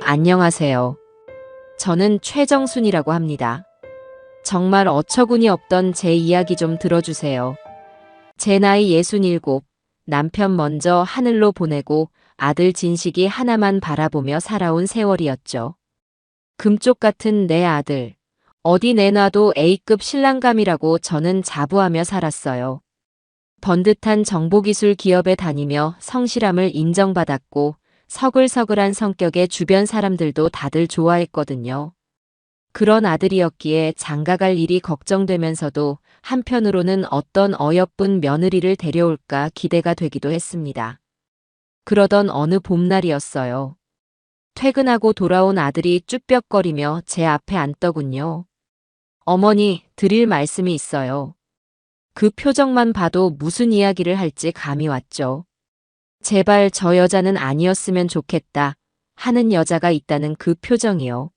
안녕하세요. 저는 최정순이라고 합니다. 정말 어처구니 없던 제 이야기 좀 들어주세요. 제 나이 67, 남편 먼저 하늘로 보내고 아들 진식이 하나만 바라보며 살아온 세월이었죠. 금쪽 같은 내 아들. 어디 내놔도 A급 신랑감이라고 저는 자부하며 살았어요. 번듯한 정보기술 기업에 다니며 성실함을 인정받았고 서글서글한 성격의 주변 사람들도 다들 좋아했거든요. 그런 아들이었기에 장가갈 일이 걱정되면서도 한편으로는 어떤 어여쁜 며느리를 데려올까 기대가 되기도 했습니다. 그러던 어느 봄날이었어요. 퇴근하고 돌아온 아들이 쭈뼛거리며 제 앞에 앉더군요. 어머니, 드릴 말씀이 있어요. 그 표정만 봐도 무슨 이야기를 할지 감이 왔죠. 제발 저 여자는 아니었으면 좋겠다 하는 여자가 있다는 그 표정이요.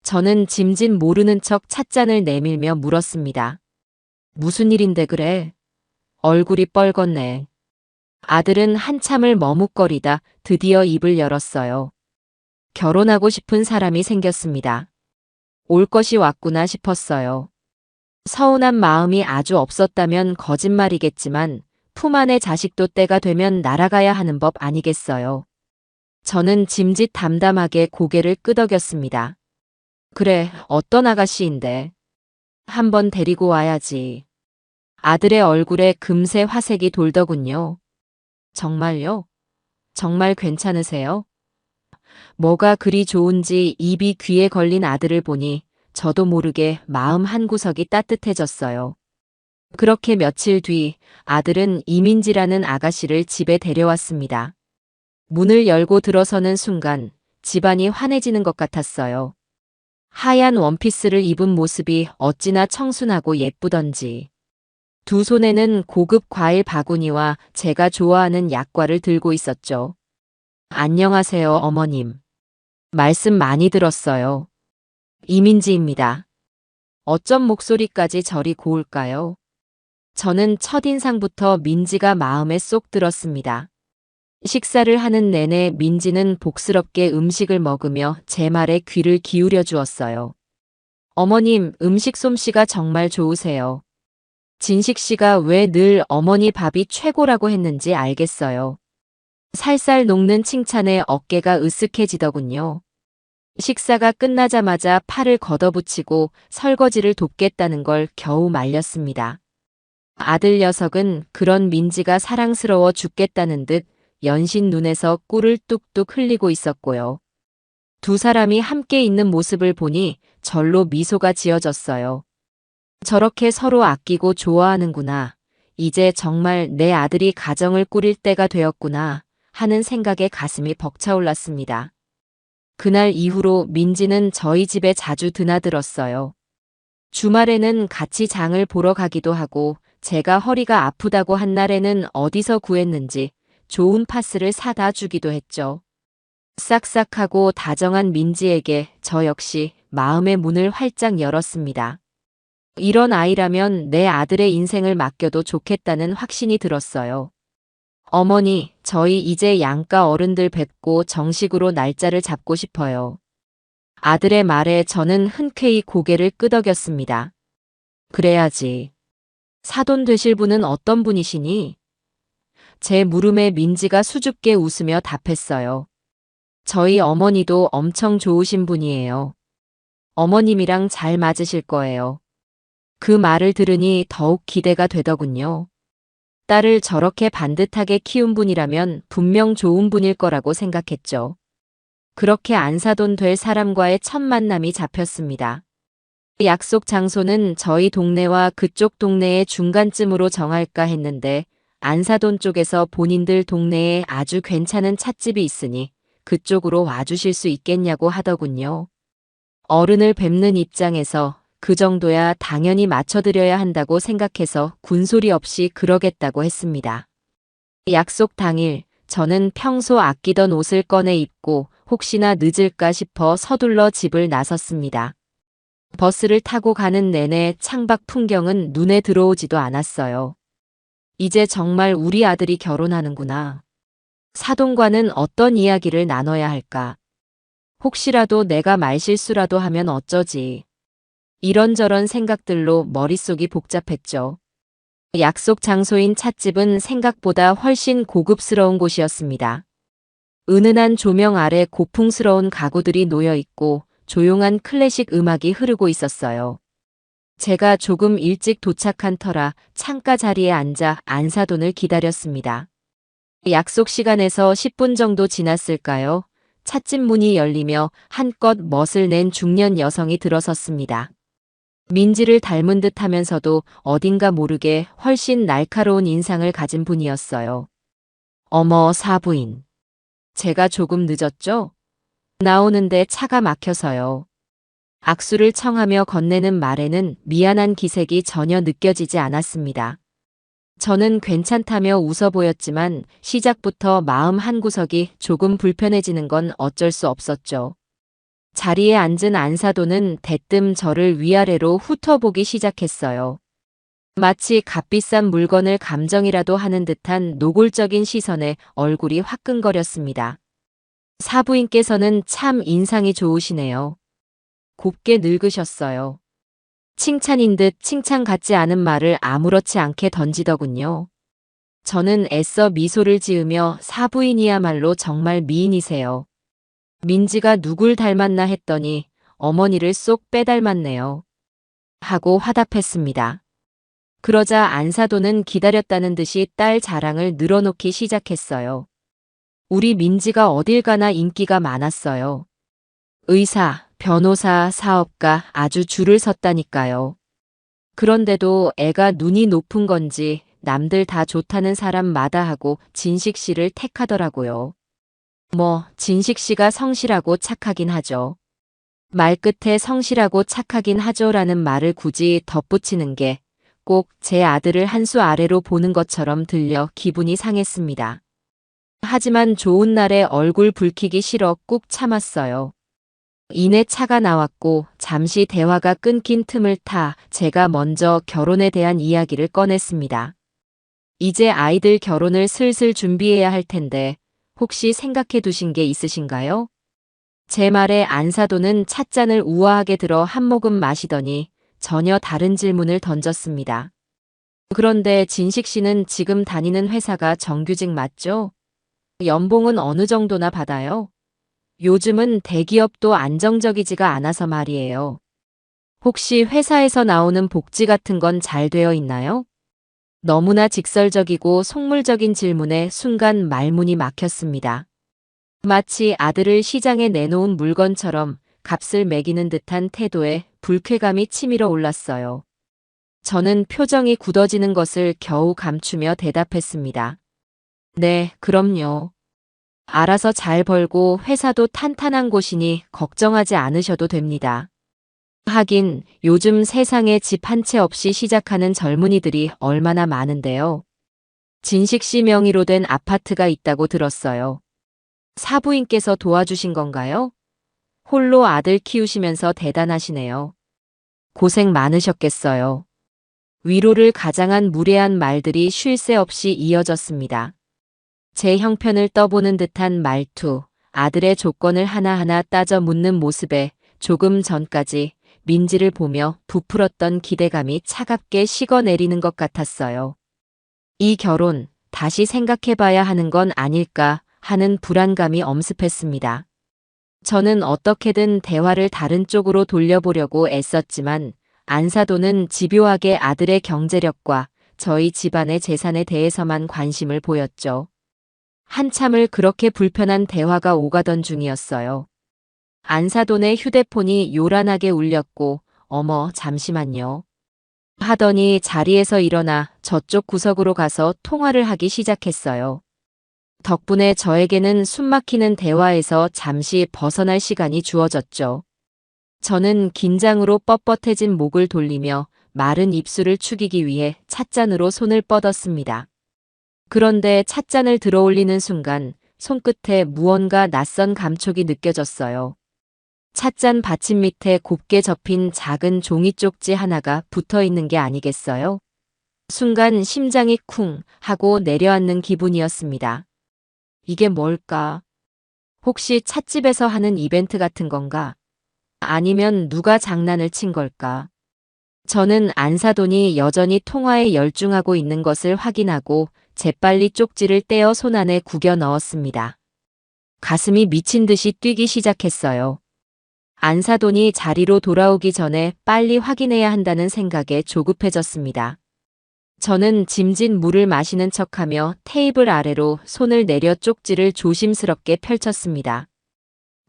저는 짐짓 모르는 척 찻잔을 내밀며 물었습니다. 무슨 일인데 그래? 얼굴이 뻘겋네. 아들은 한참을 머뭇거리다 드디어 입을 열었어요. 결혼하고 싶은 사람이 생겼습니다. 올 것이 왔구나 싶었어요. 서운한 마음이 아주 없었다면 거짓말이겠지만 품 안의 자식도 때가 되면 날아가야 하는 법 아니겠어요. 저는 짐짓 담담하게 고개를 끄덕였습니다. 그래, 어떤 아가씨인데. 한번 데리고 와야지. 아들의 얼굴에 금세 화색이 돌더군요. 정말요? 정말 괜찮으세요? 뭐가 그리 좋은지 입이 귀에 걸린 아들을 보니 저도 모르게 마음 한구석이 따뜻해졌어요. 그렇게 며칠 뒤 아들은 이민지라는 아가씨를 집에 데려왔습니다. 문을 열고 들어서는 순간 집안이 환해지는 것 같았어요. 하얀 원피스를 입은 모습이 어찌나 청순하고 예쁘던지. 두 손에는 고급 과일 바구니와 제가 좋아하는 약과를 들고 있었죠. 안녕하세요, 어머님. 말씀 많이 들었어요. 이민지입니다. 어쩜 목소리까지 저리 고울까요? 저는 첫인상부터 민지가 마음에 쏙 들었습니다. 식사를 하는 내내 민지는 복스럽게 음식을 먹으며 제 말에 귀를 기울여 주었어요. 어머님, 음식 솜씨가 정말 좋으세요. 진식 씨가 왜 늘 어머니 밥이 최고라고 했는지 알겠어요. 살살 녹는 칭찬에 어깨가 으쓱해지더군요. 식사가 끝나자마자 팔을 걷어붙이고 설거지를 돕겠다는 걸 겨우 말렸습니다. 아들 녀석은 그런 민지가 사랑스러워 죽겠다는 듯 연신 눈에서 꿀을 뚝뚝 흘리고 있었고요. 두 사람이 함께 있는 모습을 보니 절로 미소가 지어졌어요. 저렇게 서로 아끼고 좋아하는구나. 이제 정말 내 아들이 가정을 꾸릴 때가 되었구나 하는 생각에 가슴이 벅차올랐습니다. 그날 이후로 민지는 저희 집에 자주 드나들었어요. 주말에는 같이 장을 보러 가기도 하고 제가 허리가 아프다고 한 날에는 어디서 구했는지 좋은 파스를 사다 주기도 했죠. 싹싹하고 다정한 민지에게 저 역시 마음의 문을 활짝 열었습니다. 이런 아이라면 내 아들의 인생을 맡겨도 좋겠다는 확신이 들었어요. 어머니, 저희 이제 양가 어른들 뵙고 정식으로 날짜를 잡고 싶어요. 아들의 말에 저는 흔쾌히 고개를 끄덕였습니다. 그래야지. 사돈 되실 분은 어떤 분이시니? 제 물음에 민지가 수줍게 웃으며 답했어요. 저희 어머니도 엄청 좋으신 분이에요. 어머님이랑 잘 맞으실 거예요. 그 말을 들으니 더욱 기대가 되더군요. 딸을 저렇게 반듯하게 키운 분이라면 분명 좋은 분일 거라고 생각했죠. 그렇게 안사돈 될 사람과의 첫 만남이 잡혔습니다. 약속 장소는 저희 동네와 그쪽 동네의 중간쯤으로 정할까 했는데 안사돈 쪽에서 본인들 동네에 아주 괜찮은 찻집이 있으니 그쪽으로 와주실 수 있겠냐고 하더군요. 어른을 뵙는 입장에서 그 정도야 당연히 맞춰드려야 한다고 생각해서 군소리 없이 그러겠다고 했습니다. 약속 당일 저는 평소 아끼던 옷을 꺼내 입고 혹시나 늦을까 싶어 서둘러 집을 나섰습니다. 버스를 타고 가는 내내 창밖 풍경은 눈에 들어오지도 않았어요. 이제 정말 우리 아들이 결혼하는구나. 사돈과는 어떤 이야기를 나눠야 할까? 혹시라도 내가 말실수라도 하면 어쩌지. 이런저런 생각들로 머릿속이 복잡했죠. 약속 장소인 찻집은 생각보다 훨씬 고급스러운 곳이었습니다. 은은한 조명 아래 고풍스러운 가구들이 놓여 있고 조용한 클래식 음악이 흐르고 있었어요. 제가 조금 일찍 도착한 터라 창가 자리에 앉아 안사돈을 기다렸습니다. 약속 시간에서 10분 정도 지났을까요? 찻집 문이 열리며 한껏 멋을 낸 중년 여성이 들어섰습니다. 민지를 닮은 듯 하면서도 어딘가 모르게 훨씬 날카로운 인상을 가진 분이었어요. 어머, 사부인. 제가 조금 늦었죠? 나오는데 차가 막혀서요. 악수를 청하며 건네는 말에는 미안한 기색이 전혀 느껴지지 않았습니다. 저는 괜찮다며 웃어 보였지만 시작부터 마음 한구석이 조금 불편해지는 건 어쩔 수 없었죠. 자리에 앉은 안사도는 대뜸 저를 위아래로 훑어보기 시작했어요. 마치 값비싼 물건을 감정이라도 하는 듯한 노골적인 시선에 얼굴이 화끈거렸습니다. 사부인께서는 참 인상이 좋으시네요. 곱게 늙으셨어요. 칭찬인 듯 칭찬 같지 않은 말을 아무렇지 않게 던지더군요. 저는 애써 미소를 지으며 사부인이야말로 정말 미인이세요. 민지가 누굴 닮았나 했더니 어머니를 쏙 빼닮았네요. 하고 화답했습니다. 그러자 안사도는 기다렸다는 듯이 딸 자랑을 늘어놓기 시작했어요. 우리 민지가 어딜 가나 인기가 많았어요. 의사, 변호사, 사업가 아주 줄을 섰다니까요. 그런데도 애가 눈이 높은 건지 남들 다 좋다는 사람 마다하고 진식 씨를 택하더라고요. 뭐 진식 씨가 성실하고 착하긴 하죠. 말끝에 성실하고 착하긴 하죠라는 말을 굳이 덧붙이는 게 꼭 제 아들을 한 수 아래로 보는 것처럼 들려 기분이 상했습니다. 하지만 좋은 날에 얼굴 붉히기 싫어 꾹 참았어요. 이내 차가 나왔고 잠시 대화가 끊긴 틈을 타 제가 먼저 결혼에 대한 이야기를 꺼냈습니다. 이제 아이들 결혼을 슬슬 준비해야 할 텐데 혹시 생각해 두신 게 있으신가요? 제 말에 안사도는 찻잔을 우아하게 들어 한 모금 마시더니 전혀 다른 질문을 던졌습니다. 그런데 진식 씨는 지금 다니는 회사가 정규직 맞죠? 연봉은 어느 정도나 받아요? 요즘은 대기업도 안정적이지가 않아서 말이에요. 혹시 회사에서 나오는 복지 같은 건 잘 되어 있나요? 너무나 직설적이고 속물적인 질문에 순간 말문이 막혔습니다. 마치 아들을 시장에 내놓은 물건처럼 값을 매기는 듯한 태도에 불쾌감이 치밀어 올랐어요. 저는 표정이 굳어지는 것을 겨우 감추며 대답했습니다. 네, 그럼요. 알아서 잘 벌고 회사도 탄탄한 곳이니 걱정하지 않으셔도 됩니다. 하긴 요즘 세상에 집 한 채 없이 시작하는 젊은이들이 얼마나 많은데요. 진식 씨 명의로 된 아파트가 있다고 들었어요. 사부인께서 도와주신 건가요? 홀로 아들 키우시면서 대단하시네요. 고생 많으셨겠어요. 위로를 가장한 무례한 말들이 쉴 새 없이 이어졌습니다. 제 형편을 떠보는 듯한 말투, 아들의 조건을 하나하나 따져 묻는 모습에 조금 전까지 민지를 보며 부풀었던 기대감이 차갑게 식어내리는 것 같았어요. 이 결혼 다시 생각해봐야 하는 건 아닐까 하는 불안감이 엄습했습니다. 저는 어떻게든 대화를 다른 쪽으로 돌려보려고 애썼지만 안사도는 집요하게 아들의 경제력과 저희 집안의 재산에 대해서만 관심을 보였죠. 한참을 그렇게 불편한 대화가 오가던 중이었어요. 안사돈의 휴대폰이 요란하게 울렸고 어머 잠시만요. 하더니 자리에서 일어나 저쪽 구석으로 가서 통화를 하기 시작했어요. 덕분에 저에게는 숨막히는 대화에서 잠시 벗어날 시간이 주어졌죠. 저는 긴장으로 뻣뻣해진 목을 돌리며 마른 입술을 축이기 위해 찻잔으로 손을 뻗었습니다. 그런데 찻잔을 들어올리는 순간 손끝에 무언가 낯선 감촉이 느껴졌어요. 찻잔 받침 밑에 곱게 접힌 작은 종이 쪽지 하나가 붙어 있는 게 아니겠어요? 순간 심장이 쿵 하고 내려앉는 기분이었습니다. 이게 뭘까? 혹시 찻집에서 하는 이벤트 같은 건가? 아니면 누가 장난을 친 걸까? 저는 안사돈이 여전히 통화에 열중하고 있는 것을 확인하고 재빨리 쪽지를 떼어 손 안에 구겨 넣었습니다. 가슴이 미친 듯이 뛰기 시작했어요. 안사돈이 자리로 돌아오기 전에 빨리 확인해야 한다는 생각에 조급해졌습니다. 저는 짐진 물을 마시는 척하며 테이블 아래로 손을 내려 쪽지를 조심스럽게 펼쳤습니다.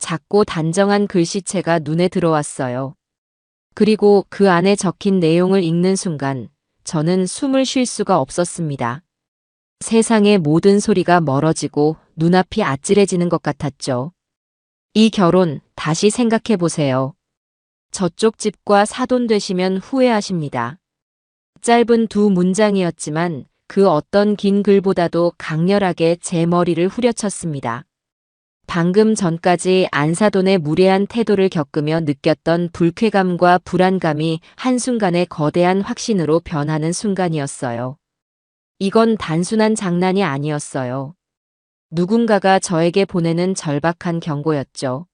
작고 단정한 글씨체가 눈에 들어왔어요. 그리고 그 안에 적힌 내용을 읽는 순간 저는 숨을 쉴 수가 없었습니다. 세상의 모든 소리가 멀어지고 눈앞이 아찔해지는 것 같았죠. 이 결혼 다시 생각해 보세요. 저쪽 집과 사돈 되시면 후회하십니다. 짧은 두 문장이었지만 그 어떤 긴 글보다도 강렬하게 제 머리를 후려쳤습니다. 방금 전까지 안사돈의 무례한 태도를 겪으며 느꼈던 불쾌감과 불안감이 한순간에 거대한 확신으로 변하는 순간이었어요. 이건 단순한 장난이 아니었어요. 누군가가 저에게 보내는 절박한 경고였죠.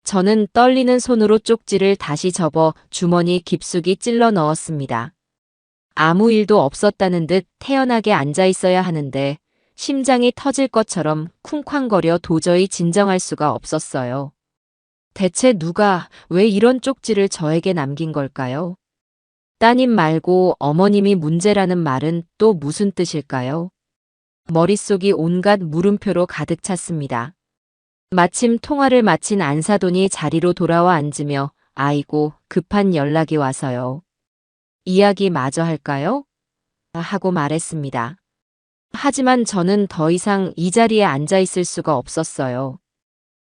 저는 떨리는 손으로 쪽지를 다시 접어 주머니 깊숙이 찔러 넣었습니다. 아무 일도 없었다는 듯 태연하게 앉아 있어야 하는데 심장이 터질 것처럼 쿵쾅거려 도저히 진정할 수가 없었어요. 대체 누가 왜 이런 쪽지를 저에게 남긴 걸까요? 따님 말고 어머님이 문제라는 말은 또 무슨 뜻일까요? 머릿속이 온갖 물음표로 가득 찼습니다. 마침 통화를 마친 안사돈이 자리로 돌아와 앉으며 아이고 급한 연락이 와서요. 이야기 마저 할까요? 하고 말했습니다. 하지만 저는 더 이상 이 자리에 앉아 있을 수가 없었어요.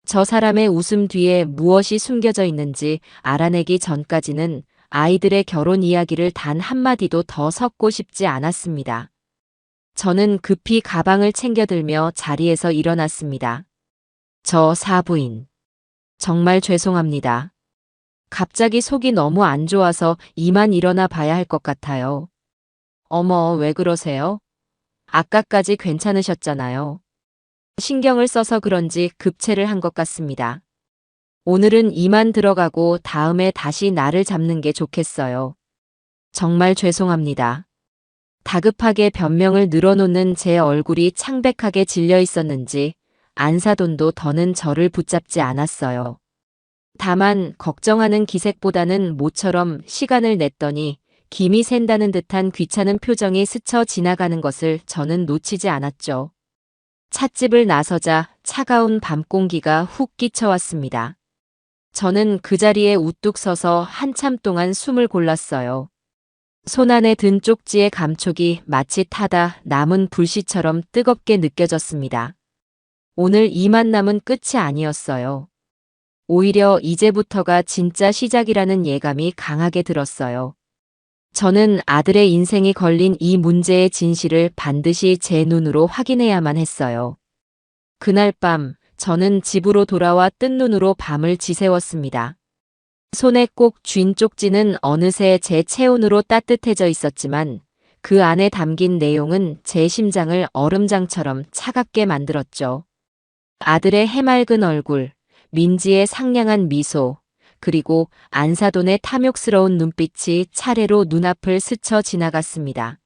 저 사람의 웃음 뒤에 무엇이 숨겨져 있는지 알아내기 전까지는 아이들의 결혼 이야기를 단 한마디도 더 섞고 싶지 않았습니다. 저는 급히 가방을 챙겨들며 자리에서 일어났습니다. 저 사부인. 정말 죄송합니다. 갑자기 속이 너무 안 좋아서 이만 일어나 봐야 할 것 같아요. 어머, 왜 그러세요? 아까까지 괜찮으셨잖아요. 신경을 써서 그런지 급체를 한 것 같습니다. 오늘은 이만 들어가고 다음에 다시 나를 잡는 게 좋겠어요. 정말 죄송합니다. 다급하게 변명을 늘어놓는 제 얼굴이 창백하게 질려 있었는지 안사돈도 더는 저를 붙잡지 않았어요. 다만 걱정하는 기색보다는 모처럼 시간을 냈더니 김이 샌다는 듯한 귀찮은 표정이 스쳐 지나가는 것을 저는 놓치지 않았죠. 찻집을 나서자 차가운 밤 공기가 훅 끼쳐왔습니다. 저는 그 자리에 우뚝 서서 한참 동안 숨을 골랐어요. 손 안에 든 쪽지의 감촉이 마치 타다 남은 불씨처럼 뜨겁게 느껴졌습니다. 오늘 이 만남은 끝이 아니었어요. 오히려 이제부터가 진짜 시작이라는 예감이 강하게 들었어요. 저는 아들의 인생이 걸린 이 문제의 진실을 반드시 제 눈으로 확인해야만 했어요. 그날 밤 저는 집으로 돌아와 뜬 눈으로 밤을 지새웠습니다. 손에 꼭 쥔 쪽지는 어느새 제 체온으로 따뜻해져 있었지만 그 안에 담긴 내용은 제 심장을 얼음장처럼 차갑게 만들었죠. 아들의 해맑은 얼굴, 민지의 상냥한 미소, 그리고 안사돈의 탐욕스러운 눈빛이 차례로 눈앞을 스쳐 지나갔습니다.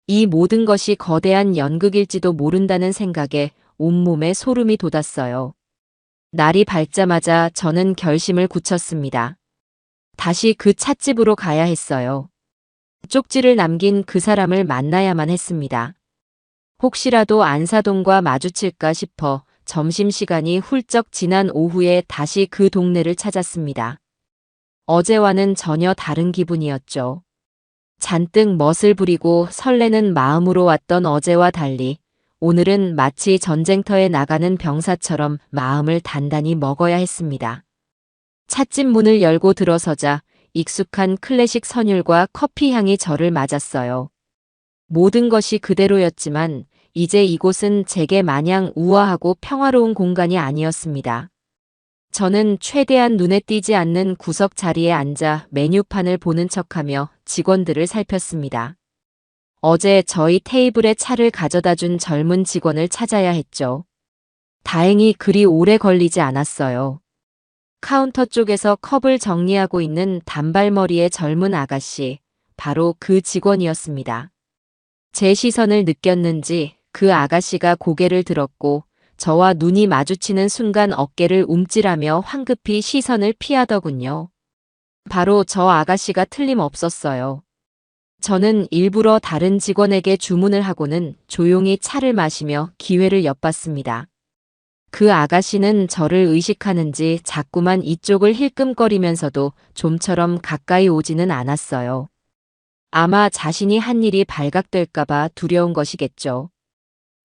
이 모든 것이 거대한 연극일지도 모른다는 생각에 온몸에 소름이 돋았어요. 날이 밝자마자 저는 결심을 굳혔습니다. 다시 그 찻집으로 가야 했어요. 쪽지를 남긴 그 사람을 만나야만 했습니다. 혹시라도 안사돈과 마주칠까 싶어 점심시간이 훌쩍 지난 오후에 다시 그 동네를 찾았습니다. 어제와는 전혀 다른 기분이었죠. 잔뜩 멋을 부리고 설레는 마음으로 왔던 어제와 달리 오늘은 마치 전쟁터에 나가는 병사처럼 마음을 단단히 먹어야 했습니다. 찻집 문을 열고 들어서자 익숙한 클래식 선율과 커피 향이 저를 맞았어요. 모든 것이 그대로였지만 이제 이곳은 제게 마냥 우아하고 평화로운 공간이 아니었습니다. 저는 최대한 눈에 띄지 않는 구석 자리에 앉아 메뉴판을 보는 척하며 직원들을 살폈습니다. 어제 저희 테이블에 차를 가져다 준 젊은 직원을 찾아야 했죠. 다행히 그리 오래 걸리지 않았어요. 카운터 쪽에서 컵을 정리하고 있는 단발머리의 젊은 아가씨, 바로 그 직원이었습니다. 제 시선을 느꼈는지 그 아가씨가 고개를 들었고 저와 눈이 마주치는 순간 어깨를 움찔하며 황급히 시선을 피하더군요. 바로 저 아가씨가 틀림없었어요. 저는 일부러 다른 직원에게 주문을 하고는 조용히 차를 마시며 기회를 엿봤습니다. 그 아가씨는 저를 의식하는지 자꾸만 이쪽을 힐끔거리면서도 좀처럼 가까이 오지는 않았어요. 아마 자신이 한 일이 발각될까봐 두려운 것이겠죠.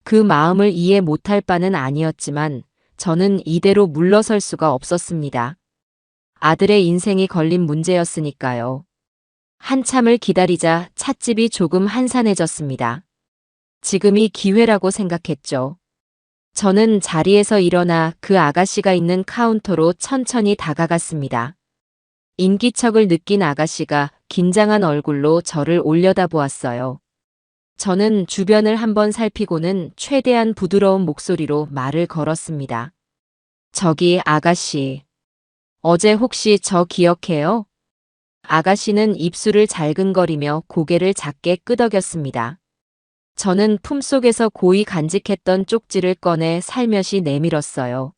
그 마음을 이해 못할 바는 아니었지만 저는 이대로 물러설 수가 없었습니다. 아들의 인생이 걸린 문제였으니까요. 한참을 기다리자 찻집이 조금 한산해졌습니다. 지금이 기회라고 생각했죠. 저는 자리에서 일어나 그 아가씨가 있는 카운터로 천천히 다가갔습니다. 인기척을 느낀 아가씨가 긴장한 얼굴로 저를 올려다보았어요. 저는 주변을 한번 살피고는 최대한 부드러운 목소리로 말을 걸었습니다. 저기 아가씨, 어제 혹시 저 기억해요? 아가씨는 입술을 잘근거리며 고개를 작게 끄덕였습니다. 저는 품속에서 고이 간직했던 쪽지를 꺼내 살며시 내밀었어요.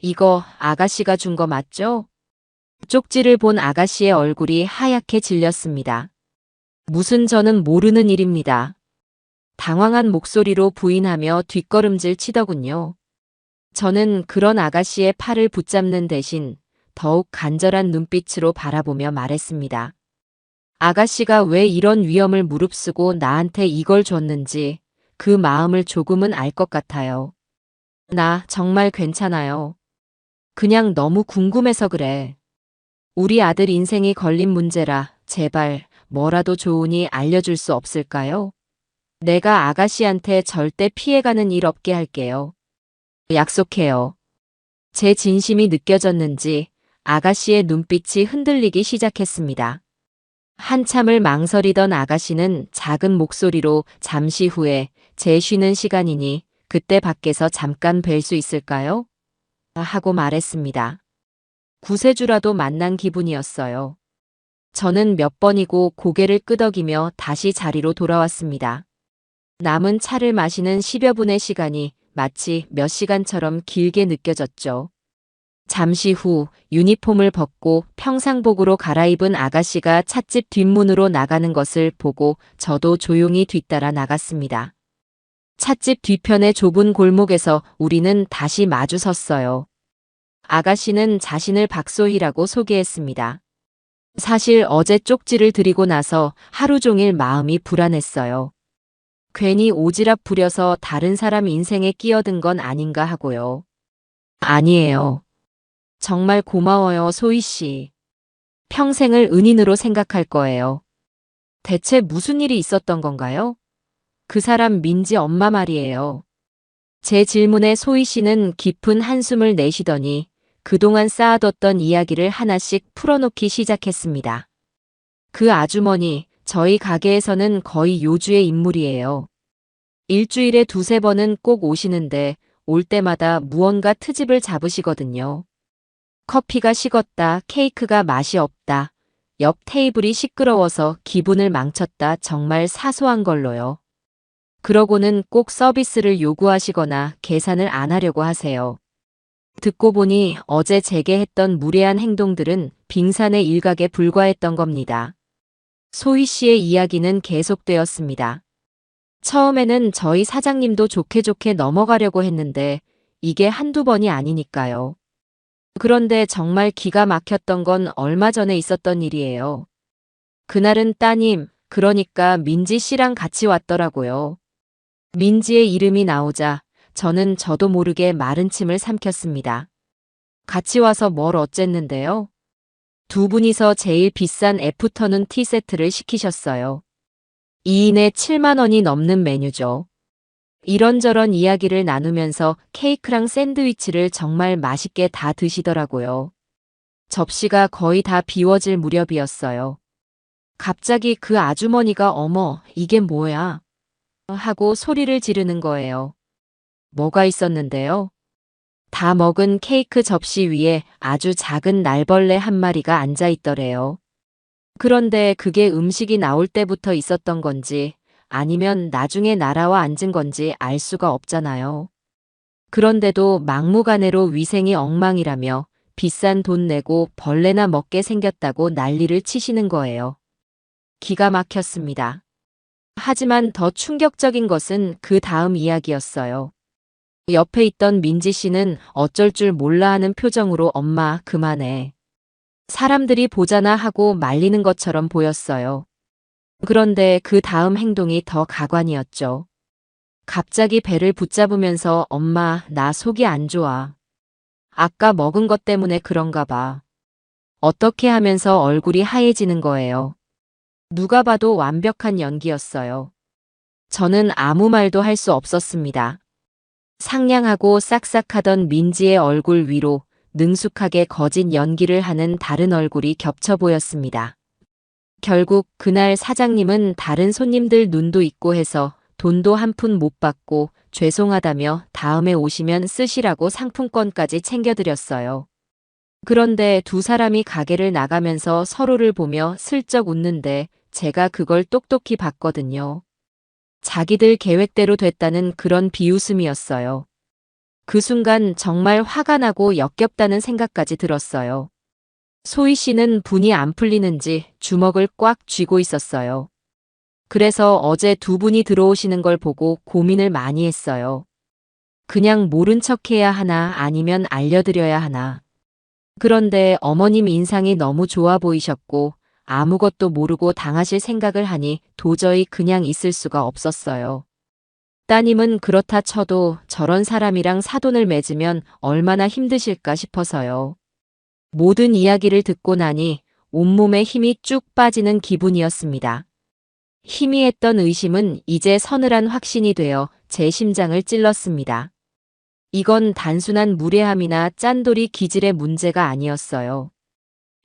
이거 아가씨가 준 거 맞죠? 쪽지를 본 아가씨의 얼굴이 하얗게 질렸습니다. 무슨 저는 모르는 일입니다. 당황한 목소리로 부인하며 뒷걸음질 치더군요. 저는 그런 아가씨의 팔을 붙잡는 대신 더욱 간절한 눈빛으로 바라보며 말했습니다. 아가씨가 왜 이런 위험을 무릅쓰고 나한테 이걸 줬는지 그 마음을 조금은 알 것 같아요. 나 정말 괜찮아요. 그냥 너무 궁금해서 그래. 우리 아들 인생이 걸린 문제라 제발 뭐라도 좋으니 알려줄 수 없을까요? 내가 아가씨한테 절대 피해가는 일 없게 할게요. 약속해요. 제 진심이 느껴졌는지 아가씨의 눈빛이 흔들리기 시작했습니다. 한참을 망설이던 아가씨는 작은 목소리로 잠시 후에 제 쉬는 시간이니 그때 밖에서 잠깐 뵐 수 있을까요? 하고 말했습니다. 구세주라도 만난 기분이었어요. 저는 몇 번이고 고개를 끄덕이며 다시 자리로 돌아왔습니다. 남은 차를 마시는 10여 분의 시간이 마치 몇 시간처럼 길게 느껴졌죠. 잠시 후 유니폼을 벗고 평상복으로 갈아입은 아가씨가 찻집 뒷문으로 나가는 것을 보고 저도 조용히 뒤따라 나갔습니다. 찻집 뒤편의 좁은 골목에서 우리는 다시 마주섰어요. 아가씨는 자신을 박소희라고 소개했습니다. 사실 어제 쪽지를 드리고 나서 하루 종일 마음이 불안했어요. 괜히 오지랖 부려서 다른 사람 인생에 끼어든 건 아닌가 하고요. 아니에요. 정말 고마워요, 소희 씨. 평생을 은인으로 생각할 거예요. 대체 무슨 일이 있었던 건가요? 그 사람 민지 엄마 말이에요. 제 질문에 소희 씨는 깊은 한숨을 내쉬더니 그동안 쌓아뒀던 이야기를 하나씩 풀어놓기 시작했습니다. 그 아주머니, 저희 가게에서는 거의 요주의 인물이에요. 일주일에 두세 번은 꼭 오시는데 올 때마다 무언가 트집을 잡으시거든요. 커피가 식었다, 케이크가 맛이 없다, 옆 테이블이 시끄러워서 기분을 망쳤다, 정말 사소한 걸로요. 그러고는 꼭 서비스를 요구하시거나 계산을 안 하려고 하세요. 듣고 보니 어제 제게 했던 무례한 행동들은 빙산의 일각에 불과했던 겁니다. 소희 씨의 이야기는 계속되었습니다. 처음에는 저희 사장님도 좋게 좋게 넘어가려고 했는데 이게 한두 번이 아니니까요. 그런데 정말 기가 막혔던 건 얼마 전에 있었던 일이에요. 그날은 따님, 그러니까 민지 씨랑 같이 왔더라고요. 민지의 이름이 나오자 저는 저도 모르게 마른 침을 삼켰습니다. 같이 와서 뭘 어쨌는데요? 두 분이서 제일 비싼 애프터눈 티 세트를 시키셨어요. 2인에 7만 원이 넘는 메뉴죠. 이런저런 이야기를 나누면서 케이크랑 샌드위치를 정말 맛있게 다 드시더라고요. 접시가 거의 다 비워질 무렵이었어요. 갑자기 그 아주머니가 어머, 이게 뭐야? 하고 소리를 지르는 거예요. 뭐가 있었는데요? 다 먹은 케이크 접시 위에 아주 작은 날벌레 한 마리가 앉아 있더래요. 그런데 그게 음식이 나올 때부터 있었던 건지 아니면 나중에 날아와 앉은 건지 알 수가 없잖아요. 그런데도 막무가내로 위생이 엉망이라며 비싼 돈 내고 벌레나 먹게 생겼다고 난리를 치시는 거예요. 기가 막혔습니다. 하지만 더 충격적인 것은 그 다음 이야기였어요. 옆에 있던 민지 씨는 어쩔 줄 몰라 하는 표정으로 엄마, 그만해. 사람들이 보잖아 하고 말리는 것처럼 보였어요. 그런데 그 다음 행동이 더 가관이었죠. 갑자기 배를 붙잡으면서 엄마, 나 속이 안 좋아. 아까 먹은 것 때문에 그런가 봐. 어떻게 하면서 얼굴이 하얘지는 거예요. 누가 봐도 완벽한 연기였어요. 저는 아무 말도 할 수 없었습니다. 상냥하고 싹싹하던 민지의 얼굴 위로 능숙하게 거짓 연기를 하는 다른 얼굴이 겹쳐 보였습니다. 결국 그날 사장님은 다른 손님들 눈도 있고 해서 돈도 한 푼 못 받고 죄송하다며 다음에 오시면 쓰시라고 상품권까지 챙겨드렸어요. 그런데 두 사람이 가게를 나가면서 서로를 보며 슬쩍 웃는데 제가 그걸 똑똑히 봤거든요. 자기들 계획대로 됐다는 그런 비웃음이었어요. 그 순간 정말 화가 나고 역겹다는 생각까지 들었어요. 소희 씨는 분이 안 풀리는지 주먹을 꽉 쥐고 있었어요. 그래서 어제 두 분이 들어오시는 걸 보고 고민을 많이 했어요. 그냥 모른 척 해야 하나 아니면 알려드려야 하나. 그런데 어머님 인상이 너무 좋아 보이셨고 아무것도 모르고 당하실 생각을 하니 도저히 그냥 있을 수가 없었어요. 따님은 그렇다 쳐도 저런 사람이랑 사돈을 맺으면 얼마나 힘드실까 싶어서요. 모든 이야기를 듣고 나니 온몸에 힘이 쭉 빠지는 기분이었습니다. 희미했던 의심은 이제 서늘한 확신이 되어 제 심장을 찔렀습니다. 이건 단순한 무례함이나 짠돌이 기질의 문제가 아니었어요.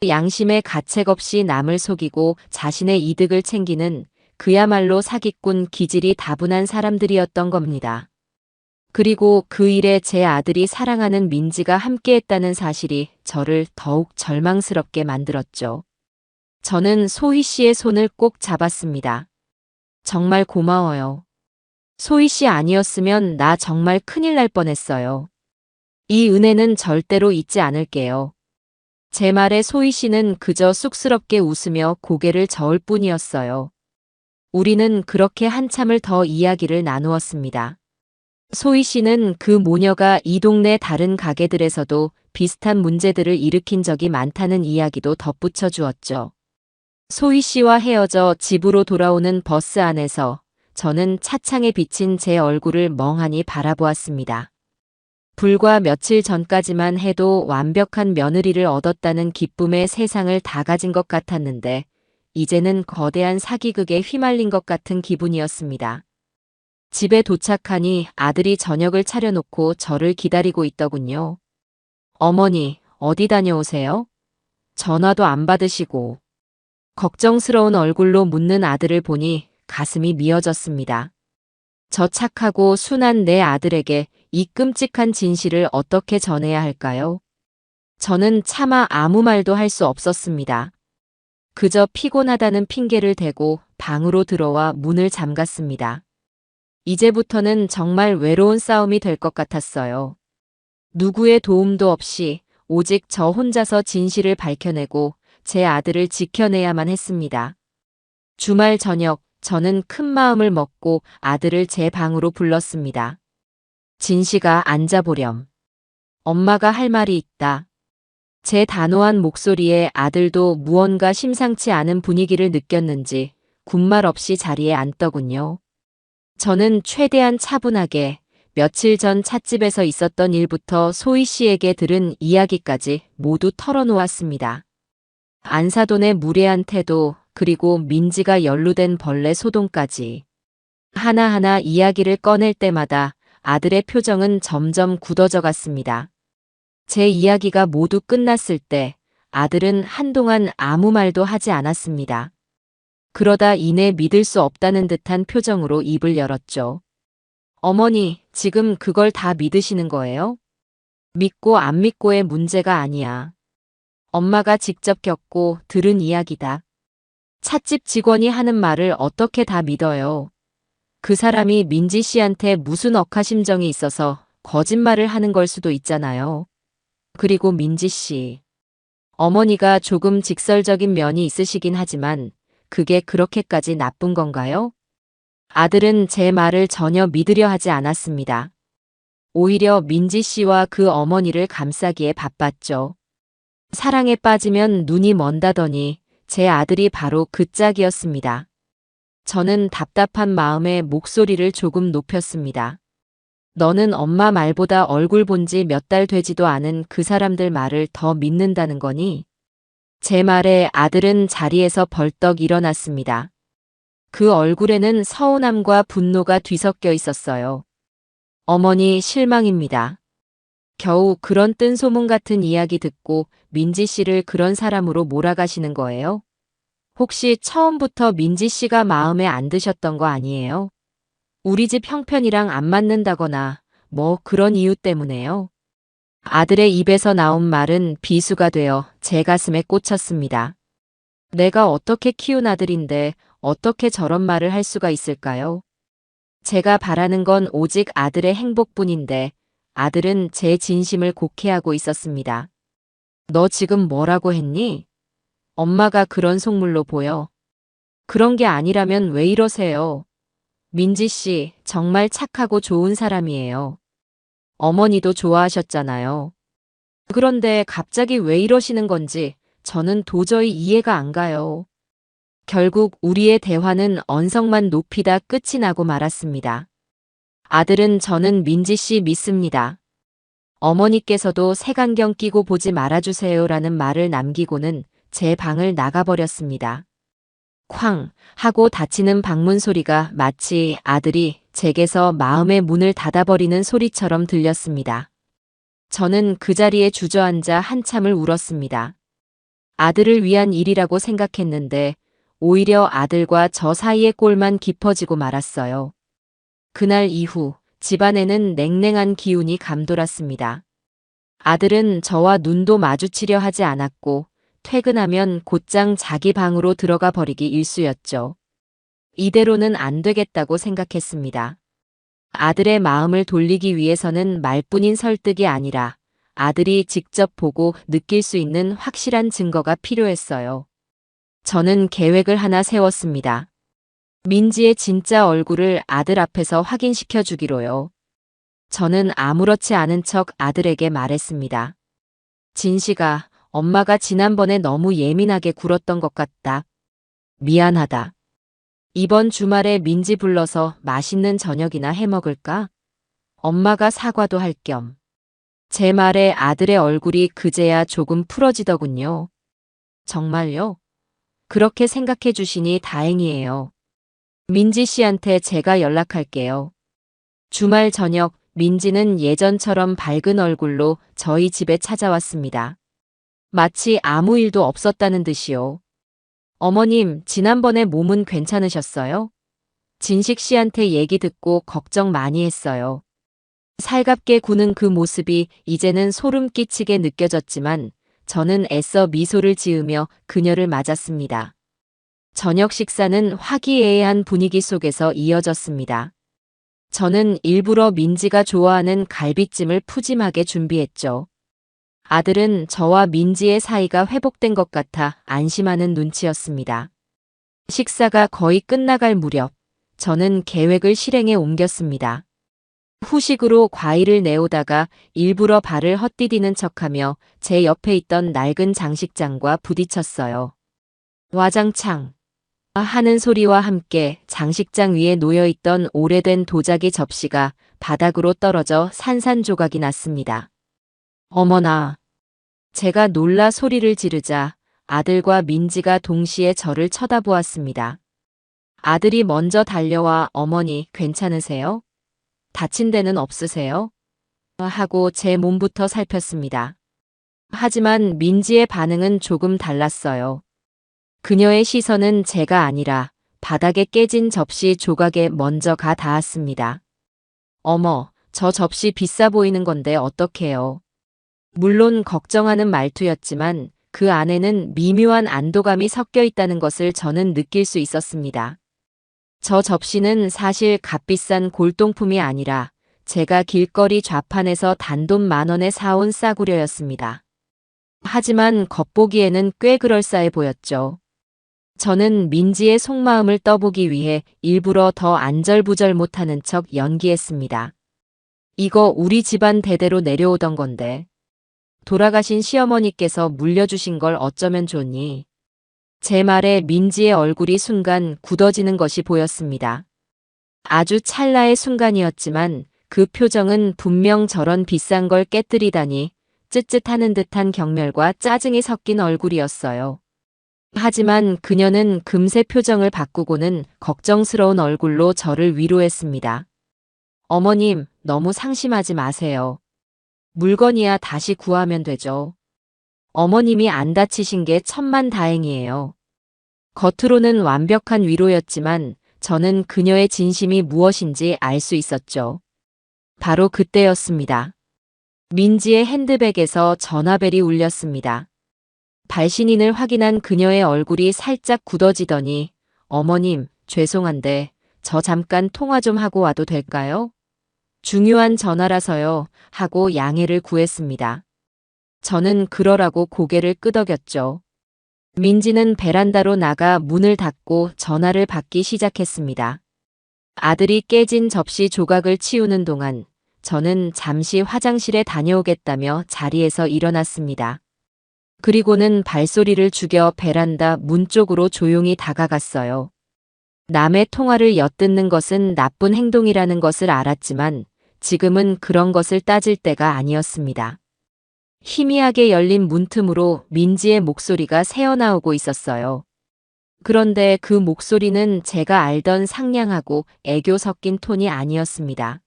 양심의 가책 없이 남을 속이고 자신의 이득을 챙기는 그야말로 사기꾼 기질이 다분한 사람들이었던 겁니다. 그리고 그 일에 제 아들이 사랑하는 민지가 함께했다는 사실이 저를 더욱 절망스럽게 만들었죠. 저는 소희 씨의 손을 꼭 잡았습니다. 정말 고마워요. 소희 씨 아니었으면 나 정말 큰일 날 뻔했어요. 이 은혜는 절대로 잊지 않을게요. 제 말에 소희 씨는 그저 쑥스럽게 웃으며 고개를 저을 뿐이었어요. 우리는 그렇게 한참을 더 이야기를 나누었습니다. 소희 씨는 그 모녀가 이 동네 다른 가게들에서도 비슷한 문제들을 일으킨 적이 많다는 이야기도 덧붙여 주었죠. 소희 씨와 헤어져 집으로 돌아오는 버스 안에서 저는 차창에 비친 제 얼굴을 멍하니 바라보았습니다. 불과 며칠 전까지만 해도 완벽한 며느리를 얻었다는 기쁨에 세상을 다 가진 것 같았는데 이제는 거대한 사기극에 휘말린 것 같은 기분이었습니다. 집에 도착하니 아들이 저녁을 차려놓고 저를 기다리고 있더군요. 어머니, 어디 다녀오세요? 전화도 안 받으시고. 걱정스러운 얼굴로 묻는 아들을 보니 가슴이 미어졌습니다. 저 착하고 순한 내 아들에게 이 끔찍한 진실을 어떻게 전해야 할까요? 저는 차마 아무 말도 할 수 없었습니다. 그저 피곤하다는 핑계를 대고 방으로 들어와 문을 잠갔습니다. 이제부터는 정말 외로운 싸움이 될 것 같았어요. 누구의 도움도 없이 오직 저 혼자서 진실을 밝혀내고 제 아들을 지켜내야만 했습니다. 주말 저녁, 저는 큰 마음을 먹고 아들을 제 방으로 불렀습니다. 진시가 앉아보렴. 엄마가 할 말이 있다. 제 단호한 목소리에 아들도 무언가 심상치 않은 분위기를 느꼈는지 군말 없이 자리에 앉더군요. 저는 최대한 차분하게 며칠 전 찻집에서 있었던 일부터 소희 씨에게 들은 이야기까지 모두 털어놓았습니다. 안사돈의 무례한 태도, 그리고 민지가 연루된 벌레 소동까지. 하나하나 이야기를 꺼낼 때마다 아들의 표정은 점점 굳어져 갔습니다. 제 이야기가 모두 끝났을 때 아들은 한동안 아무 말도 하지 않았습니다. 그러다 이내 믿을 수 없다는 듯한 표정으로 입을 열었죠. 어머니, 지금 그걸 다 믿으시는 거예요? 믿고 안 믿고의 문제가 아니야. 엄마가 직접 겪고 들은 이야기다. 찻집 직원이 하는 말을 어떻게 다 믿어요? 그 사람이 민지 씨한테 무슨 억하심정이 있어서 거짓말을 하는 걸 수도 있잖아요. 그리고 민지 씨. 어머니가 조금 직설적인 면이 있으시긴 하지만 그게 그렇게까지 나쁜 건가요? 아들은 제 말을 전혀 믿으려 하지 않았습니다. 오히려 민지 씨와 그 어머니를 감싸기에 바빴죠. 사랑에 빠지면 눈이 먼다더니 제 아들이 바로 그 짝이었습니다. 저는 답답한 마음에 목소리를 조금 높였습니다. 너는 엄마 말보다 얼굴 본 지 몇 달 되지도 않은 그 사람들 말을 더 믿는다는 거니? 제 말에 아들은 자리에서 벌떡 일어났습니다. 그 얼굴에는 서운함과 분노가 뒤섞여 있었어요. 어머니 실망입니다. 겨우 그런 뜬소문 같은 이야기 듣고 민지 씨를 그런 사람으로 몰아가시는 거예요? 혹시 처음부터 민지 씨가 마음에 안 드셨던 거 아니에요? 우리 집 형편이랑 안 맞는다거나 뭐 그런 이유 때문에요? 아들의 입에서 나온 말은 비수가 되어 제 가슴에 꽂혔습니다. 내가 어떻게 키운 아들인데 어떻게 저런 말을 할 수가 있을까요? 제가 바라는 건 오직 아들의 행복뿐인데 아들은 제 진심을 곡해하고 있었습니다. 너 지금 뭐라고 했니? 엄마가 그런 속물로 보여. 그런 게 아니라면 왜 이러세요? 민지 씨 정말 착하고 좋은 사람이에요. 어머니도 좋아하셨잖아요. 그런데 갑자기 왜 이러시는 건지 저는 도저히 이해가 안 가요. 결국 우리의 대화는 언성만 높이다 끝이 나고 말았습니다. 아들은 저는 민지 씨 믿습니다. 어머니께서도 색안경 끼고 보지 말아주세요라는 말을 남기고는 제 방을 나가버렸습니다. 쾅 하고 닫히는 방문 소리가 마치 아들이 제게서 마음의 문을 닫아버리는 소리처럼 들렸습니다. 저는 그 자리에 주저앉아 한참을 울었습니다. 아들을 위한 일이라고 생각했는데 오히려 아들과 저 사이의 꼴만 깊어지고 말았어요. 그날 이후 집안에는 냉랭한 기운이 감돌았습니다. 아들은 저와 눈도 마주치려 하지 않았고 퇴근하면 곧장 자기 방으로 들어가 버리기 일쑤였죠. 이대로는 안 되겠다고 생각했습니다. 아들의 마음을 돌리기 위해서는 말뿐인 설득이 아니라 아들이 직접 보고 느낄 수 있는 확실한 증거가 필요했어요. 저는 계획을 하나 세웠습니다. 민지의 진짜 얼굴을 아들 앞에서 확인시켜 주기로요. 저는 아무렇지 않은 척 아들에게 말했습니다. 진식아, 엄마가 지난번에 너무 예민하게 굴었던 것 같다. 미안하다. 이번 주말에 민지 불러서 맛있는 저녁이나 해 먹을까? 엄마가 사과도 할 겸. 제 말에 아들의 얼굴이 그제야 조금 풀어지더군요. 정말요? 그렇게 생각해 주시니 다행이에요. 민지 씨한테 제가 연락할게요. 주말 저녁 민지는 예전처럼 밝은 얼굴로 저희 집에 찾아왔습니다. 마치 아무 일도 없었다는 듯이요. 어머님, 지난번에 몸은 괜찮으셨어요? 진식 씨한테 얘기 듣고 걱정 많이 했어요. 살갑게 구는 그 모습이 이제는 소름 끼치게 느껴졌지만 저는 애써 미소를 지으며 그녀를 맞았습니다. 저녁 식사는 화기애애한 분위기 속에서 이어졌습니다. 저는 일부러 민지가 좋아하는 갈비찜을 푸짐하게 준비했죠. 아들은 저와 민지의 사이가 회복된 것 같아 안심하는 눈치였습니다. 식사가 거의 끝나갈 무렵 저는 계획을 실행에 옮겼습니다. 후식으로 과일을 내오다가 일부러 발을 헛디디는 척하며 제 옆에 있던 낡은 장식장과 부딪혔어요. 와장창 하는 소리와 함께 장식장 위에 놓여있던 오래된 도자기 접시가 바닥으로 떨어져 산산조각이 났습니다. 어머나! 제가 놀라 소리를 지르자 아들과 민지가 동시에 저를 쳐다보았습니다. 아들이 먼저 달려와 어머니 괜찮으세요? 다친 데는 없으세요? 하고 제 몸부터 살폈습니다. 하지만 민지의 반응은 조금 달랐어요. 그녀의 시선은 제가 아니라 바닥에 깨진 접시 조각에 먼저 가 닿았습니다. 어머, 저 접시 비싸 보이는 건데 어떡해요? 물론 걱정하는 말투였지만 그 안에는 미묘한 안도감이 섞여 있다는 것을 저는 느낄 수 있었습니다. 저 접시는 사실 값비싼 골동품이 아니라 제가 길거리 좌판에서 단돈 10,000원에 사온 싸구려였습니다. 하지만 겉보기에는 꽤 그럴싸해 보였죠. 저는 민지의 속마음을 떠보기 위해 일부러 더 안절부절 못하는 척 연기했습니다. 이거 우리 집안 대대로 내려오던 건데. 돌아가신 시어머니께서 물려주신 걸 어쩌면 좋니? 제 말에 민지의 얼굴이 순간 굳어지는 것이 보였습니다. 아주 찰나의 순간이었지만 그 표정은 분명 저런 비싼 걸 깨뜨리다니 쯧쯧하는 듯한 경멸과 짜증이 섞인 얼굴이었어요. 하지만 그녀는 금세 표정을 바꾸고는 걱정스러운 얼굴로 저를 위로했습니다. 어머님, 너무 상심하지 마세요. 물건이야 다시 구하면 되죠. 어머님이 안 다치신 게 천만다행이에요. 겉으로는 완벽한 위로였지만 저는 그녀의 진심이 무엇인지 알 수 있었죠. 바로 그때였습니다. 민지의 핸드백에서 전화벨이 울렸습니다. 발신인을 확인한 그녀의 얼굴이 살짝 굳어지더니 어머님, 죄송한데 저 잠깐 통화 좀 하고 와도 될까요? 중요한 전화라서요 하고 양해를 구했습니다. 저는 그러라고 고개를 끄덕였죠. 민지는 베란다로 나가 문을 닫고 전화를 받기 시작했습니다. 아들이 깨진 접시 조각을 치우는 동안 저는 잠시 화장실에 다녀오겠다며 자리에서 일어났습니다. 그리고는 발소리를 죽여 베란다 문 쪽으로 조용히 다가갔어요. 남의 통화를 엿듣는 것은 나쁜 행동이라는 것을 알았지만 지금은 그런 것을 따질 때가 아니었습니다. 희미하게 열린 문틈으로 민지의 목소리가 새어나오고 있었어요. 그런데 그 목소리는 제가 알던 상냥하고 애교 섞인 톤이 아니었습니다.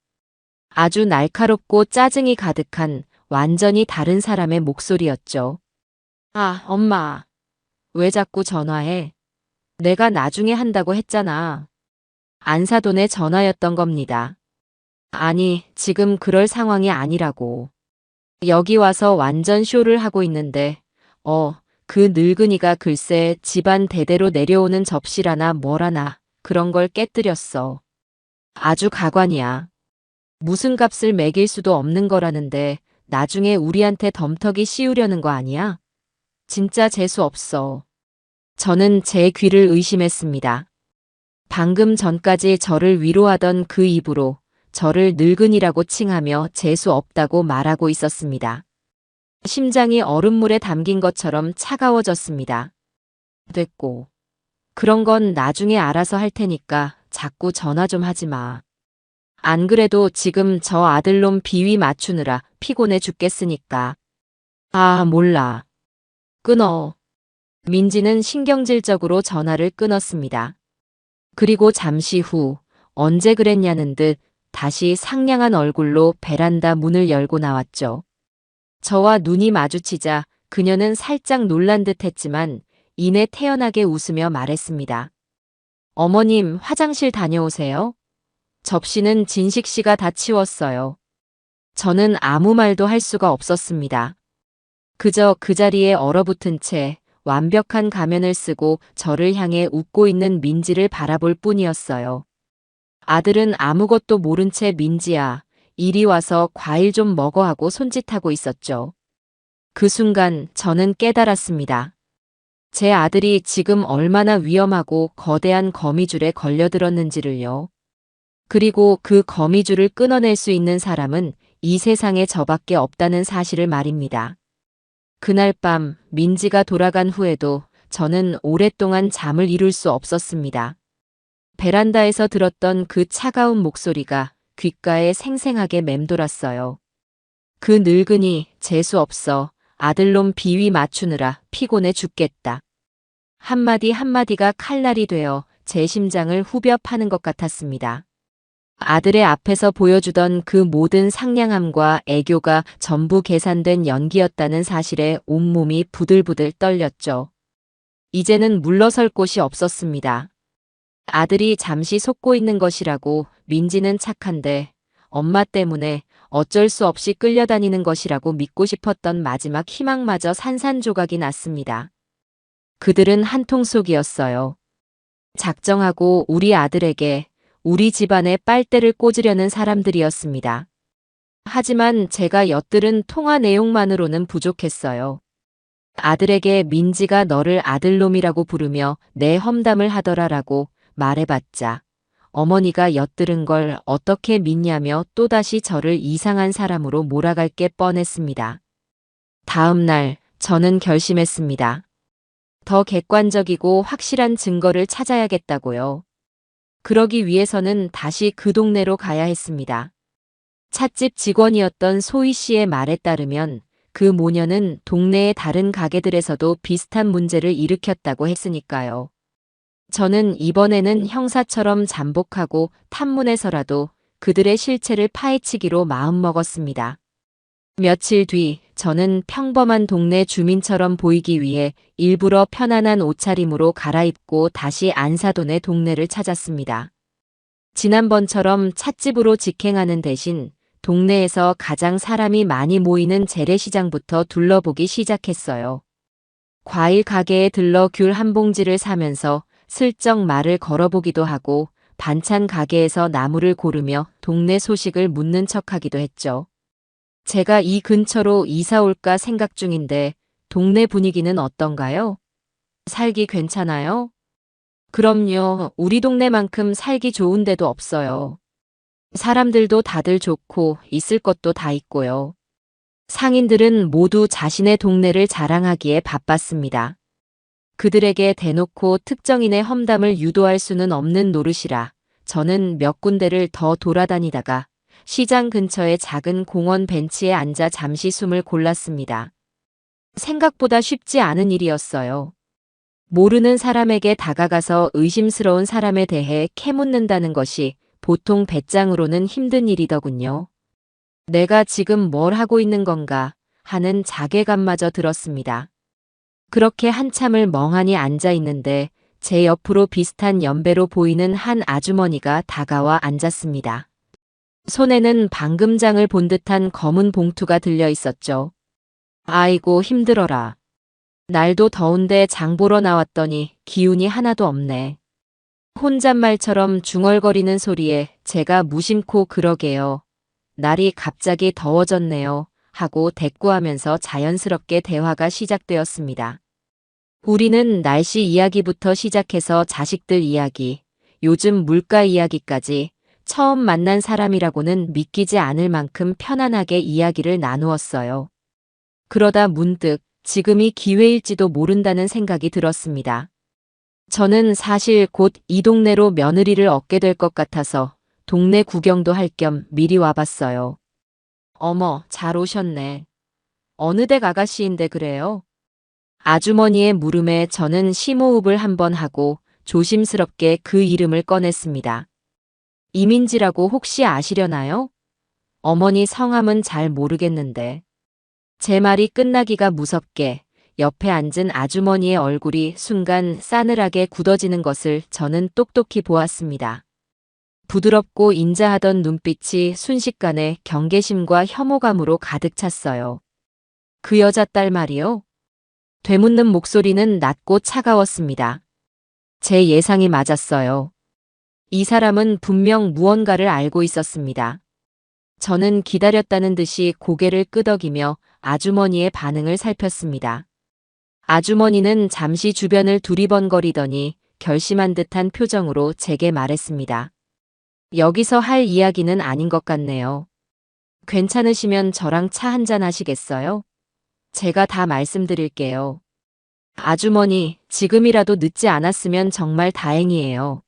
아주 날카롭고 짜증이 가득한 완전히 다른 사람의 목소리였죠. 아, 엄마. 왜 자꾸 전화해? 내가 나중에 한다고 했잖아. 안사돈의 전화였던 겁니다. 아니, 지금 그럴 상황이 아니라고. 여기 와서 완전 쇼를 하고 있는데, 그 늙은이가 글쎄 집안 대대로 내려오는 접시라나 뭐라나 그런 걸 깨뜨렸어. 아주 가관이야. 무슨 값을 매길 수도 없는 거라는데 나중에 우리한테 덤터기 씌우려는 거 아니야? 진짜 재수 없어. 저는 제 귀를 의심했습니다. 방금 전까지 저를 위로하던 그 입으로 저를 늙은이라고 칭하며 재수 없다고 말하고 있었습니다. 심장이 얼음물에 담긴 것처럼 차가워졌습니다. 됐고. 그런 건 나중에 알아서 할 테니까 자꾸 전화 좀 하지 마. 안 그래도 지금 저 아들놈 비위 맞추느라 피곤해 죽겠으니까. 아, 몰라. 끊어. 민지는 신경질적으로 전화를 끊었습니다. 그리고 잠시 후 언제 그랬냐는 듯 다시 상냥한 얼굴로 베란다 문을 열고 나왔죠. 저와 눈이 마주치자 그녀는 살짝 놀란 듯 했지만 이내 태연하게 웃으며 말했습니다. 어머님, 화장실 다녀오세요. 접시는 진식 씨가 다 치웠어요. 저는 아무 말도 할 수가 없었습니다. 그저 그 자리에 얼어붙은 채 완벽한 가면을 쓰고 저를 향해 웃고 있는 민지를 바라볼 뿐이었어요. 아들은 아무것도 모른 채 민지야, 이리 와서 과일 좀 먹어 하고 손짓하고 있었죠. 그 순간 저는 깨달았습니다. 제 아들이 지금 얼마나 위험하고 거대한 거미줄에 걸려들었는지를요. 그리고 그 거미줄을 끊어낼 수 있는 사람은 이 세상에 저밖에 없다는 사실을 말입니다. 그날 밤 민지가 돌아간 후에도 저는 오랫동안 잠을 이룰 수 없었습니다. 베란다에서 들었던 그 차가운 목소리가 귓가에 생생하게 맴돌았어요. 그 늙은이 재수 없어. 아들놈 비위 맞추느라 피곤해 죽겠다. 한마디 한마디가 칼날이 되어 제 심장을 후벼 파는 것 같았습니다. 아들의 앞에서 보여주던 그 모든 상냥함과 애교가 전부 계산된 연기였다는 사실에 온몸이 부들부들 떨렸죠. 이제는 물러설 곳이 없었습니다. 아들이 잠시 속고 있는 것이라고 민지는 착한데 엄마 때문에 어쩔 수 없이 끌려다니는 것이라고 믿고 싶었던 마지막 희망마저 산산조각이 났습니다. 그들은 한통속이었어요. 작정하고 우리 아들에게 우리 집안에 빨대를 꽂으려는 사람들이었습니다. 하지만 제가 엿들은 통화 내용만으로는 부족했어요. 아들에게 민지가 너를 아들놈이라고 부르며 내 험담을 하더라라고 말해봤자 어머니가 엿들은 걸 어떻게 믿냐며 또다시 저를 이상한 사람으로 몰아갈 게 뻔했습니다. 다음 날 저는 결심했습니다. 더 객관적이고 확실한 증거를 찾아야겠다고요. 그러기 위해서는 다시 그 동네로 가야 했습니다. 찻집 직원이었던 소희 씨의 말에 따르면 그 모녀는 동네의 다른 가게들에서도 비슷한 문제를 일으켰다고 했으니까요. 저는 이번에는 형사처럼 잠복하고 탐문해서라도 그들의 실체를 파헤치기로 마음먹었습니다. 며칠 뒤 저는 평범한 동네 주민처럼 보이기 위해 일부러 편안한 옷차림으로 갈아입고 다시 안사돈의 동네를 찾았습니다. 지난번처럼 찻집으로 직행하는 대신 동네에서 가장 사람이 많이 모이는 재래시장부터 둘러보기 시작했어요. 과일 가게에 들러 귤 한 봉지를 사면서 슬쩍 말을 걸어보기도 하고 반찬 가게에서 나무를 고르며 동네 소식을 묻는 척하기도 했죠. 제가 이 근처로 이사 올까 생각 중인데 동네 분위기는 어떤가요? 살기 괜찮아요? 그럼요. 우리 동네만큼 살기 좋은 데도 없어요. 사람들도 다들 좋고 있을 것도 다 있고요. 상인들은 모두 자신의 동네를 자랑하기에 바빴습니다. 그들에게 대놓고 특정인의 험담을 유도할 수는 없는 노릇이라 저는 몇 군데를 더 돌아다니다가 시장 근처의 작은 공원 벤치에 앉아 잠시 숨을 골랐습니다. 생각보다 쉽지 않은 일이었어요. 모르는 사람에게 다가가서 의심스러운 사람에 대해 캐묻는다는 것이 보통 배짱으로는 힘든 일이더군요. 내가 지금 뭘 하고 있는 건가 하는 자괴감마저 들었습니다. 그렇게 한참을 멍하니 앉아 있는데 제 옆으로 비슷한 연배로 보이는 한 아주머니가 다가와 앉았습니다. 손에는 방금 장을 본 듯한 검은 봉투가 들려 있었죠. 아이고 힘들어라. 날도 더운데 장 보러 나왔더니 기운이 하나도 없네. 혼잣말처럼 중얼거리는 소리에 제가 무심코 그러게요. 날이 갑자기 더워졌네요. 하고 대꾸하면서 자연스럽게 대화가 시작되었습니다. 우리는 날씨 이야기부터 시작해서 자식들 이야기, 요즘 물가 이야기까지 처음 만난 사람이라고는 믿기지 않을 만큼 편안하게 이야기를 나누었어요. 그러다 문득 지금이 기회일지도 모른다는 생각이 들었습니다. 저는 사실 곧 이 동네로 며느리를 얻게 될 것 같아서 동네 구경도 할 겸 미리 와봤어요. 어머, 잘 오셨네. 어느 댁 아가씨인데 그래요? 아주머니의 물음에 저는 심호흡을 한번 하고 조심스럽게 그 이름을 꺼냈습니다. 이민지라고 혹시 아시려나요? 어머니 성함은 잘 모르겠는데. 제 말이 끝나기가 무섭게 옆에 앉은 아주머니의 얼굴이 순간 싸늘하게 굳어지는 것을 저는 똑똑히 보았습니다. 부드럽고 인자하던 눈빛이 순식간에 경계심과 혐오감으로 가득 찼어요. 그 여자 딸 말이요? 되묻는 목소리는 낮고 차가웠습니다. 제 예상이 맞았어요. 이 사람은 분명 무언가를 알고 있었습니다. 저는 기다렸다는 듯이 고개를 끄덕이며 아주머니의 반응을 살폈습니다. 아주머니는 잠시 주변을 두리번거리더니 결심한 듯한 표정으로 제게 말했습니다. 여기서 할 이야기는 아닌 것 같네요. 괜찮으시면 저랑 차 한잔 하시겠어요? 제가 다 말씀드릴게요. 아주머니, 지금이라도 늦지 않았으면 정말 다행이에요.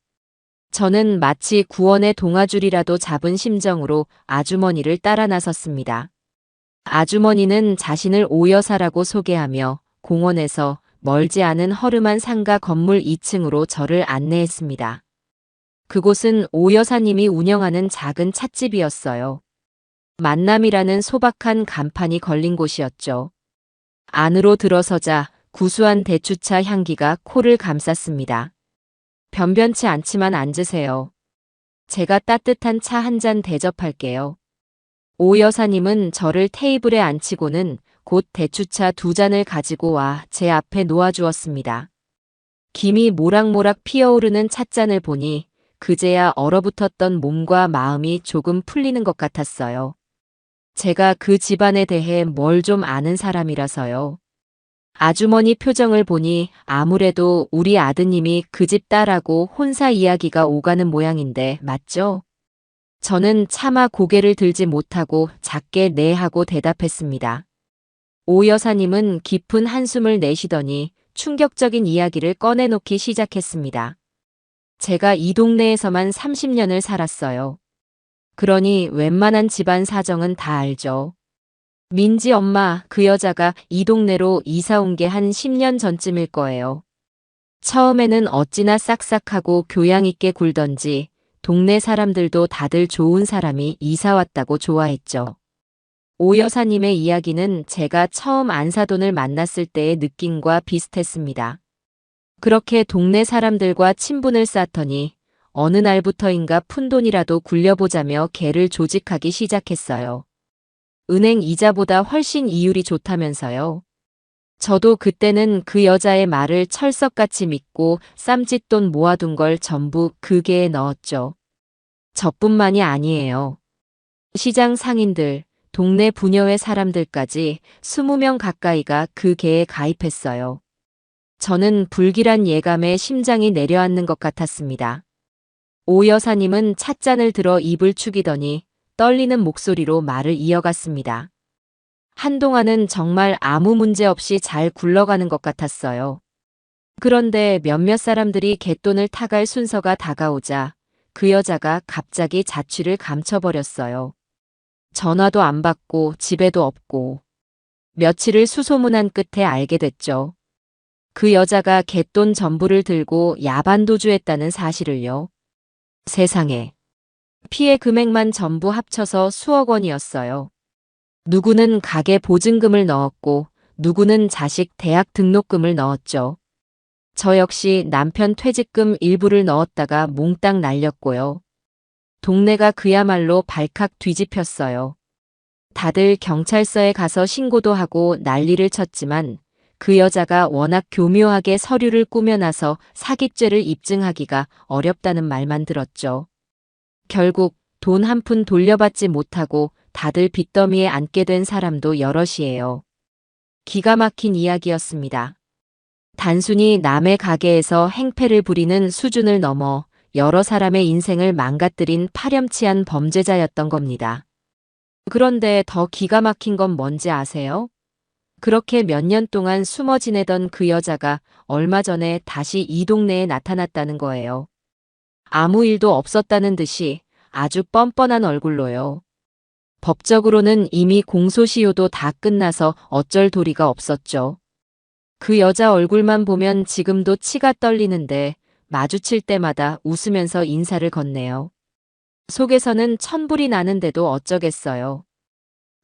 저는 마치 구원의 동아줄이라도 잡은 심정으로 아주머니를 따라 나섰습니다. 아주머니는 자신을 오여사라고 소개하며 공원에서 멀지 않은 허름한 상가 건물 2층으로 저를 안내했습니다. 그곳은 오여사님이 운영하는 작은 찻집이었어요. 만남이라는 소박한 간판이 걸린 곳이었죠. 안으로 들어서자 구수한 대추차 향기가 코를 감쌌습니다. 변변치 않지만 앉으세요. 제가 따뜻한 차 한 잔 대접할게요. 오 여사님은 저를 테이블에 앉히고는 곧 대추차 2잔을 가지고 와 제 앞에 놓아주었습니다. 김이 모락모락 피어오르는 찻잔을 보니 그제야 얼어붙었던 몸과 마음이 조금 풀리는 것 같았어요. 제가 그 집안에 대해 뭘 좀 아는 사람이라서요. 아주머니 표정을 보니 아무래도 우리 아드님이 그 집 딸하고 혼사 이야기가 오가는 모양인데 맞죠? 저는 차마 고개를 들지 못하고 작게 네 하고 대답했습니다. 오 여사님은 깊은 한숨을 내쉬더니 충격적인 이야기를 꺼내놓기 시작했습니다. 제가 이 동네에서만 30년을 살았어요. 그러니 웬만한 집안 사정은 다 알죠. 민지 엄마, 그 여자가 이 동네로 이사 온 게 한 10년 전쯤일 거예요. 처음에는 어찌나 싹싹하고 교양 있게 굴던지 동네 사람들도 다들 좋은 사람이 이사 왔다고 좋아했죠. 오 여사님의 이야기는 제가 처음 안사돈을 만났을 때의 느낌과 비슷했습니다. 그렇게 동네 사람들과 친분을 쌓더니 어느 날부터인가 푼돈이라도 굴려보자며 개를 조직하기 시작했어요. 은행 이자보다 훨씬 이율이 좋다면서요. 저도 그때는 그 여자의 말을 철석같이 믿고 쌈짓돈 모아둔 걸 전부 그 개에 넣었죠. 저뿐만이 아니에요. 시장 상인들, 동네 부녀회 사람들까지 20명 가까이가 그 개에 가입했어요. 저는 불길한 예감에 심장이 내려앉는 것 같았습니다. 오 여사님은 찻잔을 들어 입을 축이더니 떨리는 목소리로 말을 이어갔습니다. 한동안은 정말 아무 문제 없이 잘 굴러가는 것 같았어요. 그런데 몇몇 사람들이 갯돈을 타갈 순서가 다가오자 그 여자가 갑자기 자취를 감춰버렸어요. 전화도 안 받고 집에도 없고 며칠을 수소문한 끝에 알게 됐죠. 그 여자가 갯돈 전부를 들고 야반도주했다는 사실을요. 세상에. 피해 금액만 전부 합쳐서 수억 원이었어요. 누구는 가게 보증금을 넣었고 누구는 자식 대학 등록금을 넣었죠. 저 역시 남편 퇴직금 일부를 넣었다가 몽땅 날렸고요. 동네가 그야말로 발칵 뒤집혔어요. 다들 경찰서에 가서 신고도 하고 난리를 쳤지만 그 여자가 워낙 교묘하게 서류를 꾸며놔서 사기죄를 입증하기가 어렵다는 말만 들었죠. 결국 돈 한 푼 돌려받지 못하고 다들 빚더미에 앉게 된 사람도 여럿이에요. 기가 막힌 이야기였습니다. 단순히 남의 가게에서 행패를 부리는 수준을 넘어 여러 사람의 인생을 망가뜨린 파렴치한 범죄자였던 겁니다. 그런데 더 기가 막힌 건 뭔지 아세요? 그렇게 몇 년 동안 숨어 지내던 그 여자가 얼마 전에 다시 이 동네에 나타났다는 거예요. 아무 일도 없었다는 듯이 아주 뻔뻔한 얼굴로요. 법적으로는 이미 공소시효도 다 끝나서 어쩔 도리가 없었죠. 그 여자 얼굴만 보면 지금도 치가 떨리는데 마주칠 때마다 웃으면서 인사를 건네요. 속에서는 천불이 나는데도 어쩌겠어요.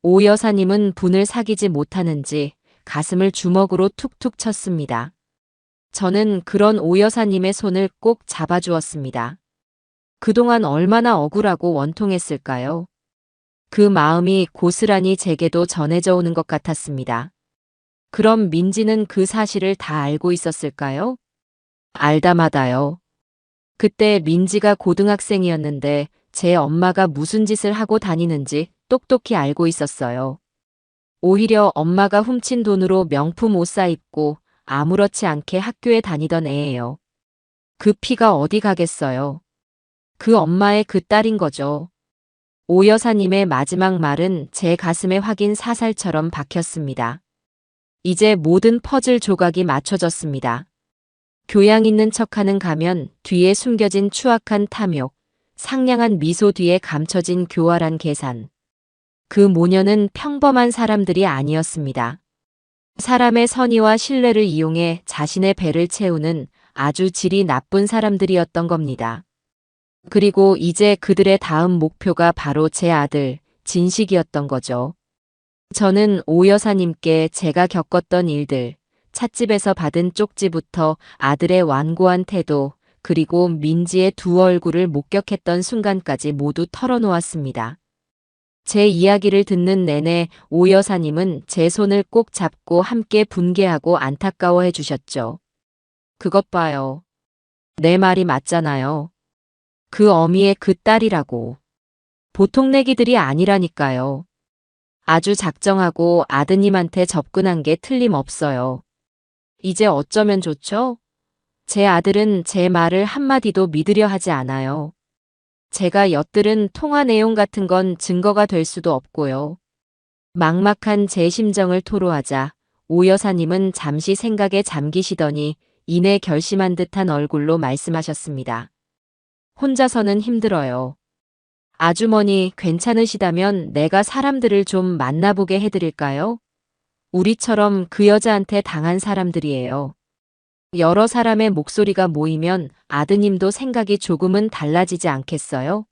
오 여사님은 분을 사귀지 못하는지 가슴을 주먹으로 툭툭 쳤습니다. 저는 그런 오 여사님의 손을 꼭 잡아주었습니다. 그동안 얼마나 억울하고 원통했을까요? 그 마음이 고스란히 제게도 전해져 오는 것 같았습니다. 그럼 민지는 그 사실을 다 알고 있었을까요? 알다마다요. 그때 민지가 고등학생이었는데 제 엄마가 무슨 짓을 하고 다니는지 똑똑히 알고 있었어요. 오히려 엄마가 훔친 돈으로 명품 옷 사입고 아무렇지 않게 학교에 다니던 애예요. 그 피가 어디 가겠어요. 그 엄마의 그 딸인 거죠. 오 여사님의 마지막 말은 제 가슴에 확인 사살처럼 박혔습니다. 이제 모든 퍼즐 조각이 맞춰졌습니다. 교양 있는 척하는 가면 뒤에 숨겨진 추악한 탐욕, 상냥한 미소 뒤에 감춰진 교활한 계산. 그 모녀는 평범한 사람들이 아니었습니다. 사람의 선의와 신뢰를 이용해 자신의 배를 채우는 아주 질이 나쁜 사람들이었던 겁니다. 그리고 이제 그들의 다음 목표가 바로 제 아들, 진식이었던 거죠. 저는 오 여사님께 제가 겪었던 일들, 찻집에서 받은 쪽지부터 아들의 완고한 태도, 그리고 민지의 두 얼굴을 목격했던 순간까지 모두 털어놓았습니다. 제 이야기를 듣는 내내 오 여사님은 제 손을 꼭 잡고 함께 분개하고 안타까워해 주셨죠. 그것 봐요. 내 말이 맞잖아요. 그 어미의 그 딸이라고. 보통 내기들이 아니라니까요. 아주 작정하고 아드님한테 접근한 게 틀림없어요. 이제 어쩌면 좋죠? 제 아들은 제 말을 한마디도 믿으려 하지 않아요. 제가 엿들은 통화 내용 같은 건 증거가 될 수도 없고요. 막막한 제 심정을 토로하자 오 여사님은 잠시 생각에 잠기시더니 이내 결심한 듯한 얼굴로 말씀하셨습니다. 혼자서는 힘들어요. 아주머니 괜찮으시다면 내가 사람들을 좀 만나보게 해드릴까요? 우리처럼 그 여자한테 당한 사람들이에요. 여러 사람의 목소리가 모이면 아드님도 생각이 조금은 달라지지 않겠어요?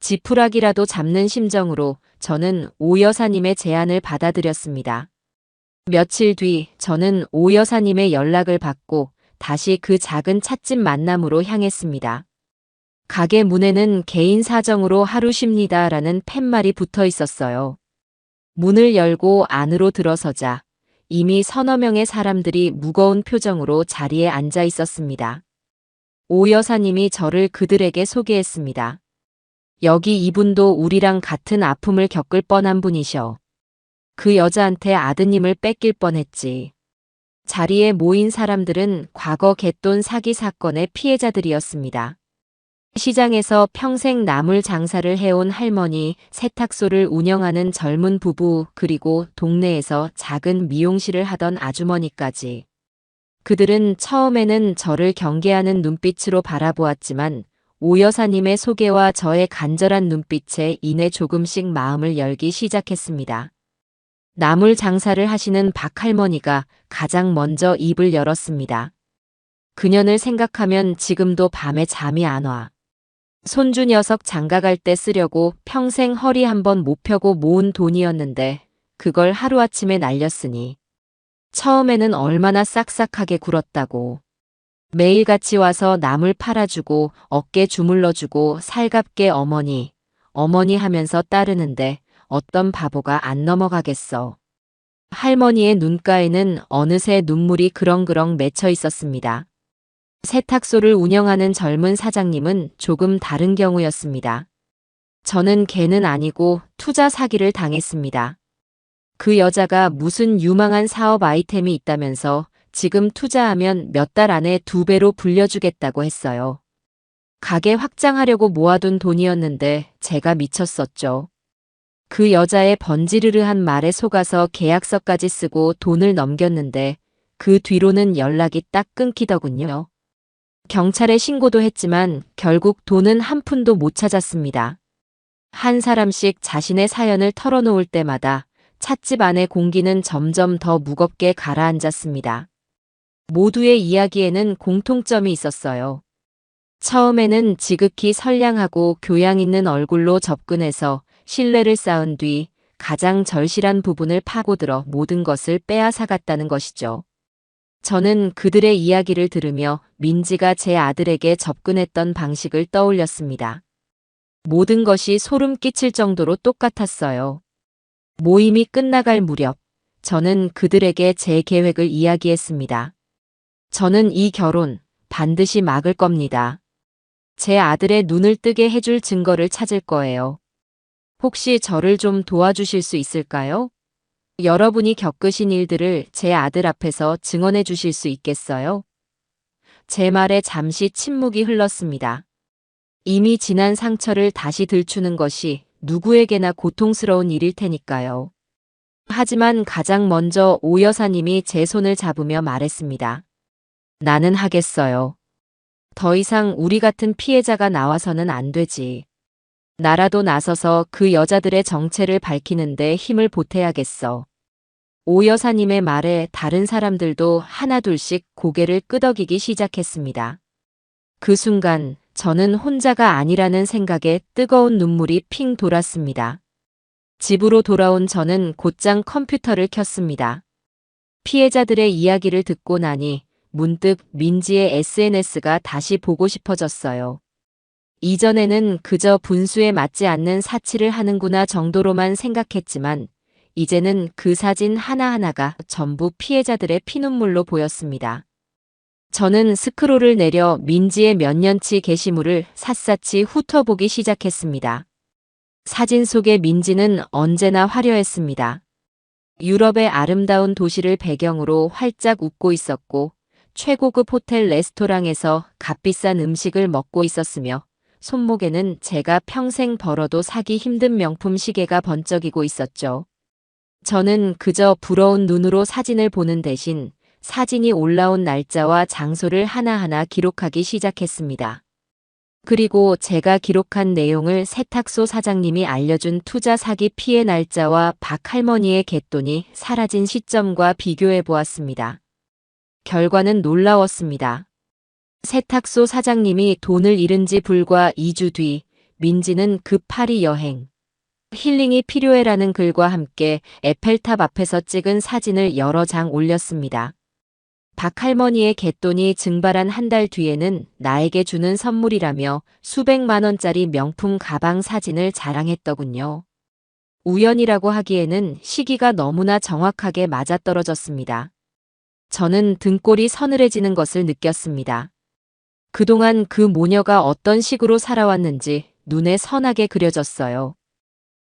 지푸라기라도 잡는 심정으로 저는 오 여사님의 제안을 받아들였습니다. 며칠 뒤 저는 오 여사님의 연락을 받고 다시 그 작은 찻집 만남으로 향했습니다. 가게 문에는 개인 사정으로 하루 쉽니다라는 팻말이 붙어 있었어요. 문을 열고 안으로 들어서자 이미 서너 명의 사람들이 무거운 표정으로 자리에 앉아 있었습니다. 오 여사님이 저를 그들에게 소개했습니다. 여기 이분도 우리랑 같은 아픔을 겪을 뻔한 분이셔. 그 여자한테 아드님을 뺏길 뻔했지. 자리에 모인 사람들은 과거 갯돈 사기 사건의 피해자들이었습니다. 시장에서 평생 나물 장사를 해온 할머니, 세탁소를 운영하는 젊은 부부, 그리고 동네에서 작은 미용실을 하던 아주머니까지. 그들은 처음에는 저를 경계하는 눈빛으로 바라보았지만 오 여사님의 소개와 저의 간절한 눈빛에 이내 조금씩 마음을 열기 시작했습니다. 나물 장사를 하시는 박 할머니가 가장 먼저 입을 열었습니다. 그년을 생각하면 지금도 밤에 잠이 안 와. 손주 녀석 장가갈 때 쓰려고 평생 허리 한번 못 펴고 모은 돈이었는데 그걸 하루아침에 날렸으니 처음에는 얼마나 싹싹하게 굴었다고. 매일같이 와서 나물 팔아주고 어깨 주물러주고 살갑게 어머니, 어머니 하면서 따르는데 어떤 바보가 안 넘어가겠어. 할머니의 눈가에는 어느새 눈물이 그렁그렁 맺혀 있었습니다. 세탁소를 운영하는 젊은 사장님은 조금 다른 경우였습니다. 저는 개는 아니고 투자 사기를 당했습니다. 그 여자가 무슨 유망한 사업 아이템이 있다면서 지금 투자하면 몇 달 안에 2배로 불려주겠다고 했어요. 가게 확장하려고 모아둔 돈이었는데 제가 미쳤었죠. 그 여자의 번지르르한 말에 속아서 계약서까지 쓰고 돈을 넘겼는데 그 뒤로는 연락이 딱 끊기더군요. 경찰에 신고도 했지만 결국 돈은 한 푼도 못 찾았습니다. 한 사람씩 자신의 사연을 털어놓을 때마다 찻집 안의 공기는 점점 더 무겁게 가라앉았습니다. 모두의 이야기에는 공통점이 있었어요. 처음에는 지극히 선량하고 교양 있는 얼굴로 접근해서 신뢰를 쌓은 뒤 가장 절실한 부분을 파고들어 모든 것을 빼앗아갔다는 것이죠. 저는 그들의 이야기를 들으며 민지가 제 아들에게 접근했던 방식을 떠올렸습니다. 모든 것이 소름 끼칠 정도로 똑같았어요. 모임이 끝나갈 무렵 저는 그들에게 제 계획을 이야기했습니다. 저는 이 결혼 반드시 막을 겁니다. 제 아들의 눈을 뜨게 해줄 증거를 찾을 거예요. 혹시 저를 좀 도와주실 수 있을까요? 여러분이 겪으신 일들을 제 아들 앞에서 증언해 주실 수 있겠어요? 제 말에 잠시 침묵이 흘렀습니다. 이미 지난 상처를 다시 들추는 것이 누구에게나 고통스러운 일일 테니까요. 하지만 가장 먼저 오 여사님이 제 손을 잡으며 말했습니다. 나는 하겠어요. 더 이상 우리 같은 피해자가 나와서는 안 되지. 나라도 나서서 그 여자들의 정체를 밝히는데 힘을 보태야겠어. 오 여사님의 말에 다른 사람들도 하나둘씩 고개를 끄덕이기 시작했습니다. 그 순간 저는 혼자가 아니라는 생각에 뜨거운 눈물이 핑 돌았습니다. 집으로 돌아온 저는 곧장 컴퓨터를 켰습니다. 피해자들의 이야기를 듣고 나니 문득 민지의 SNS가 다시 보고 싶어졌어요. 이전에는 그저 분수에 맞지 않는 사치를 하는구나 정도로만 생각했지만 이제는 그 사진 하나하나가 전부 피해자들의 피눈물로 보였습니다. 저는 스크롤을 내려 민지의 몇 년치 게시물을 샅샅이 훑어보기 시작했습니다. 사진 속의 민지는 언제나 화려했습니다. 유럽의 아름다운 도시를 배경으로 활짝 웃고 있었고 최고급 호텔 레스토랑에서 값비싼 음식을 먹고 있었으며 손목에는 제가 평생 벌어도 사기 힘든 명품 시계가 번쩍이고 있었죠. 저는 그저 부러운 눈으로 사진을 보는 대신 사진이 올라온 날짜와 장소를 하나하나 기록하기 시작했습니다. 그리고 제가 기록한 내용을 세탁소 사장님이 알려준 투자 사기 피해 날짜와 박 할머니의 갯돈이 사라진 시점과 비교해 보았습니다. 결과는 놀라웠습니다. 세탁소 사장님이 돈을 잃은 지 불과 2주 뒤 민지는 급 파리 여행, 힐링이 필요해라는 글과 함께 에펠탑 앞에서 찍은 사진을 여러 장 올렸습니다. 박 할머니의 갯돈이 증발한 한 달 뒤에는 나에게 주는 선물이라며 수백만 원짜리 명품 가방 사진을 자랑했더군요. 우연이라고 하기에는 시기가 너무나 정확하게 맞아떨어졌습니다. 저는 등골이 서늘해지는 것을 느꼈습니다. 그동안 그 모녀가 어떤 식으로 살아왔는지 눈에 선하게 그려졌어요.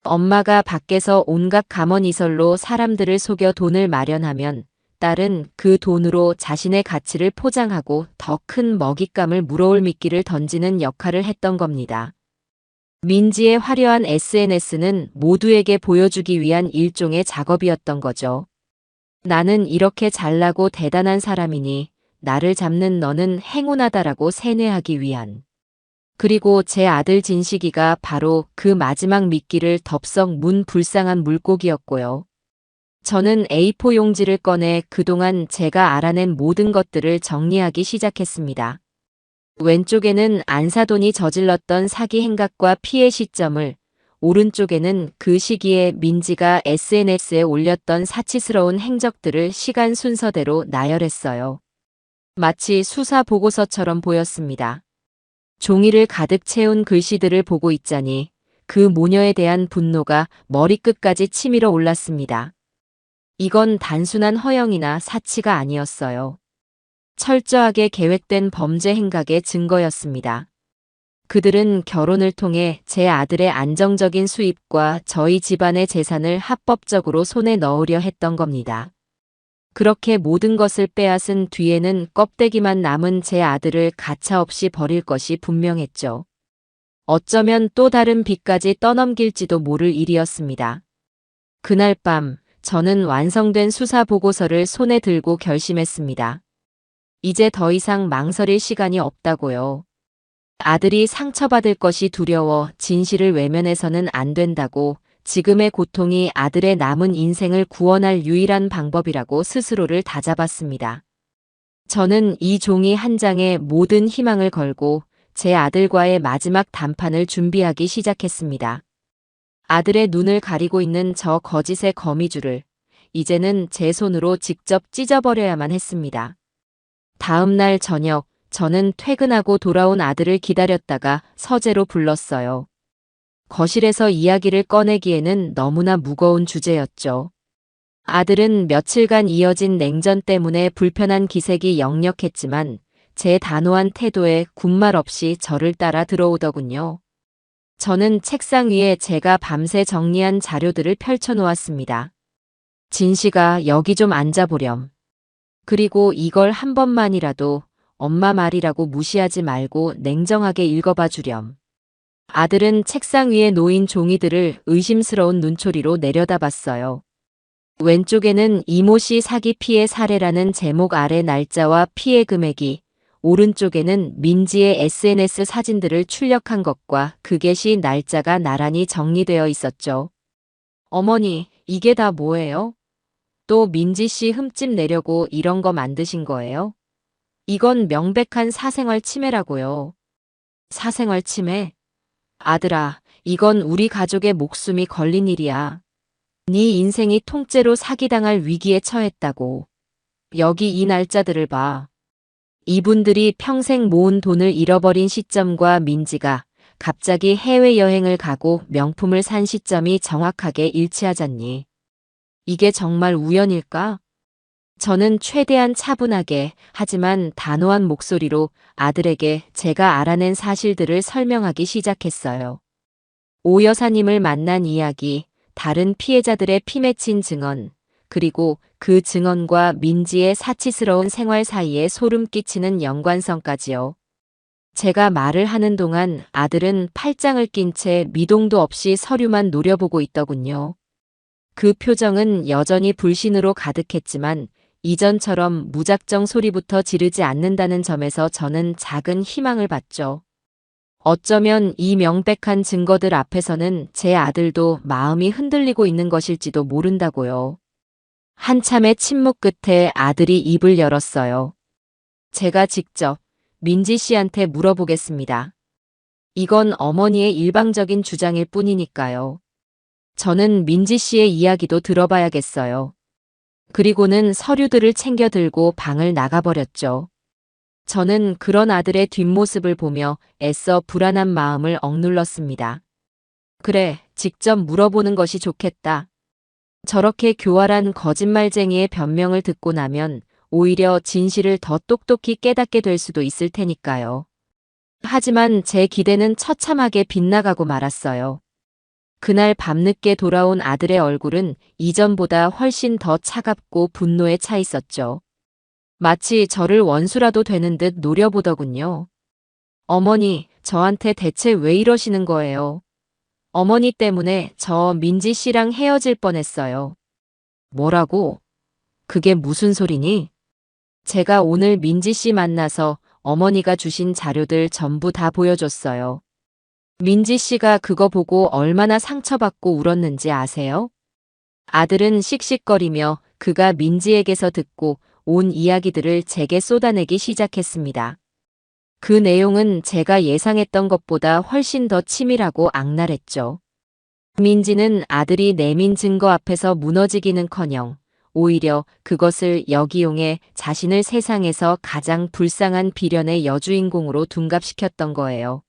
엄마가 밖에서 온갖 가먼이설로 사람들을 속여 돈을 마련하면 딸은 그 돈으로 자신의 가치를 포장하고 더 큰 먹잇감을 물어올 미끼를 던지는 역할을 했던 겁니다. 민지의 화려한 SNS는 모두에게 보여주기 위한 일종의 작업이었던 거죠. 나는 이렇게 잘나고 대단한 사람이니 나를 잡는 너는 행운하다라고 세뇌하기 위한. 그리고 제 아들 진식이가 바로 그 마지막 미끼를 덥석 문 불쌍한 물고기였고요. 저는 A4 용지를 꺼내 그동안 제가 알아낸 모든 것들을 정리하기 시작했습니다. 왼쪽에는 안사돈이 저질렀던 사기 행각과 피해 시점을, 오른쪽에는 그 시기에 민지가 SNS에 올렸던 사치스러운 행적들을 시간 순서대로 나열했어요. 마치 수사 보고서처럼 보였습니다. 종이를 가득 채운 글씨들을 보고 있자니 그 모녀에 대한 분노가 머리끝까지 치밀어 올랐습니다. 이건 단순한 허영이나 사치가 아니었어요. 철저하게 계획된 범죄 행각의 증거였습니다. 그들은 결혼을 통해 제 아들의 안정적인 수입과 저희 집안의 재산을 합법적으로 손에 넣으려 했던 겁니다. 그렇게 모든 것을 빼앗은 뒤에는 껍데기만 남은 제 아들을 가차없이 버릴 것이 분명했죠. 어쩌면 또 다른 빚까지 떠넘길지도 모를 일이었습니다. 그날 밤 저는 완성된 수사 보고서를 손에 들고 결심했습니다. 이제 더 이상 망설일 시간이 없다고요. 아들이 상처받을 것이 두려워 진실을 외면해서는 안 된다고, 지금의 고통이 아들의 남은 인생을 구원할 유일한 방법이라고 스스로를 다잡았습니다. 저는 이 종이 한 장에 모든 희망을 걸고 제 아들과의 마지막談判을 준비하기 시작했습니다. 아들의 눈을 가리고 있는 저 거짓의 거미줄을 이제는 제 손으로 직접 찢어버려야만 했습니다. 다음 날 저녁, 저는 퇴근하고 돌아온 아들을 기다렸다가 서재로 불렀어요. 거실에서 이야기를 꺼내기에는 너무나 무거운 주제였죠. 아들은 며칠간 이어진 냉전 때문에 불편한 기색이 역력했지만 제 단호한 태도에 군말 없이 저를 따라 들어오더군요. 저는 책상 위에 제가 밤새 정리한 자료들을 펼쳐놓았습니다. 진씨가 여기 좀 앉아보렴. 그리고 이걸 한 번만이라도 엄마 말이라고 무시하지 말고 냉정하게 읽어봐 주렴. 아들은 책상 위에 놓인 종이들을 의심스러운 눈초리로 내려다봤어요. 왼쪽에는 이모 씨 사기 피해 사례라는 제목 아래 날짜와 피해 금액이, 오른쪽에는 민지의 SNS 사진들을 출력한 것과 그 게시 날짜가 나란히 정리되어 있었죠. 어머니, 이게 다 뭐예요? 또 민지 씨 흠집 내려고 이런 거 만드신 거예요? 이건 명백한 사생활 침해라고요. 사생활 침해? 아들아, 이건 우리 가족의 목숨이 걸린 일이야. 네 인생이 통째로 사기당할 위기에 처했다고. 여기 이 날짜들을 봐. 이분들이 평생 모은 돈을 잃어버린 시점과 민지가 갑자기 해외여행을 가고 명품을 산 시점이 정확하게 일치하잖니. 이게 정말 우연일까? 저는 최대한 차분하게 하지만 단호한 목소리로 아들에게 제가 알아낸 사실들을 설명하기 시작했어요. 오 여사님을 만난 이야기, 다른 피해자들의 피 맺힌 증언, 그리고 그 증언과 민지의 사치스러운 생활 사이에 소름 끼치는 연관성까지요. 제가 말을 하는 동안 아들은 팔짱을 낀 채 미동도 없이 서류만 노려보고 있더군요. 그 표정은 여전히 불신으로 가득했지만 이전처럼 무작정 소리부터 지르지 않는다는 점에서 저는 작은 희망을 봤죠. 어쩌면 이 명백한 증거들 앞에서는 제 아들도 마음이 흔들리고 있는 것일지도 모른다고요. 한참의 침묵 끝에 아들이 입을 열었어요. 제가 직접 민지 씨한테 물어보겠습니다. 이건 어머니의 일방적인 주장일 뿐이니까요. 저는 민지 씨의 이야기도 들어봐야겠어요. 그리고는 서류들을 챙겨 들고 방을 나가버렸죠. 저는 그런 아들의 뒷모습을 보며 애써 불안한 마음을 억눌렀습니다. 그래, 직접 물어보는 것이 좋겠다. 저렇게 교활한 거짓말쟁이의 변명을 듣고 나면 오히려 진실을 더 똑똑히 깨닫게 될 수도 있을 테니까요. 하지만 제 기대는 처참하게 빗나가고 말았어요. 그날 밤늦게 돌아온 아들의 얼굴은 이전보다 훨씬 더 차갑고 분노에 차 있었죠. 마치 저를 원수라도 되는 듯 노려보더군요. 어머니, 저한테 대체 왜 이러시는 거예요? 어머니 때문에 저 민지 씨랑 헤어질 뻔했어요. 뭐라고? 그게 무슨 소리니? 제가 오늘 민지 씨 만나서 어머니가 주신 자료들 전부 다 보여줬어요. 민지 씨가 그거 보고 얼마나 상처받고 울었는지 아세요? 아들은 씩씩거리며 그가 민지에게서 듣고 온 이야기들을 제게 쏟아내기 시작했습니다. 그 내용은 제가 예상했던 것보다 훨씬 더 치밀하고 악랄했죠. 민지는 아들이 내민 증거 앞에서 무너지기는커녕 오히려 그것을 역이용해 자신을 세상에서 가장 불쌍한 비련의 여주인공으로 둔갑시켰던 거예요.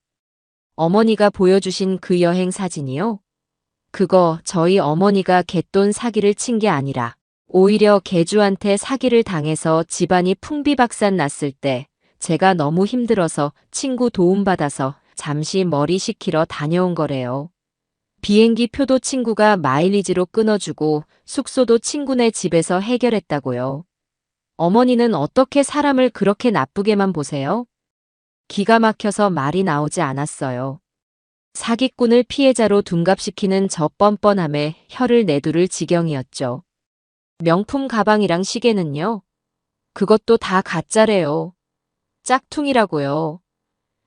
어머니가 보여주신 그 여행 사진이요? 그거 저희 어머니가 갯돈 사기를 친 게 아니라 오히려 개주한테 사기를 당해서 집안이 풍비박산 났을 때 제가 너무 힘들어서 친구 도움받아서 잠시 머리 식히러 다녀온 거래요. 비행기 표도 친구가 마일리지로 끊어주고 숙소도 친구네 집에서 해결했다고요. 어머니는 어떻게 사람을 그렇게 나쁘게만 보세요? 기가 막혀서 말이 나오지 않았어요. 사기꾼을 피해자로 둔갑시키는 저 뻔뻔함에 혀를 내두를 지경이었죠. 명품 가방이랑 시계는요? 그것도 다 가짜래요. 짝퉁이라고요.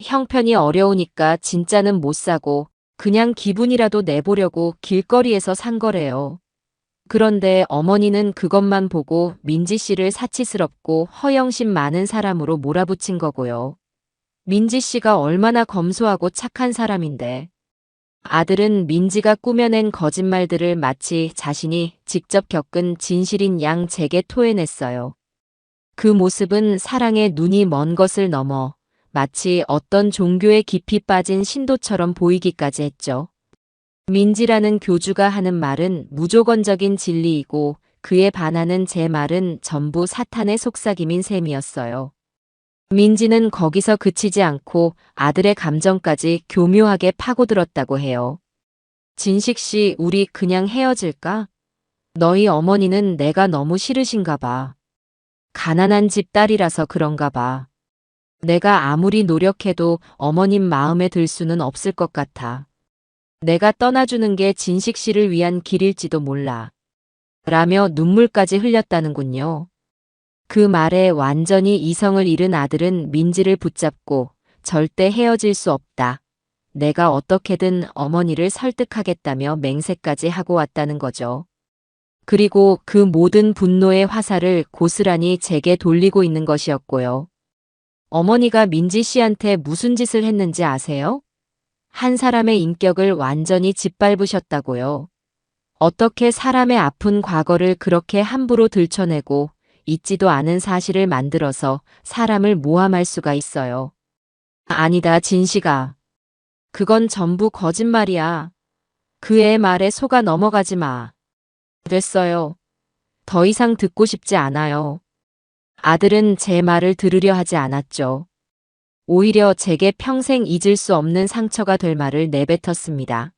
형편이 어려우니까 진짜는 못 사고 그냥 기분이라도 내보려고 길거리에서 산 거래요. 그런데 어머니는 그것만 보고 민지 씨를 사치스럽고 허영심 많은 사람으로 몰아붙인 거고요. 민지 씨가 얼마나 검소하고 착한 사람인데. 아들은 민지가 꾸며낸 거짓말들을 마치 자신이 직접 겪은 진실인 양 제게 토해냈어요. 그 모습은 사랑에 눈이 먼 것을 넘어 마치 어떤 종교에 깊이 빠진 신도처럼 보이기까지 했죠. 민지라는 교주가 하는 말은 무조건적인 진리이고 그에 반하는 제 말은 전부 사탄의 속삭임인 셈이었어요. 민지는 거기서 그치지 않고 아들의 감정까지 교묘하게 파고들었다고 해요. 진식 씨, 우리 그냥 헤어질까? 너희 어머니는 내가 너무 싫으신가 봐. 가난한 집 딸이라서 그런가 봐. 내가 아무리 노력해도 어머님 마음에 들 수는 없을 것 같아. 내가 떠나주는 게 진식 씨를 위한 길일지도 몰라. 라며 눈물까지 흘렸다는군요. 그 말에 완전히 이성을 잃은 아들은 민지를 붙잡고 절대 헤어질 수 없다. 내가 어떻게든 어머니를 설득하겠다며 맹세까지 하고 왔다는 거죠. 그리고 그 모든 분노의 화살을 고스란히 제게 돌리고 있는 것이었고요. 어머니가 민지 씨한테 무슨 짓을 했는지 아세요? 한 사람의 인격을 완전히 짓밟으셨다고요. 어떻게 사람의 아픈 과거를 그렇게 함부로 들춰내고 있지도 않은 사실을 만들어서 사람을 모함할 수가 있어요. 아니다, 진식아. 그건 전부 거짓말이야. 그 애 말에 속아 넘어가지 마. 됐어요. 더 이상 듣고 싶지 않아요. 아들은 제 말을 들으려 하지 않았죠. 오히려 제게 평생 잊을 수 없는 상처가 될 말을 내뱉었습니다.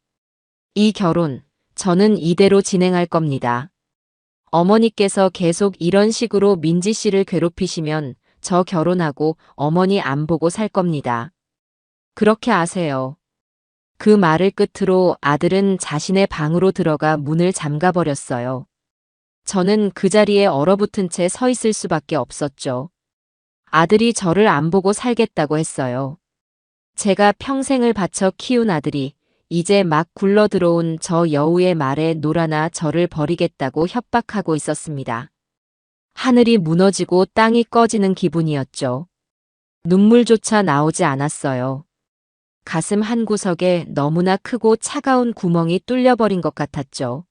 이 결혼, 저는 이대로 진행할 겁니다. 어머니께서 계속 이런 식으로 민지 씨를 괴롭히시면 저 결혼하고 어머니 안 보고 살 겁니다. 그렇게 아세요. 그 말을 끝으로 아들은 자신의 방으로 들어가 문을 잠가버렸어요. 저는 그 자리에 얼어붙은 채 서 있을 수밖에 없었죠. 아들이 저를 안 보고 살겠다고 했어요. 제가 평생을 바쳐 키운 아들이 이제 막 굴러 들어온 저 여우의 말에 놀아나 저를 버리겠다고 협박하고 있었습니다. 하늘이 무너지고 땅이 꺼지는 기분이었죠. 눈물조차 나오지 않았어요. 가슴 한구석에 너무나 크고 차가운 구멍이 뚫려버린 것 같았죠.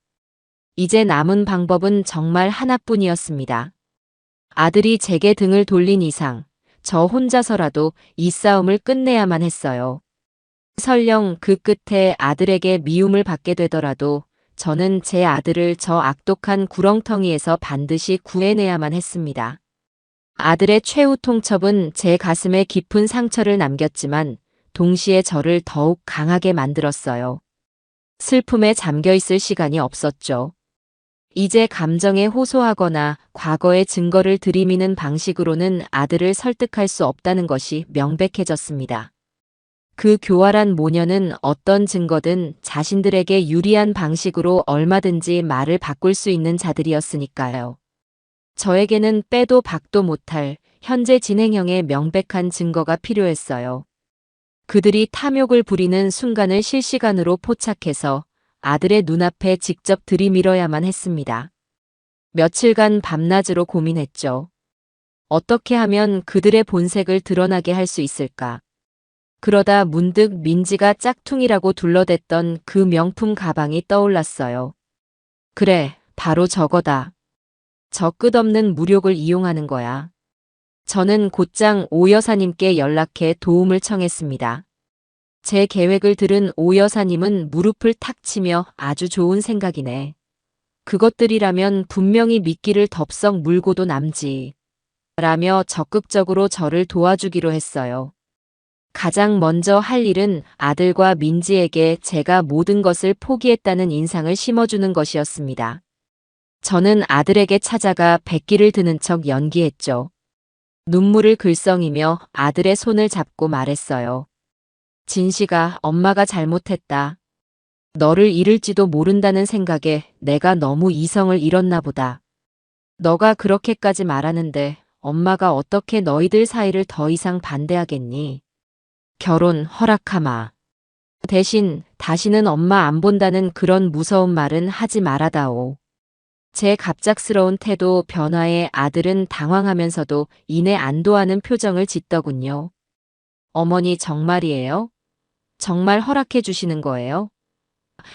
이제 남은 방법은 정말 하나뿐이었습니다. 아들이 제게 등을 돌린 이상 저 혼자서라도 이 싸움을 끝내야만 했어요. 설령 그 끝에 아들에게 미움을 받게 되더라도 저는 제 아들을 저 악독한 구렁텅이에서 반드시 구해내야만 했습니다. 아들의 최후 통첩은 제 가슴에 깊은 상처를 남겼지만 동시에 저를 더욱 강하게 만들었어요. 슬픔에 잠겨있을 시간이 없었죠. 이제 감정에 호소하거나 과거의 증거를 들이미는 방식으로는 아들을 설득할 수 없다는 것이 명백해졌습니다. 그 교활한 모녀는 어떤 증거든 자신들에게 유리한 방식으로 얼마든지 말을 바꿀 수 있는 자들이었으니까요. 저에게는 빼도 박도 못할 현재 진행형의 명백한 증거가 필요했어요. 그들이 탐욕을 부리는 순간을 실시간으로 포착해서 아들의 눈앞에 직접 들이밀어야만 했습니다. 며칠간 밤낮으로 고민했죠. 어떻게 하면 그들의 본색을 드러나게 할 수 있을까? 그러다 문득 민지가 짝퉁이라고 둘러댔던 그 명품 가방이 떠올랐어요. 그래, 바로 저거다. 저 끝없는 무력을 이용하는 거야. 저는 곧장 오 여사님께 연락해 도움을 청했습니다. 제 계획을 들은 오 여사님은 무릎을 탁 치며 아주 좋은 생각이네. 그것들이라면 분명히 미끼를 덥석 물고도 남지. 라며 적극적으로 저를 도와주기로 했어요. 가장 먼저 할 일은 아들과 민지에게 제가 모든 것을 포기했다는 인상을 심어주는 것이었습니다. 저는 아들에게 찾아가 백기를 드는 척 연기했죠. 눈물을 글썽이며 아들의 손을 잡고 말했어요. 진식아, 엄마가 잘못했다. 너를 잃을지도 모른다는 생각에 내가 너무 이성을 잃었나 보다. 너가 그렇게까지 말하는데 엄마가 어떻게 너희들 사이를 더 이상 반대하겠니? 결혼 허락하마. 대신 다시는 엄마 안 본다는 그런 무서운 말은 하지 말아다오. 제 갑작스러운 태도 변화에 아들은 당황하면서도 이내 안도하는 표정을 짓더군요. 어머니 정말이에요? 정말 허락해 주시는 거예요?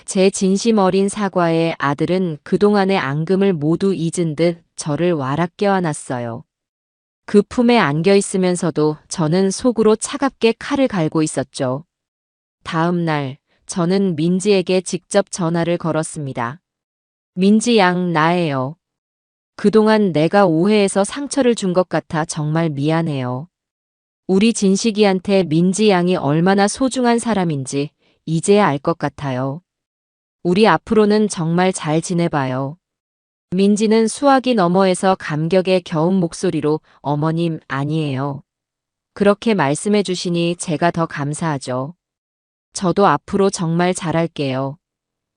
제 진심 어린 사과에 아들은 그동안의 앙금을 모두 잊은 듯 저를 와락 껴안았어요. 그 품에 안겨 있으면서도 저는 속으로 차갑게 칼을 갈고 있었죠. 다음 날 저는 민지에게 직접 전화를 걸었습니다. 민지 양 나예요. 그동안 내가 오해해서 상처를 준 것 같아 정말 미안해요. 우리 진식이한테 민지 양이 얼마나 소중한 사람인지 이제야 알 것 같아요. 우리 앞으로는 정말 잘 지내봐요. 민지는 수화기 너머에서 감격에 겨운 목소리로 어머님 아니에요. 그렇게 말씀해 주시니 제가 더 감사하죠. 저도 앞으로 정말 잘할게요.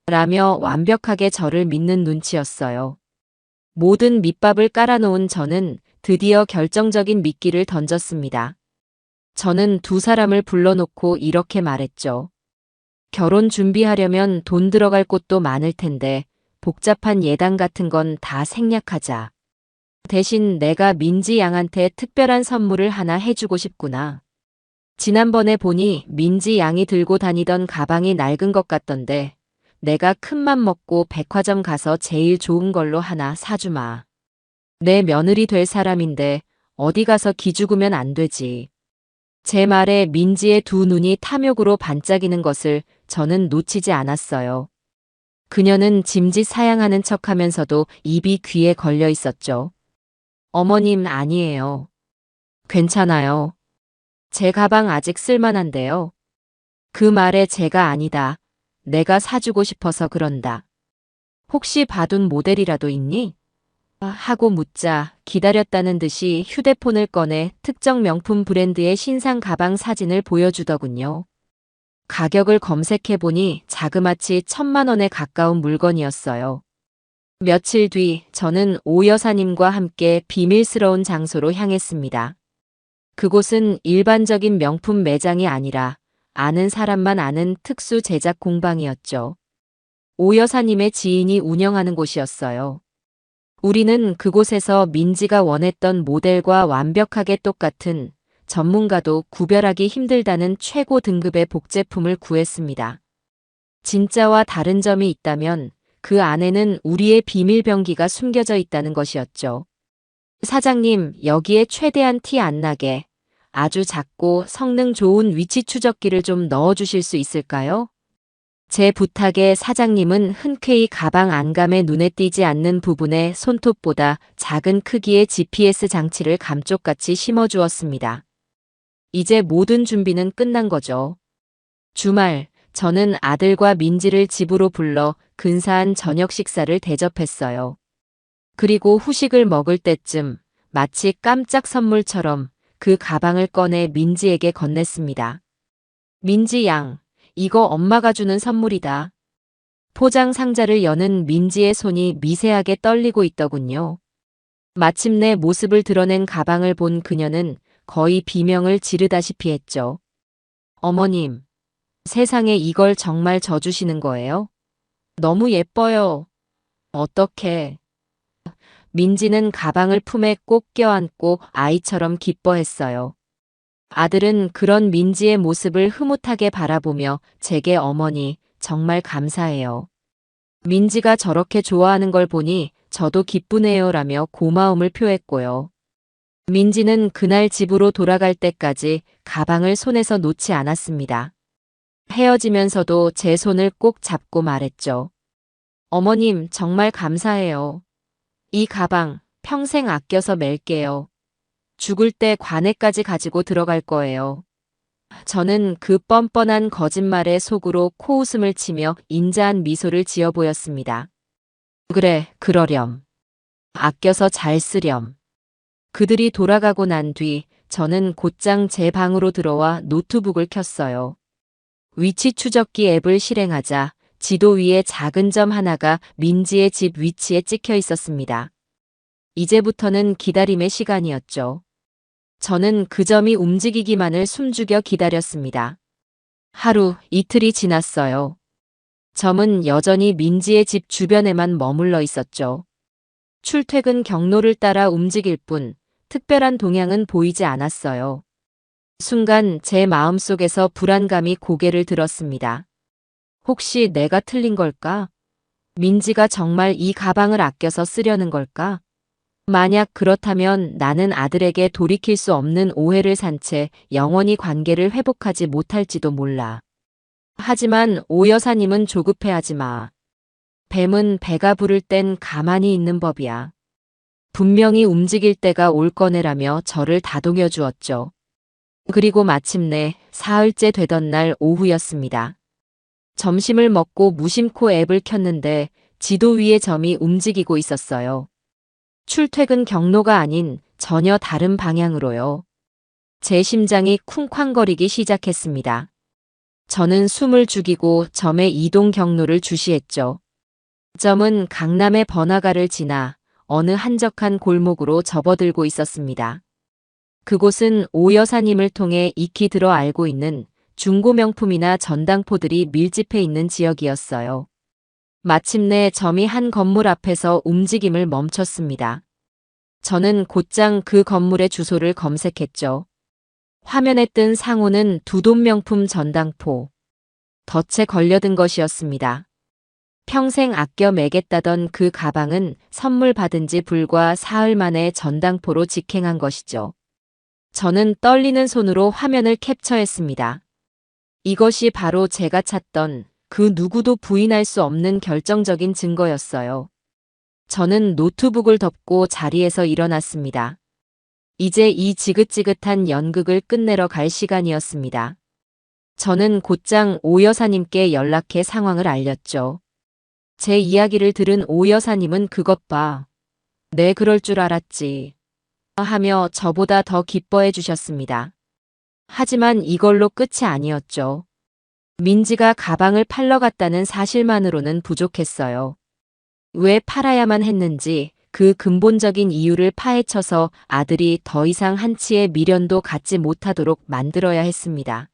라며 완벽하게 저를 믿는 눈치였어요. 모든 밑밥을 깔아놓은 저는 드디어 결정적인 미끼를 던졌습니다. 저는 두 사람을 불러놓고 이렇게 말했죠. 결혼 준비하려면 돈 들어갈 곳도 많을 텐데 복잡한 예단 같은 건 다 생략하자. 대신 내가 민지 양한테 특별한 선물을 하나 해주고 싶구나. 지난번에 보니 민지 양이 들고 다니던 가방이 낡은 것 같던데 내가 큰맘 먹고 백화점 가서 제일 좋은 걸로 하나 사주마. 내 며느리 될 사람인데 어디 가서 기죽으면 안 되지. 제 말에 민지의 두 눈이 탐욕으로 반짝이는 것을 저는 놓치지 않았어요. 그녀는 짐짓 사양하는 척하면서도 입이 귀에 걸려 있었죠. 어머님, 아니에요. 괜찮아요. 제 가방 아직 쓸만한데요. 그 말에 제가 아니다. 내가 사주고 싶어서 그런다. 혹시 봐둔 모델이라도 있니? 하고 묻자 기다렸다는 듯이 휴대폰을 꺼내 특정 명품 브랜드의 신상 가방 사진을 보여주더군요. 가격을 검색해보니 자그마치 1,000만 원에 가까운 물건이었어요. 며칠 뒤 저는 오 여사님과 함께 비밀스러운 장소로 향했습니다. 그곳은 일반적인 명품 매장이 아니라 아는 사람만 아는 특수 제작 공방이었죠. 오 여사님의 지인이 운영하는 곳이었어요. 우리는 그곳에서 민지가 원했던 모델과 완벽하게 똑같은, 전문가도 구별하기 힘들다는 최고 등급의 복제품을 구했습니다. 진짜와 다른 점이 있다면 그 안에는 우리의 비밀 병기가 숨겨져 있다는 것이었죠. 사장님, 여기에 최대한 티 안 나게 아주 작고 성능 좋은 위치 추적기를 좀 넣어주실 수 있을까요? 제 부탁에 사장님은 흔쾌히 가방 안감에 눈에 띄지 않는 부분에 손톱보다 작은 크기의 GPS 장치를 감쪽같이 심어주었습니다. 이제 모든 준비는 끝난 거죠. 주말, 저는 아들과 민지를 집으로 불러 근사한 저녁 식사를 대접했어요. 그리고 후식을 먹을 때쯤 마치 깜짝 선물처럼 그 가방을 꺼내 민지에게 건넸습니다. 민지 양, 이거 엄마가 주는 선물이다. 포장 상자를 여는 민지의 손이 미세하게 떨리고 있더군요. 마침내 모습을 드러낸 가방을 본 그녀는 거의 비명을 지르다시피 했죠. 어머님, 세상에 이걸 정말 저 주시는 거예요? 너무 예뻐요. 어떡해. 민지는 가방을 품에 꼭 껴안고 아이처럼 기뻐했어요. 아들은 그런 민지의 모습을 흐뭇하게 바라보며 제게 어머니, 정말 감사해요. 민지가 저렇게 좋아하는 걸 보니 저도 기쁘네요 라며 고마움을 표했고요. 민지는 그날 집으로 돌아갈 때까지 가방을 손에서 놓지 않았습니다. 헤어지면서도 제 손을 꼭 잡고 말했죠. 어머님, 정말 감사해요. 이 가방 평생 아껴서 맬게요. 죽을 때 관에까지 가지고 들어갈 거예요. 저는 그 뻔뻔한 거짓말에 속으로 코웃음을 치며 인자한 미소를 지어 보였습니다. 그래, 그러렴. 아껴서 잘 쓰렴. 그들이 돌아가고 난 뒤 저는 곧장 제 방으로 들어와 노트북을 켰어요. 위치 추적기 앱을 실행하자 지도 위에 작은 점 하나가 민지의 집 위치에 찍혀 있었습니다. 이제부터는 기다림의 시간이었죠. 저는 그 점이 움직이기만을 숨죽여 기다렸습니다. 하루, 이틀이 지났어요. 점은 여전히 민지의 집 주변에만 머물러 있었죠. 출퇴근 경로를 따라 움직일 뿐 특별한 동향은 보이지 않았어요. 순간 제 마음속에서 불안감이 고개를 들었습니다. 혹시 내가 틀린 걸까? 민지가 정말 이 가방을 아껴서 쓰려는 걸까? 만약 그렇다면 나는 아들에게 돌이킬 수 없는 오해를 산 채 영원히 관계를 회복하지 못할지도 몰라. 하지만 오 여사님은 조급해하지 마. 뱀은 배가 부를 땐 가만히 있는 법이야. 분명히 움직일 때가 올 거네라며 저를 다독여 주었죠. 그리고 마침내 사흘째 되던 날 오후였습니다. 점심을 먹고 무심코 앱을 켰는데 지도 위의 점이 움직이고 있었어요. 출퇴근 경로가 아닌 전혀 다른 방향으로요. 제 심장이 쿵쾅거리기 시작했습니다. 저는 숨을 죽이고 점의 이동 경로를 주시했죠. 점은 강남의 번화가를 지나 어느 한적한 골목으로 접어들고 있었습니다. 그곳은 오 여사님을 통해 익히 들어 알고 있는 중고 명품이나 전당포들이 밀집해 있는 지역이었어요. 마침내 점이 한 건물 앞에서 움직임을 멈췄습니다. 저는 곧장 그 건물의 주소를 검색했죠. 화면에 뜬 상호는 두돈 명품 전당포. 덫에 걸려든 것이었습니다. 평생 아껴 매겠다던 그 가방은 선물 받은 지 불과 사흘 만에 전당포로 직행한 것이죠. 저는 떨리는 손으로 화면을 캡처했습니다. 이것이 바로 제가 찾던 그 누구도 부인할 수 없는 결정적인 증거였어요. 저는 노트북을 덮고 자리에서 일어났습니다. 이제 이 지긋지긋한 연극을 끝내러 갈 시간이었습니다. 저는 곧장 오 여사님께 연락해 상황을 알렸죠. 제 이야기를 들은 오 여사님은 그것 봐. 네, 그럴 줄 알았지. 하며 저보다 더 기뻐해 주셨습니다. 하지만 이걸로 끝이 아니었죠. 민지가 가방을 팔러 갔다는 사실만으로는 부족했어요. 왜 팔아야만 했는지 그 근본적인 이유를 파헤쳐서 아들이 더 이상 한치의 미련도 갖지 못하도록 만들어야 했습니다.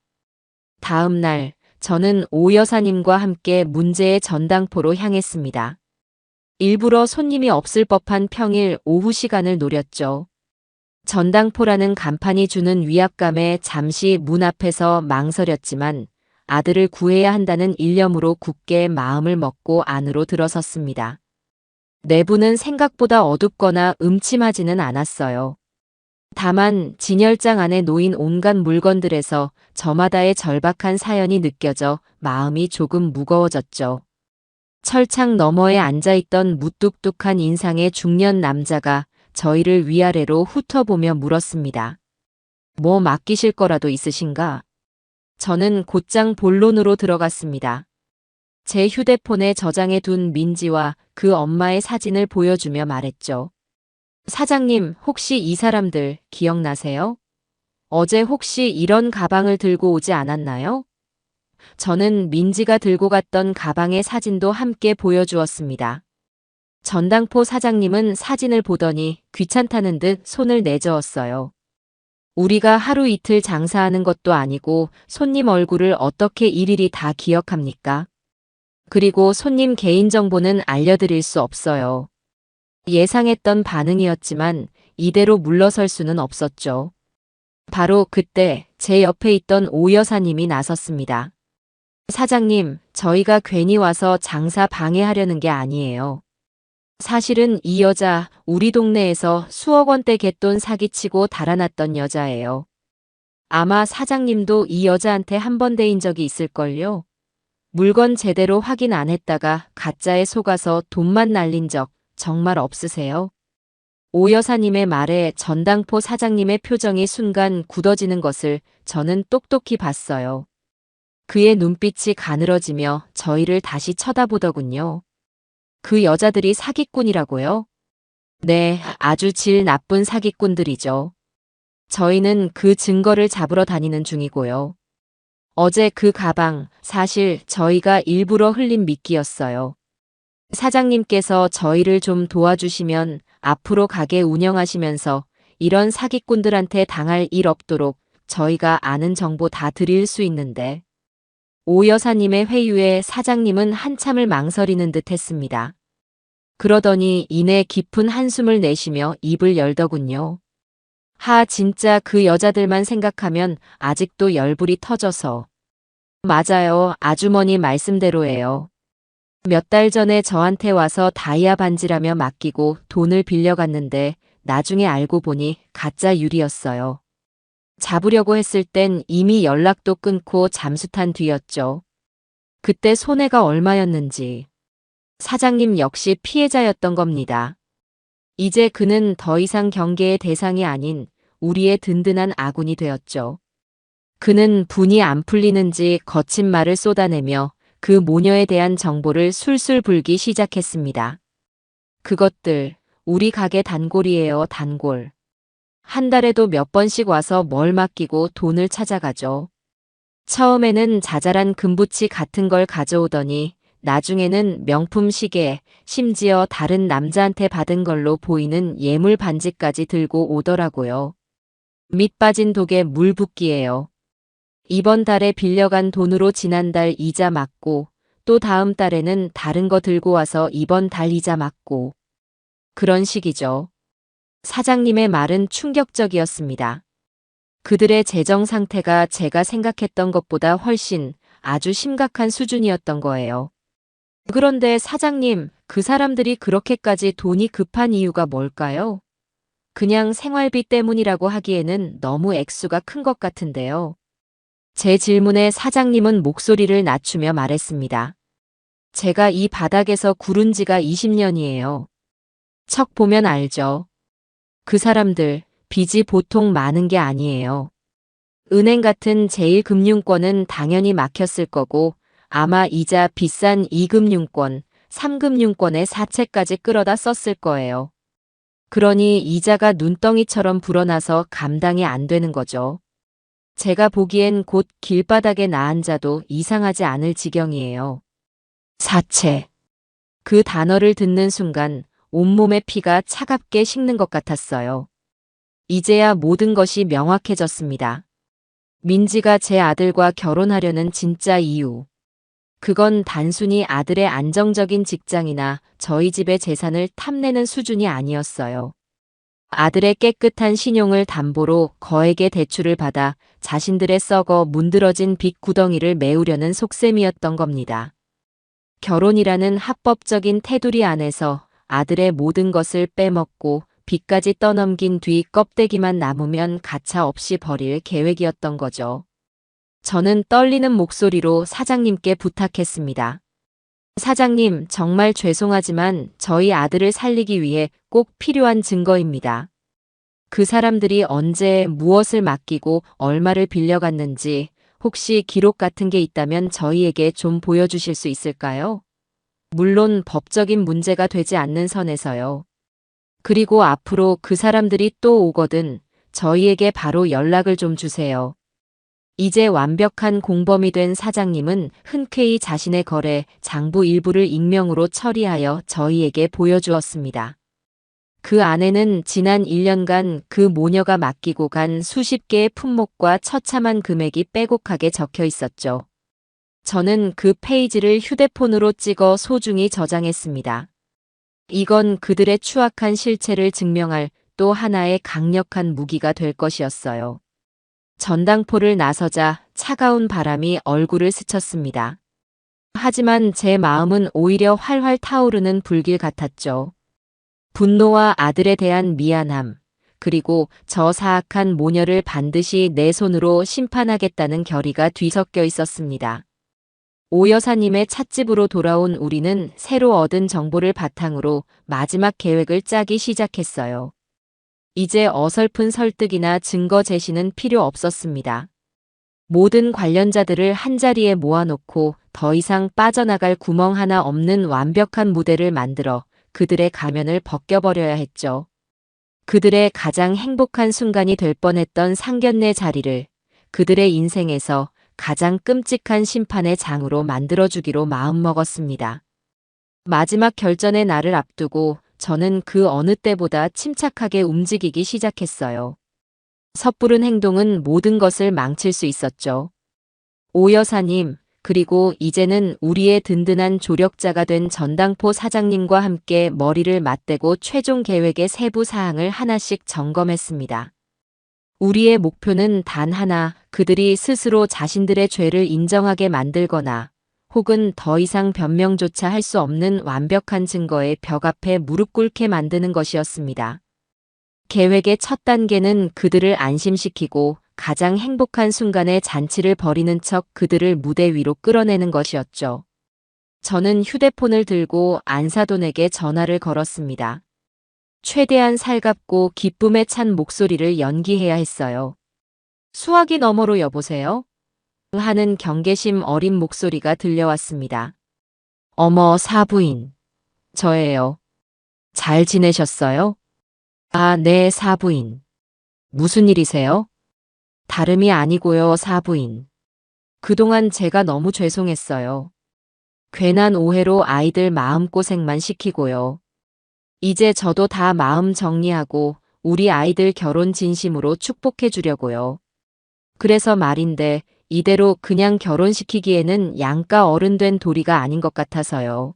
다음 날 저는 오 여사님과 함께 문제의 전당포로 향했습니다. 일부러 손님이 없을 법한 평일 오후 시간을 노렸죠. 전당포라는 간판이 주는 위압감에 잠시 문 앞에서 망설였지만 아들을 구해야 한다는 일념으로 굳게 마음을 먹고 안으로 들어섰습니다. 내부는 생각보다 어둡거나 음침하지는 않았어요. 다만 진열장 안에 놓인 온갖 물건들에서 저마다의 절박한 사연이 느껴져 마음이 조금 무거워졌죠. 철창 너머에 앉아있던 무뚝뚝한 인상의 중년 남자가 저희를 위아래로 훑어보며 물었습니다. 뭐 맡기실 거라도 있으신가? 저는 곧장 본론으로 들어갔습니다. 제 휴대폰에 저장해 둔 민지와 그 엄마의 사진을 보여주며 말했죠. 사장님, 혹시 이 사람들 기억나세요? 어제 혹시 이런 가방을 들고 오지 않았나요? 저는 민지가 들고 갔던 가방의 사진도 함께 보여주었습니다. 전당포 사장님은 사진을 보더니 귀찮다는 듯 손을 내저었어요. 우리가 하루 이틀 장사하는 것도 아니고 손님 얼굴을 어떻게 일일이 다 기억합니까? 그리고 손님 개인정보는 알려드릴 수 없어요. 예상했던 반응이었지만 이대로 물러설 수는 없었죠. 바로 그때 제 옆에 있던 오 여사님이 나섰습니다. 사장님, 저희가 괜히 와서 장사 방해하려는 게 아니에요. 사실은 이 여자 우리 동네에서 수억 원대 갯돈 사기치고 달아났던 여자예요. 아마 사장님도 이 여자한테 한 번 대인 적이 있을걸요. 물건 제대로 확인 안 했다가 가짜에 속아서 돈만 날린 적 정말 없으세요? 오 여사님의 말에 전당포 사장님의 표정이 순간 굳어지는 것을 저는 똑똑히 봤어요. 그의 눈빛이 가늘어지며 저희를 다시 쳐다보더군요. 그 여자들이 사기꾼이라고요? 네, 아주 질 나쁜 사기꾼들이죠. 저희는 그 증거를 잡으러 다니는 중이고요. 어제 그 가방, 사실 저희가 일부러 흘린 미끼였어요. 사장님께서 저희를 좀 도와주시면 앞으로 가게 운영하시면서 이런 사기꾼들한테 당할 일 없도록 저희가 아는 정보 다 드릴 수 있는데. 오 여사님의 회유에 사장님은 한참을 망설이는 듯 했습니다. 그러더니 이내 깊은 한숨을 내쉬며 입을 열더군요. 진짜 그 여자들만 생각하면 아직도 열불이 터져서. 맞아요, 아주머니 말씀대로예요. 몇 달 전에 저한테 와서 다이아 반지라며 맡기고 돈을 빌려갔는데 나중에 알고 보니 가짜 유리였어요. 잡으려고 했을 땐 이미 연락도 끊고 잠수탄 뒤였죠. 그때 손해가 얼마였는지. 사장님 역시 피해자였던 겁니다. 이제 그는 더 이상 경계의 대상이 아닌 우리의 든든한 아군이 되었죠. 그는 분이 안 풀리는지 거친 말을 쏟아내며 그 모녀에 대한 정보를 술술 불기 시작했습니다. 그것들 우리 가게 단골이에요, 단골. 한 달에도 몇 번씩 와서 뭘 맡기고 돈을 찾아가죠. 처음에는 자잘한 금붙이 같은 걸 가져오더니 나중에는 명품 시계, 심지어 다른 남자한테 받은 걸로 보이는 예물 반지까지 들고 오더라고요. 밑 빠진 독에 물 붓기예요. 이번 달에 빌려간 돈으로 지난달 이자 맞고 또 다음 달에는 다른 거 들고 와서 이번 달 이자 맞고 그런 식이죠. 사장님의 말은 충격적이었습니다. 그들의 재정 상태가 제가 생각했던 것보다 훨씬 아주 심각한 수준이었던 거예요. 그런데 사장님, 그 사람들이 그렇게까지 돈이 급한 이유가 뭘까요? 그냥 생활비 때문이라고 하기에는 너무 액수가 큰 것 같은데요. 제 질문에 사장님은 목소리를 낮추며 말했습니다. 제가 이 바닥에서 구른 지가 20년이에요. 척 보면 알죠. 그 사람들 빚이 보통 많은 게 아니에요. 은행 같은 제1금융권은 당연히 막혔을 거고 아마 이자 비싼 2금융권, 3금융권의 사채까지 끌어다 썼을 거예요. 그러니 이자가 눈덩이처럼 불어나서 감당이 안 되는 거죠. 제가 보기엔 곧 길바닥에 나앉아도 이상하지 않을 지경이에요. 사채. 그 단어를 듣는 순간 온몸의 피가 차갑게 식는 것 같았어요. 이제야 모든 것이 명확해졌습니다. 민지가 제 아들과 결혼하려는 진짜 이유. 그건 단순히 아들의 안정적인 직장이나 저희 집의 재산을 탐내는 수준이 아니었어요. 아들의 깨끗한 신용을 담보로 거액의 대출을 받아 자신들의 썩어 문드러진 빚 구덩이를 메우려는 속셈이었던 겁니다. 결혼이라는 합법적인 테두리 안에서 아들의 모든 것을 빼먹고 빚까지 떠넘긴 뒤 껍데기만 남으면 가차 없이 버릴 계획이었던 거죠. 저는 떨리는 목소리로 사장님께 부탁했습니다. 사장님, 정말 죄송하지만 저희 아들을 살리기 위해 꼭 필요한 증거입니다. 그 사람들이 언제 무엇을 맡기고 얼마를 빌려갔는지 혹시 기록 같은 게 있다면 저희에게 좀 보여주실 수 있을까요? 물론 법적인 문제가 되지 않는 선에서요. 그리고 앞으로 그 사람들이 또 오거든 저희에게 바로 연락을 좀 주세요. 이제 완벽한 공범이 된 사장님은 흔쾌히 자신의 거래 장부 일부를 익명으로 처리하여 저희에게 보여주었습니다. 그 안에는 지난 1년간 그 모녀가 맡기고 간 수십 개의 품목과 처참한 금액이 빼곡하게 적혀 있었죠. 저는 그 페이지를 휴대폰으로 찍어 소중히 저장했습니다. 이건 그들의 추악한 실체를 증명할 또 하나의 강력한 무기가 될 것이었어요. 전당포를 나서자 차가운 바람이 얼굴을 스쳤습니다. 하지만 제 마음은 오히려 활활 타오르는 불길 같았죠. 분노와 아들에 대한 미안함, 그리고 저 사악한 모녀를 반드시 내 손으로 심판하겠다는 결의가 뒤섞여 있었습니다. 오 여사님의 찻집으로 돌아온 우리는 새로 얻은 정보를 바탕으로 마지막 계획을 짜기 시작했어요. 이제 어설픈 설득이나 증거 제시는 필요 없었습니다. 모든 관련자들을 한자리에 모아놓고 더 이상 빠져나갈 구멍 하나 없는 완벽한 무대를 만들어 그들의 가면을 벗겨버려야 했죠. 그들의 가장 행복한 순간이 될 뻔했던 상견례 자리를 그들의 인생에서 가장 끔찍한 심판의 장으로 만들어주기로 마음먹었습니다. 마지막 결전의 날을 앞두고 저는 그 어느 때보다 침착하게 움직이기 시작했어요. 섣부른 행동은 모든 것을 망칠 수 있었죠. 오 여사님, 그리고 이제는 우리의 든든한 조력자가 된 전당포 사장님과 함께 머리를 맞대고 최종 계획의 세부 사항을 하나씩 점검했습니다. 우리의 목표는 단 하나, 그들이 스스로 자신들의 죄를 인정하게 만들거나 혹은 더 이상 변명조차 할 수 없는 완벽한 증거의 벽 앞에 무릎 꿇게 만드는 것이었습니다. 계획의 첫 단계는 그들을 안심시키고 가장 행복한 순간에 잔치를 벌이는 척 그들을 무대 위로 끌어내는 것이었죠. 저는 휴대폰을 들고 안사돈에게 전화를 걸었습니다. 최대한 살갑고 기쁨에 찬 목소리를 연기해야 했어요. 수화기 너머로 여보세요? 하는 경계심 어린 목소리가 들려왔습니다. 어머, 사부인. 저예요. 잘 지내셨어요? 아, 네, 사부인. 무슨 일이세요? 다름이 아니고요, 사부인. 그동안 제가 너무 죄송했어요. 괜한 오해로 아이들 마음고생만 시키고요. 이제 저도 다 마음 정리하고 우리 아이들 결혼 진심으로 축복해 주려고요. 그래서 말인데 이대로 그냥 결혼시키기에는 양가 어른 된 도리가 아닌 것 같아서요.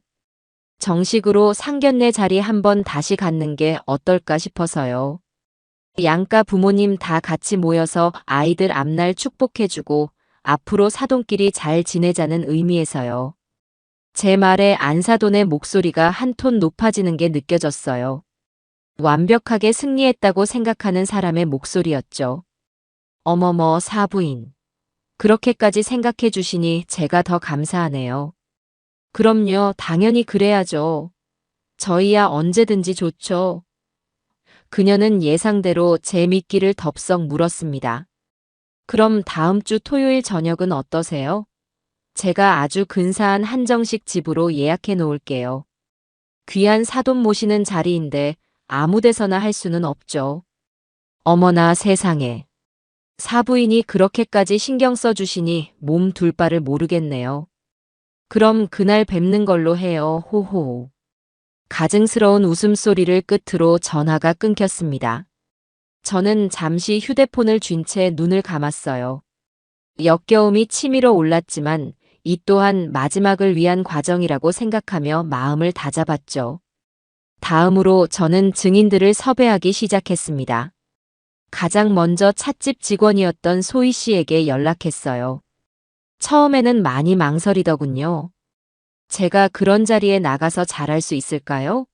정식으로 상견례 자리 한번 다시 갖는 게 어떨까 싶어서요. 양가 부모님 다 같이 모여서 아이들 앞날 축복해주고 앞으로 사돈끼리 잘 지내자는 의미에서요. 제 말에 안사돈의 목소리가 한 톤 높아지는 게 느껴졌어요. 완벽하게 승리했다고 생각하는 사람의 목소리였죠. 어머머, 사부인. 그렇게까지 생각해 주시니 제가 더 감사하네요. 그럼요, 당연히 그래야죠. 저희야 언제든지 좋죠. 그녀는 예상대로 제 미끼를 덥석 물었습니다. 그럼 다음 주 토요일 저녁은 어떠세요? 제가 아주 근사한 한정식 집으로 예약해 놓을게요. 귀한 사돈 모시는 자리인데 아무 데서나 할 수는 없죠. 어머나 세상에. 사부인이 그렇게까지 신경 써주시니 몸 둘 바를 모르겠네요. 그럼 그날 뵙는 걸로 해요. 호호. 가증스러운 웃음소리를 끝으로 전화가 끊겼습니다. 저는 잠시 휴대폰을 쥔 채 눈을 감았어요. 역겨움이 치밀어 올랐지만 이 또한 마지막을 위한 과정이라고 생각하며 마음을 다잡았죠. 다음으로 저는 증인들을 섭외하기 시작했습니다. 가장 먼저 찻집 직원이었던 소희 씨에게 연락했어요. 처음에는 많이 망설이더군요. 제가 그런 자리에 나가서 잘할 수 있을까요?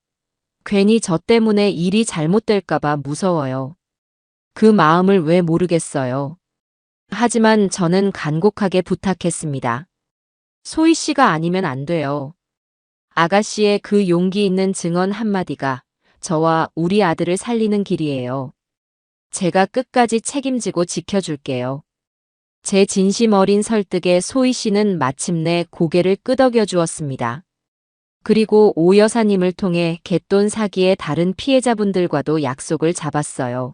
괜히 저 때문에 일이 잘못될까봐 무서워요. 그 마음을 왜 모르겠어요. 하지만 저는 간곡하게 부탁했습니다. 소희 씨가 아니면 안 돼요. 아가씨의 그 용기 있는 증언 한마디가 저와 우리 아들을 살리는 길이에요. 제가 끝까지 책임지고 지켜줄게요. 제 진심 어린 설득에 소희 씨는 마침내 고개를 끄덕여 주었습니다. 그리고 오 여사님을 통해 갯돈 사기의 다른 피해자분들과도 약속을 잡았어요.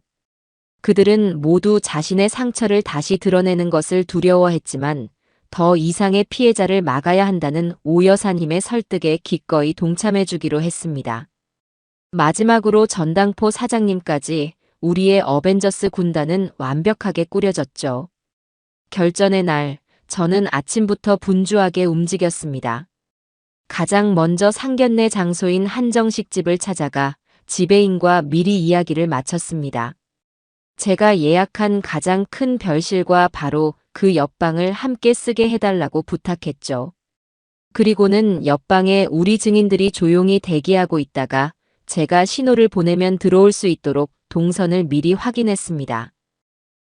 그들은 모두 자신의 상처를 다시 드러내는 것을 두려워했지만 더 이상의 피해자를 막아야 한다는 오 여사님의 설득에 기꺼이 동참해주기로 했습니다. 마지막으로 전당포 사장님까지 우리의 어벤져스 군단은 완벽하게 꾸려졌죠. 결전의 날, 저는 아침부터 분주하게 움직였습니다. 가장 먼저 상견례 장소인 한정식 집을 찾아가 지배인과 미리 이야기를 마쳤습니다. 제가 예약한 가장 큰 별실과 바로 그 옆방을 함께 쓰게 해달라고 부탁했죠. 그리고는 옆방에 우리 증인들이 조용히 대기하고 있다가 제가 신호를 보내면 들어올 수 있도록 동선을 미리 확인했습니다.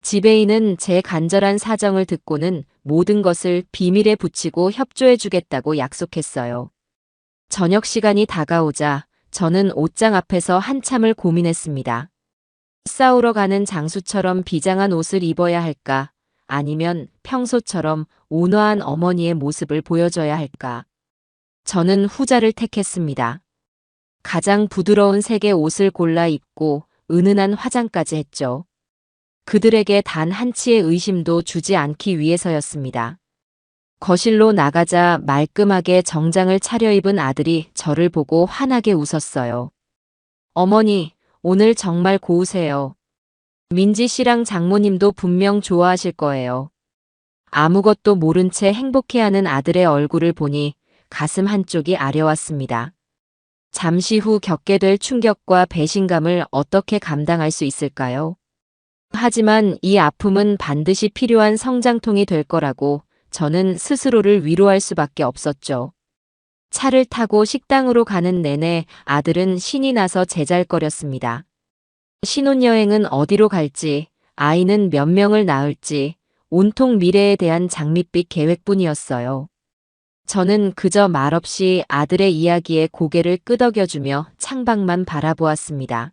지배인은 제 간절한 사정을 듣고는 모든 것을 비밀에 붙이고 협조해주겠다고 약속했어요. 저녁 시간이 다가오자 저는 옷장 앞에서 한참을 고민했습니다. 싸우러 가는 장수처럼 비장한 옷을 입어야 할까? 아니면 평소처럼 온화한 어머니의 모습을 보여줘야 할까? 저는 후자를 택했습니다. 가장 부드러운 색의 옷을 골라 입고 은은한 화장까지 했죠. 그들에게 단 한치의 의심도 주지 않기 위해서였습니다. 거실로 나가자 말끔하게 정장을 차려입은 아들이 저를 보고 환하게 웃었어요. 어머니, 오늘 정말 고우세요. 민지 씨랑 장모님도 분명 좋아하실 거예요. 아무것도 모른 채 행복해하는 아들의 얼굴을 보니 가슴 한쪽이 아려왔습니다. 잠시 후 겪게 될 충격과 배신감을 어떻게 감당할 수 있을까요? 하지만 이 아픔은 반드시 필요한 성장통이 될 거라고 저는 스스로를 위로할 수밖에 없었죠. 차를 타고 식당으로 가는 내내 아들은 신이 나서 제잘거렸습니다. 신혼여행은 어디로 갈지, 아이는 몇 명을 낳을지, 온통 미래에 대한 장밋빛 계획뿐이었어요. 저는 그저 말없이 아들의 이야기에 고개를 끄덕여주며 창밖만 바라보았습니다.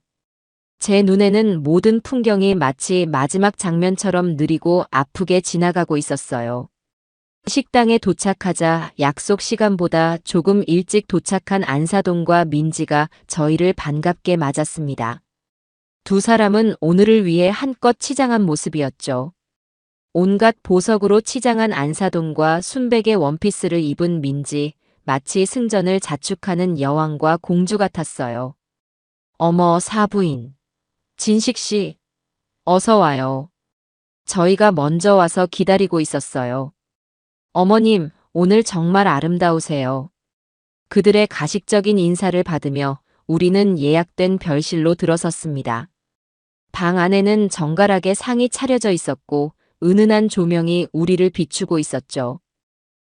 제 눈에는 모든 풍경이 마치 마지막 장면처럼 느리고 아프게 지나가고 있었어요. 식당에 도착하자 약속 시간보다 조금 일찍 도착한 안사돈과 민지가 저희를 반갑게 맞았습니다. 두 사람은 오늘을 위해 한껏 치장한 모습이었죠. 온갖 보석으로 치장한 안사돈과 순백의 원피스를 입은 민지, 마치 승전을 자축하는 여왕과 공주 같았어요. 어머, 사부인. 진식씨, 어서 와요. 저희가 먼저 와서 기다리고 있었어요. 어머님, 오늘 정말 아름다우세요. 그들의 가식적인 인사를 받으며 우리는 예약된 별실로 들어섰습니다. 방 안에는 정갈하게 상이 차려져 있었고 은은한 조명이 우리를 비추고 있었죠.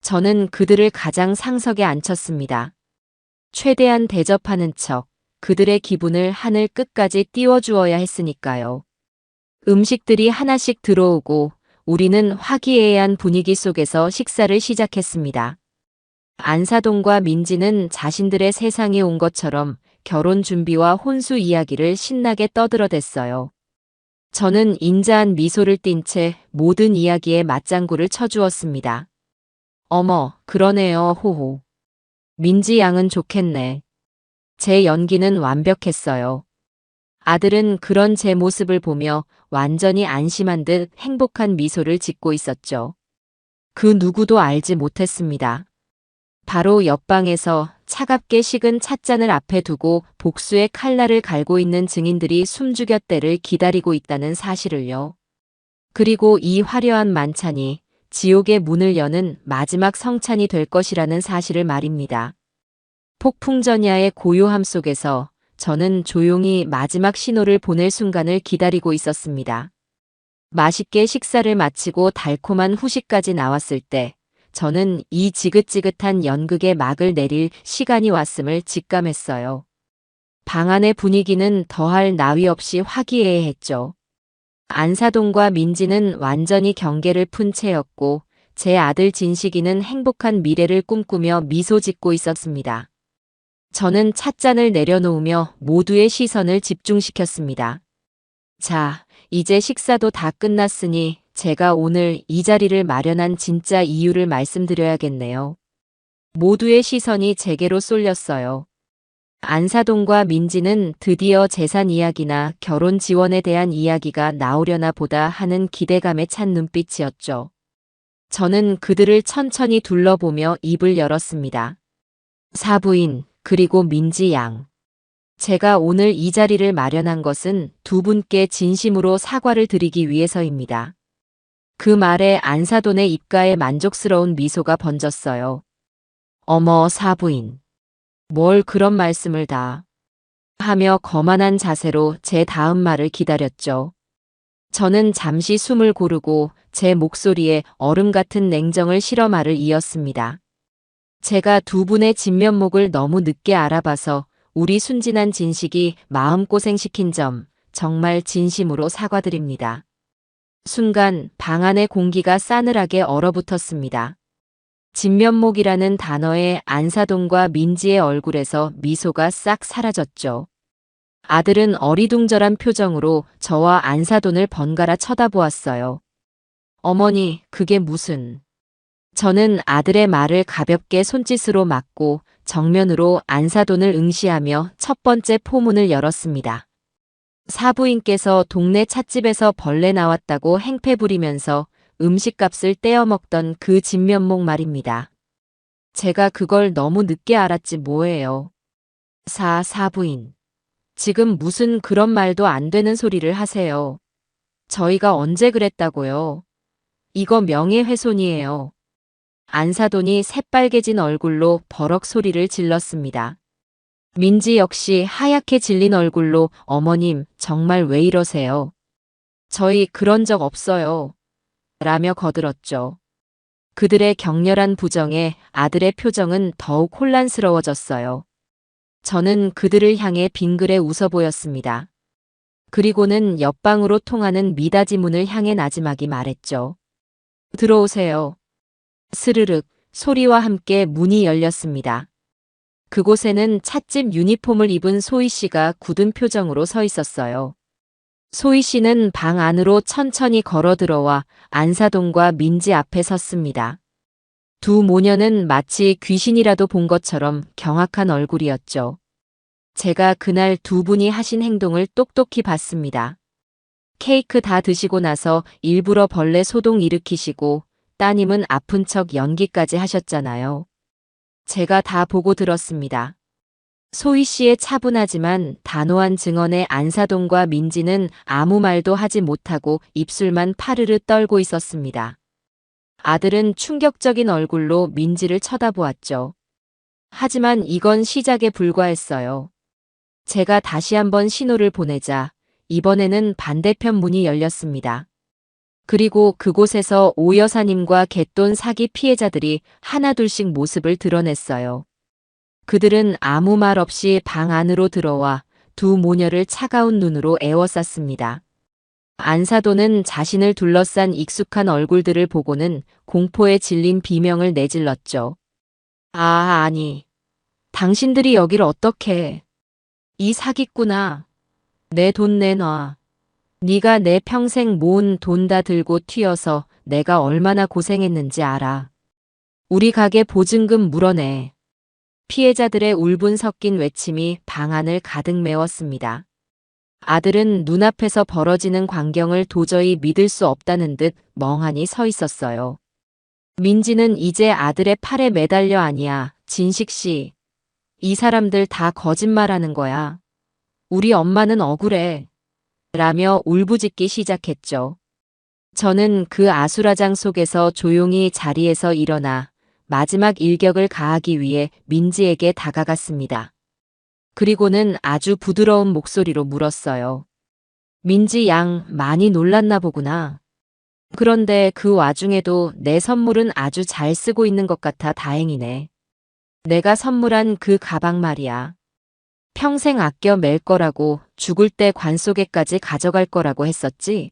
저는 그들을 가장 상석에 앉혔습니다. 최대한 대접하는 척, 그들의 기분을 하늘 끝까지 띄워주어야 했으니까요. 음식들이 하나씩 들어오고 우리는 화기애애한 분위기 속에서 식사를 시작했습니다. 안사돈과 민지는 자신들의 세상에 온 것처럼 결혼 준비와 혼수 이야기를 신나게 떠들어댔어요. 저는 인자한 미소를 띤 채 모든 이야기에 맞장구를 쳐주었습니다. 어머, 그러네요, 호호. 민지 양은 좋겠네. 제 연기는 완벽했어요. 아들은 그런 제 모습을 보며 완전히 안심한 듯 행복한 미소를 짓고 있었죠. 그 누구도 알지 못했습니다. 바로 옆방에서 차갑게 식은 찻잔을 앞에 두고 복수의 칼날을 갈고 있는 증인들이 숨죽여 때를 기다리고 있다는 사실을요. 그리고 이 화려한 만찬이 지옥의 문을 여는 마지막 성찬이 될 것이라는 사실을 말입니다. 폭풍전야의 고요함 속에서 저는 조용히 마지막 신호를 보낼 순간을 기다리고 있었습니다. 맛있게 식사를 마치고 달콤한 후식까지 나왔을 때 저는 이 지긋지긋한 연극의 막을 내릴 시간이 왔음을 직감했어요. 방 안의 분위기는 더할 나위 없이 화기애애했죠. 안사돈과 민지는 완전히 경계를 푼 채였고 제 아들 진식이는 행복한 미래를 꿈꾸며 미소 짓고 있었습니다. 저는 찻잔을 내려놓으며 모두의 시선을 집중시켰습니다. 자, 이제 식사도 다 끝났으니 제가 오늘 이 자리를 마련한 진짜 이유를 말씀드려야겠네요. 모두의 시선이 제게로 쏠렸어요. 안사돈과 민지는 드디어 재산 이야기나 결혼 지원에 대한 이야기가 나오려나 보다 하는 기대감에 찬 눈빛이었죠. 저는 그들을 천천히 둘러보며 입을 열었습니다. 사부인, 그리고 민지 양. 제가 오늘 이 자리를 마련한 것은 두 분께 진심으로 사과를 드리기 위해서입니다. 그 말에 안사돈의 입가에 만족스러운 미소가 번졌어요. 어머, 사부인. 뭘 그런 말씀을 다. 하며 거만한 자세로 제 다음 말을 기다렸죠. 저는 잠시 숨을 고르고 제 목소리에 얼음 같은 냉정을 실어 말을 이었습니다. 제가 두 분의 진면목을 너무 늦게 알아봐서 우리 순진한 진식이 마음고생시킨 점 정말 진심으로 사과드립니다. 순간 방 안의 공기가 싸늘하게 얼어붙었습니다. 진면목이라는 단어에 안사돈과 민지의 얼굴에서 미소가 싹 사라졌죠. 아들은 어리둥절한 표정으로 저와 안사돈을 번갈아 쳐다보았어요. 어머니, 그게 무슨... 저는 아들의 말을 가볍게 손짓으로 막고 정면으로 안사돈을 응시하며 첫 번째 포문을 열었습니다. 사부인께서 동네 찻집에서 벌레 나왔다고 행패 부리면서 음식값을 떼어먹던 그 진면목 말입니다. 제가 그걸 너무 늦게 알았지 뭐예요. 사부인. 지금 무슨 그런 말도 안 되는 소리를 하세요. 저희가 언제 그랬다고요. 이거 명예훼손이에요. 안사돈이 새빨개진 얼굴로 버럭 소리를 질렀습니다. 민지 역시 하얗게 질린 얼굴로 어머님 정말 왜 이러세요? 저희 그런 적 없어요. 라며 거들었죠. 그들의 격렬한 부정에 아들의 표정은 더욱 혼란스러워졌어요. 저는 그들을 향해 빙그레 웃어 보였습니다. 그리고는 옆방으로 통하는 미닫이 문을 향해 나지막이 말했죠. 들어오세요. 스르륵 소리와 함께 문이 열렸습니다. 그곳에는 찻집 유니폼을 입은 소희 씨가 굳은 표정으로 서 있었어요. 소희 씨는 방 안으로 천천히 걸어 들어와 안사돈과 민지 앞에 섰습니다. 두 모녀는 마치 귀신이라도 본 것처럼 경악한 얼굴이었죠. 제가 그날 두 분이 하신 행동을 똑똑히 봤습니다. 케이크 다 드시고 나서 일부러 벌레 소동 일으키시고 따님은 아픈 척 연기까지 하셨잖아요. 제가 다 보고 들었습니다. 소희 씨의 차분하지만 단호한 증언에 안사돈과 민지는 아무 말도 하지 못하고 입술만 파르르 떨고 있었습니다. 아들은 충격적인 얼굴로 민지를 쳐다보았죠. 하지만 이건 시작에 불과했어요. 제가 다시 한번 신호를 보내자 이번에는 반대편 문이 열렸습니다. 그리고 그곳에서 오 여사님과 갯돈 사기 피해자들이 하나둘씩 모습을 드러냈어요. 그들은 아무 말 없이 방 안으로 들어와 두 모녀를 차가운 눈으로 에워쌌습니다. 안사돈은 자신을 둘러싼 익숙한 얼굴들을 보고는 공포에 질린 비명을 내질렀죠. 아니. 당신들이 여길 어떻게. 이 사기꾼아. 내 돈 내놔. 네가 내 평생 모은 돈 다 들고 튀어서 내가 얼마나 고생했는지 알아. 우리 가게 보증금 물어내. 피해자들의 울분 섞인 외침이 방 안을 가득 메웠습니다. 아들은 눈앞에서 벌어지는 광경을 도저히 믿을 수 없다는 듯 멍하니 서 있었어요. 민지는 이제 아들의 팔에 매달려 아니야. 진식 씨. 이 사람들 다 거짓말하는 거야. 우리 엄마는 억울해. 라며 울부짖기 시작했죠. 저는 그 아수라장 속에서 조용히 자리에서 일어나 마지막 일격을 가하기 위해 민지에게 다가갔습니다. 그리고는 아주 부드러운 목소리로 물었어요. 민지 양 많이 놀랐나 보구나. 그런데 그 와중에도 내 선물은 아주 잘 쓰고 있는 것 같아 다행이네. 내가 선물한 그 가방 말이야. 평생 아껴 맬 거라고 죽을 때 관 속에까지 가져갈 거라고 했었지?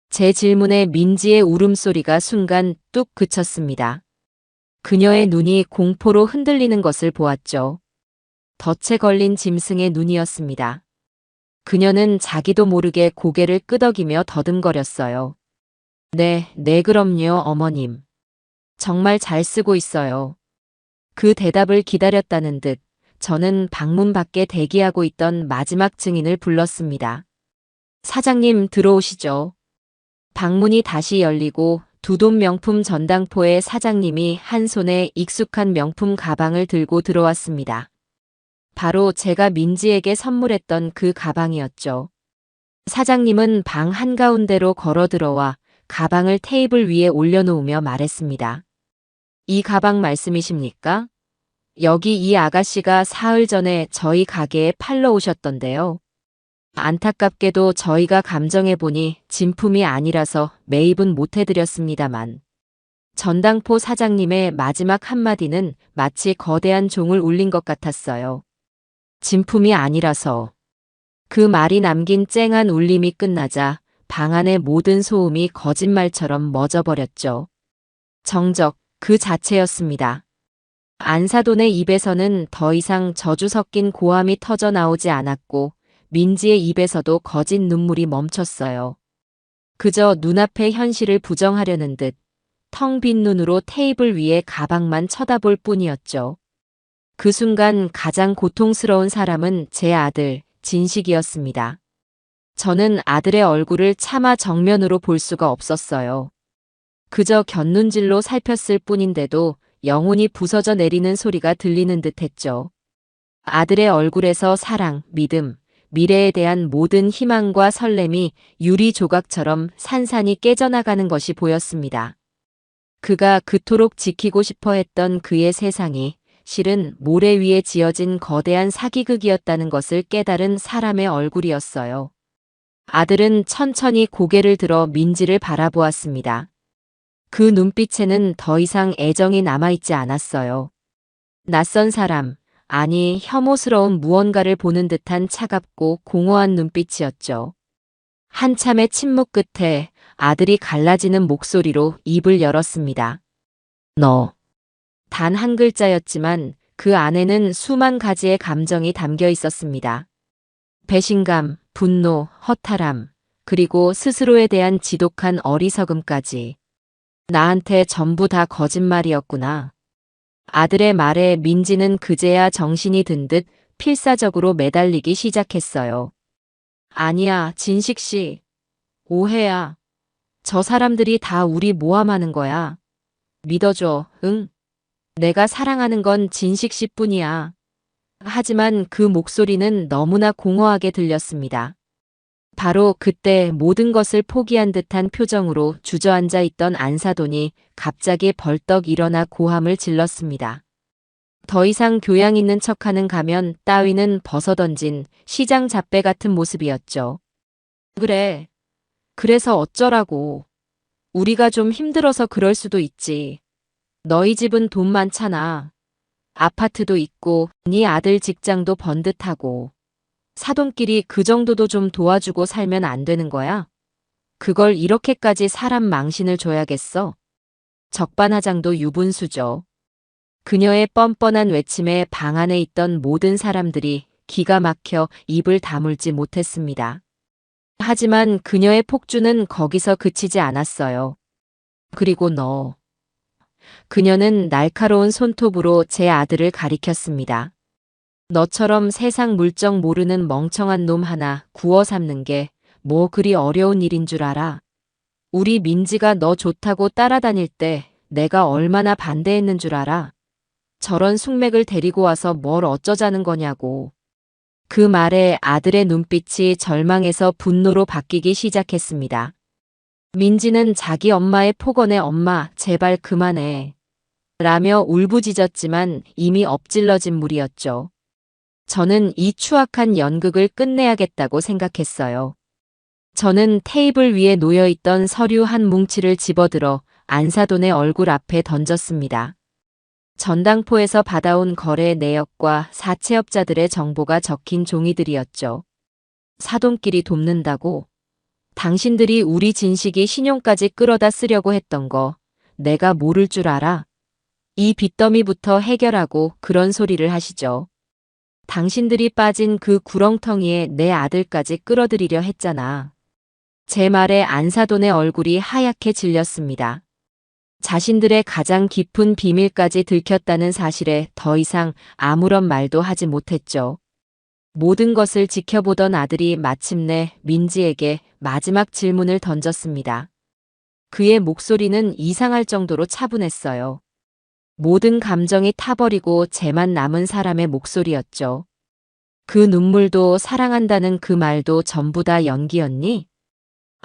제 질문에 민지의 울음소리가 순간 뚝 그쳤습니다. 그녀의 눈이 공포로 흔들리는 것을 보았죠. 덫에 걸린 짐승의 눈이었습니다. 그녀는 자기도 모르게 고개를 끄덕이며 더듬거렸어요. 네, 그럼요, 어머님. 정말 잘 쓰고 있어요. 그 대답을 기다렸다는 듯 저는 방문 밖에 대기하고 있던 마지막 증인을 불렀습니다. 사장님 들어오시죠. 방문이 다시 열리고 두돈 명품 전당포의 사장님이 한 손에 익숙한 명품 가방을 들고 들어왔습니다. 바로 제가 민지에게 선물했던 그 가방이었죠. 사장님은 방 한가운데로 걸어 들어와 가방을 테이블 위에 올려놓으며 말했습니다. 이 가방 말씀이십니까? 여기 이 아가씨가 사흘 전에 저희 가게에 팔러 오셨던데요. 안타깝게도 저희가 감정해보니 진품이 아니라서 매입은 못해드렸습니다만. 전당포 사장님의 마지막 한마디는 마치 거대한 종을 울린 것 같았어요. 진품이 아니라서. 그 말이 남긴 쨍한 울림이 끝나자 방 안의 모든 소음이 거짓말처럼 멎어버렸죠. 정적 그 자체였습니다. 안사돈의 입에서는 더 이상 저주 섞인 고함이 터져 나오지 않았고 민지의 입에서도 거짓 눈물이 멈췄어요. 그저 눈앞의 현실을 부정하려는 듯 텅 빈 눈으로 테이블 위에 가방만 쳐다볼 뿐이었죠. 그 순간 가장 고통스러운 사람은 제 아들 진식이었습니다. 저는 아들의 얼굴을 차마 정면으로 볼 수가 없었어요. 그저 곁눈질로 살폈을 뿐인데도 영혼이 부서져 내리는 소리가 들리는 듯했죠. 아들의 얼굴에서 사랑, 믿음, 미래에 대한 모든 희망과 설렘이 유리 조각처럼 산산이 깨져나가는 것이 보였습니다. 그가 그토록 지키고 싶어 했던 그의 세상이 실은 모래 위에 지어진 거대한 사기극이었다는 것을 깨달은 사람의 얼굴이었어요. 아들은 천천히 고개를 들어 민지를 바라보았습니다. 그 눈빛에는 더 이상 애정이 남아있지 않았어요. 낯선 사람, 아니 혐오스러운 무언가를 보는 듯한 차갑고 공허한 눈빛이었죠. 한참의 침묵 끝에 아들이 갈라지는 목소리로 입을 열었습니다. 너. 단 한 글자였지만 그 안에는 수만 가지의 감정이 담겨 있었습니다. 배신감, 분노, 허탈함, 그리고 스스로에 대한 지독한 어리석음까지. 나한테 전부 다 거짓말이었구나. 아들의 말에 민지는 그제야 정신이 든 듯 필사적으로 매달리기 시작했어요. 아니야, 진식 씨. 오해야. 저 사람들이 다 우리 모함하는 거야. 믿어줘, 응? 내가 사랑하는 건 진식 씨뿐이야. 하지만 그 목소리는 너무나 공허하게 들렸습니다. 바로 그때 모든 것을 포기한 듯한 표정으로 주저앉아 있던 안사돈이 갑자기 벌떡 일어나 고함을 질렀습니다. 더 이상 교양 있는 척하는 가면 따위는 벗어던진 시장 잡배 같은 모습이었죠. 그래. 그래서 어쩌라고. 우리가 좀 힘들어서 그럴 수도 있지. 너희 집은 돈 많잖아. 아파트도 있고 네 아들 직장도 번듯하고 사돈끼리 그 정도도 좀 도와주고 살면 안 되는 거야? 그걸 이렇게까지 사람 망신을 줘야겠어? 적반하장도 유분수죠. 그녀의 뻔뻔한 외침에 방 안에 있던 모든 사람들이 기가 막혀 입을 다물지 못했습니다. 하지만 그녀의 폭주는 거기서 그치지 않았어요. 그리고 너. 그녀는 날카로운 손톱으로 제 아들을 가리켰습니다. 너처럼 세상 물정 모르는 멍청한 놈 하나 구워 삶는 게 뭐 그리 어려운 일인 줄 알아? 우리 민지가 너 좋다고 따라다닐 때 내가 얼마나 반대했는 줄 알아? 저런 숙맥을 데리고 와서 뭘 어쩌자는 거냐고. 그 말에 아들의 눈빛이 절망에서 분노로 바뀌기 시작했습니다. 민지는 자기 엄마의 폭언에 엄마 제발 그만해 라며 울부짖었지만 이미 엎질러진 물이었죠. 저는 이 추악한 연극을 끝내야겠다고 생각했어요. 저는 테이블 위에 놓여있던 서류 한 뭉치를 집어들어 안사돈의 얼굴 앞에 던졌습니다. 전당포에서 받아온 거래 내역과 사채업자들의 정보가 적힌 종이들이었죠. 사돈끼리 돕는다고? 당신들이 우리 진식이 신용까지 끌어다 쓰려고 했던 거 내가 모를 줄 알아? 이 빚더미부터 해결하고 그런 소리를 하시죠. 당신들이 빠진 그 구렁텅이에 내 아들까지 끌어들이려 했잖아. 제 말에 안사돈의 얼굴이 하얗게 질렸습니다. 자신들의 가장 깊은 비밀까지 들켰다는 사실에 더 이상 아무런 말도 하지 못했죠. 모든 것을 지켜보던 아들이 마침내 민지에게 마지막 질문을 던졌습니다. 그의 목소리는 이상할 정도로 차분했어요. 모든 감정이 타버리고 재만 남은 사람의 목소리였죠. 그 눈물도 사랑한다는 그 말도 전부 다 연기였니?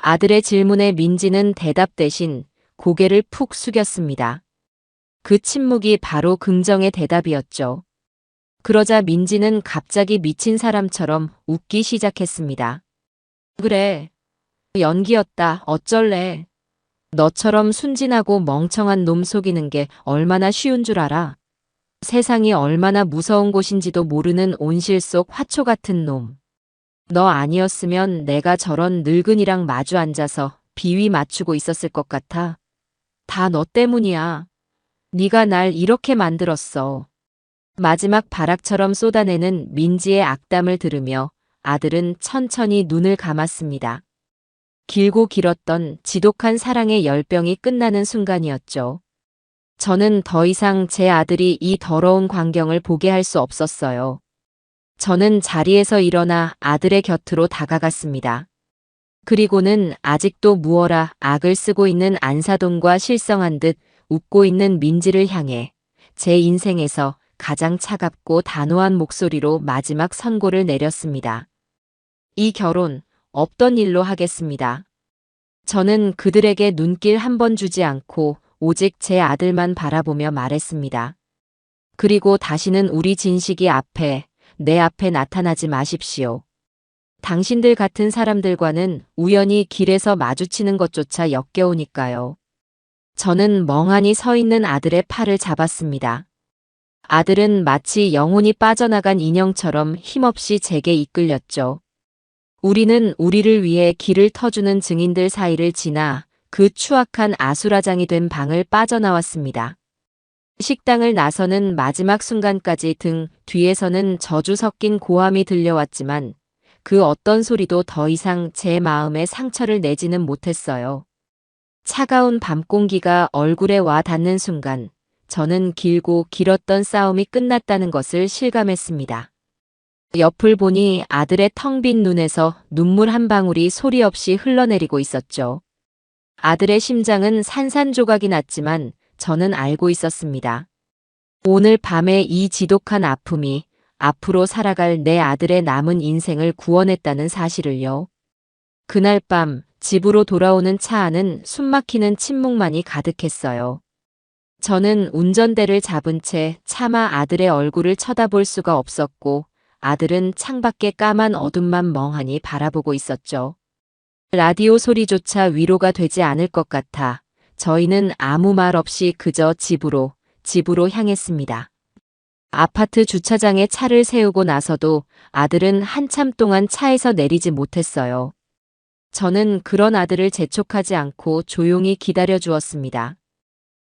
아들의 질문에 민지는 대답 대신 고개를 푹 숙였습니다. 그 침묵이 바로 긍정의 대답이었죠. 그러자 민지는 갑자기 미친 사람처럼 웃기 시작했습니다. 그래. 연기였다. 어쩔래. 너처럼 순진하고 멍청한 놈 속이는 게 얼마나 쉬운 줄 알아. 세상이 얼마나 무서운 곳인지도 모르는 온실 속 화초 같은 놈. 너 아니었으면 내가 저런 늙은이랑 마주 앉아서 비위 맞추고 있었을 것 같아. 다 너 때문이야. 네가 날 이렇게 만들었어. 마지막 발악처럼 쏟아내는 민지의 악담을 들으며 아들은 천천히 눈을 감았습니다. 길고 길었던 지독한 사랑의 열병이 끝나는 순간이었죠. 저는 더 이상 제 아들이 이 더러운 광경을 보게 할 수 없었어요. 저는 자리에서 일어나 아들의 곁으로 다가갔습니다. 그리고는 아직도 무어라 악을 쓰고 있는 안사돈과 실성한 듯 웃고 있는 민지를 향해 제 인생에서 가장 차갑고 단호한 목소리로 마지막 선고를 내렸습니다. 이 결혼 없던 일로 하겠습니다. 저는 그들에게 눈길 한 번 주지 않고 오직 제 아들만 바라보며 말했습니다. 그리고 다시는 우리 진식이 내 앞에 나타나지 마십시오. 당신들 같은 사람들과는 우연히 길에서 마주치는 것조차 역겨우니까요. 저는 멍하니 서 있는 아들의 팔을 잡았습니다. 아들은 마치 영혼이 빠져나간 인형처럼 힘없이 제게 이끌렸죠. 우리는 우리를 위해 길을 터주는 증인들 사이를 지나 그 추악한 아수라장이 된 방을 빠져나왔습니다. 식당을 나서는 마지막 순간까지 등 뒤에서는 저주 섞인 고함이 들려왔지만 그 어떤 소리도 더 이상 제 마음에 상처를 내지는 못했어요. 차가운 밤 공기가 얼굴에 와 닿는 순간 저는 길고 길었던 싸움이 끝났다는 것을 실감했습니다. 옆을 보니 아들의 텅 빈 눈에서 눈물 한 방울이 소리 없이 흘러내리고 있었죠. 아들의 심장은 산산조각이 났지만 저는 알고 있었습니다. 오늘 밤의 이 지독한 아픔이 앞으로 살아갈 내 아들의 남은 인생을 구원했다는 사실을요. 그날 밤 집으로 돌아오는 차 안은 숨막히는 침묵만이 가득했어요. 저는 운전대를 잡은 채 차마 아들의 얼굴을 쳐다볼 수가 없었고 아들은 창밖의 까만 어둠만 멍하니 바라보고 있었죠. 라디오 소리조차 위로가 되지 않을 것 같아 저희는 아무 말 없이 그저 집으로 향했습니다. 아파트 주차장에 차를 세우고 나서도 아들은 한참 동안 차에서 내리지 못했어요. 저는 그런 아들을 재촉하지 않고 조용히 기다려 주었습니다.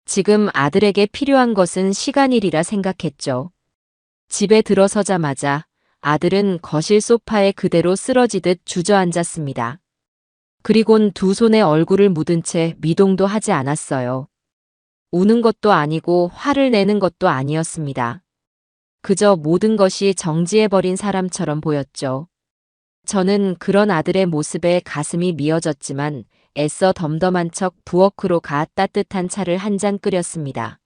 지금 아들에게 필요한 것은 시간이리라 생각했죠. 집에 들어서자마자 아들은 거실 소파에 그대로 쓰러지듯 주저앉았습니다. 그리곤 두 손에 얼굴을 묻은 채 미동도 하지 않았어요. 우는 것도 아니고 화를 내는 것도 아니었습니다. 그저 모든 것이 정지해버린 사람처럼 보였죠. 저는 그런 아들의 모습에 가슴이 미어졌지만 애써 덤덤한 척 부엌으로 가 따뜻한 차를 한 잔 끓였습니다.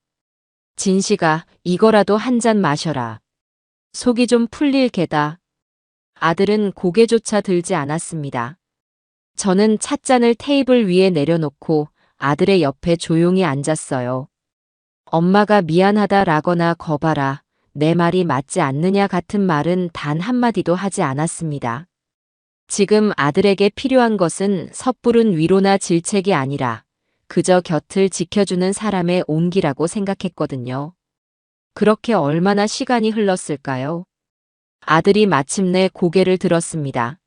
진식아, 이거라도 한 잔 마셔라. 속이 좀 풀릴 게다. 아들은 고개조차 들지 않았습니다. 저는 찻잔을 테이블 위에 내려놓고 아들의 옆에 조용히 앉았어요. 엄마가 미안하다라거나 거봐라, 내 말이 맞지 않느냐 같은 말은 단 한마디도 하지 않았습니다. 지금 아들에게 필요한 것은 섣부른 위로나 질책이 아니라 그저 곁을 지켜주는 사람의 온기라고 생각했거든요. 그렇게 얼마나 시간이 흘렀을까요? 아들이 마침내 고개를 들었습니다.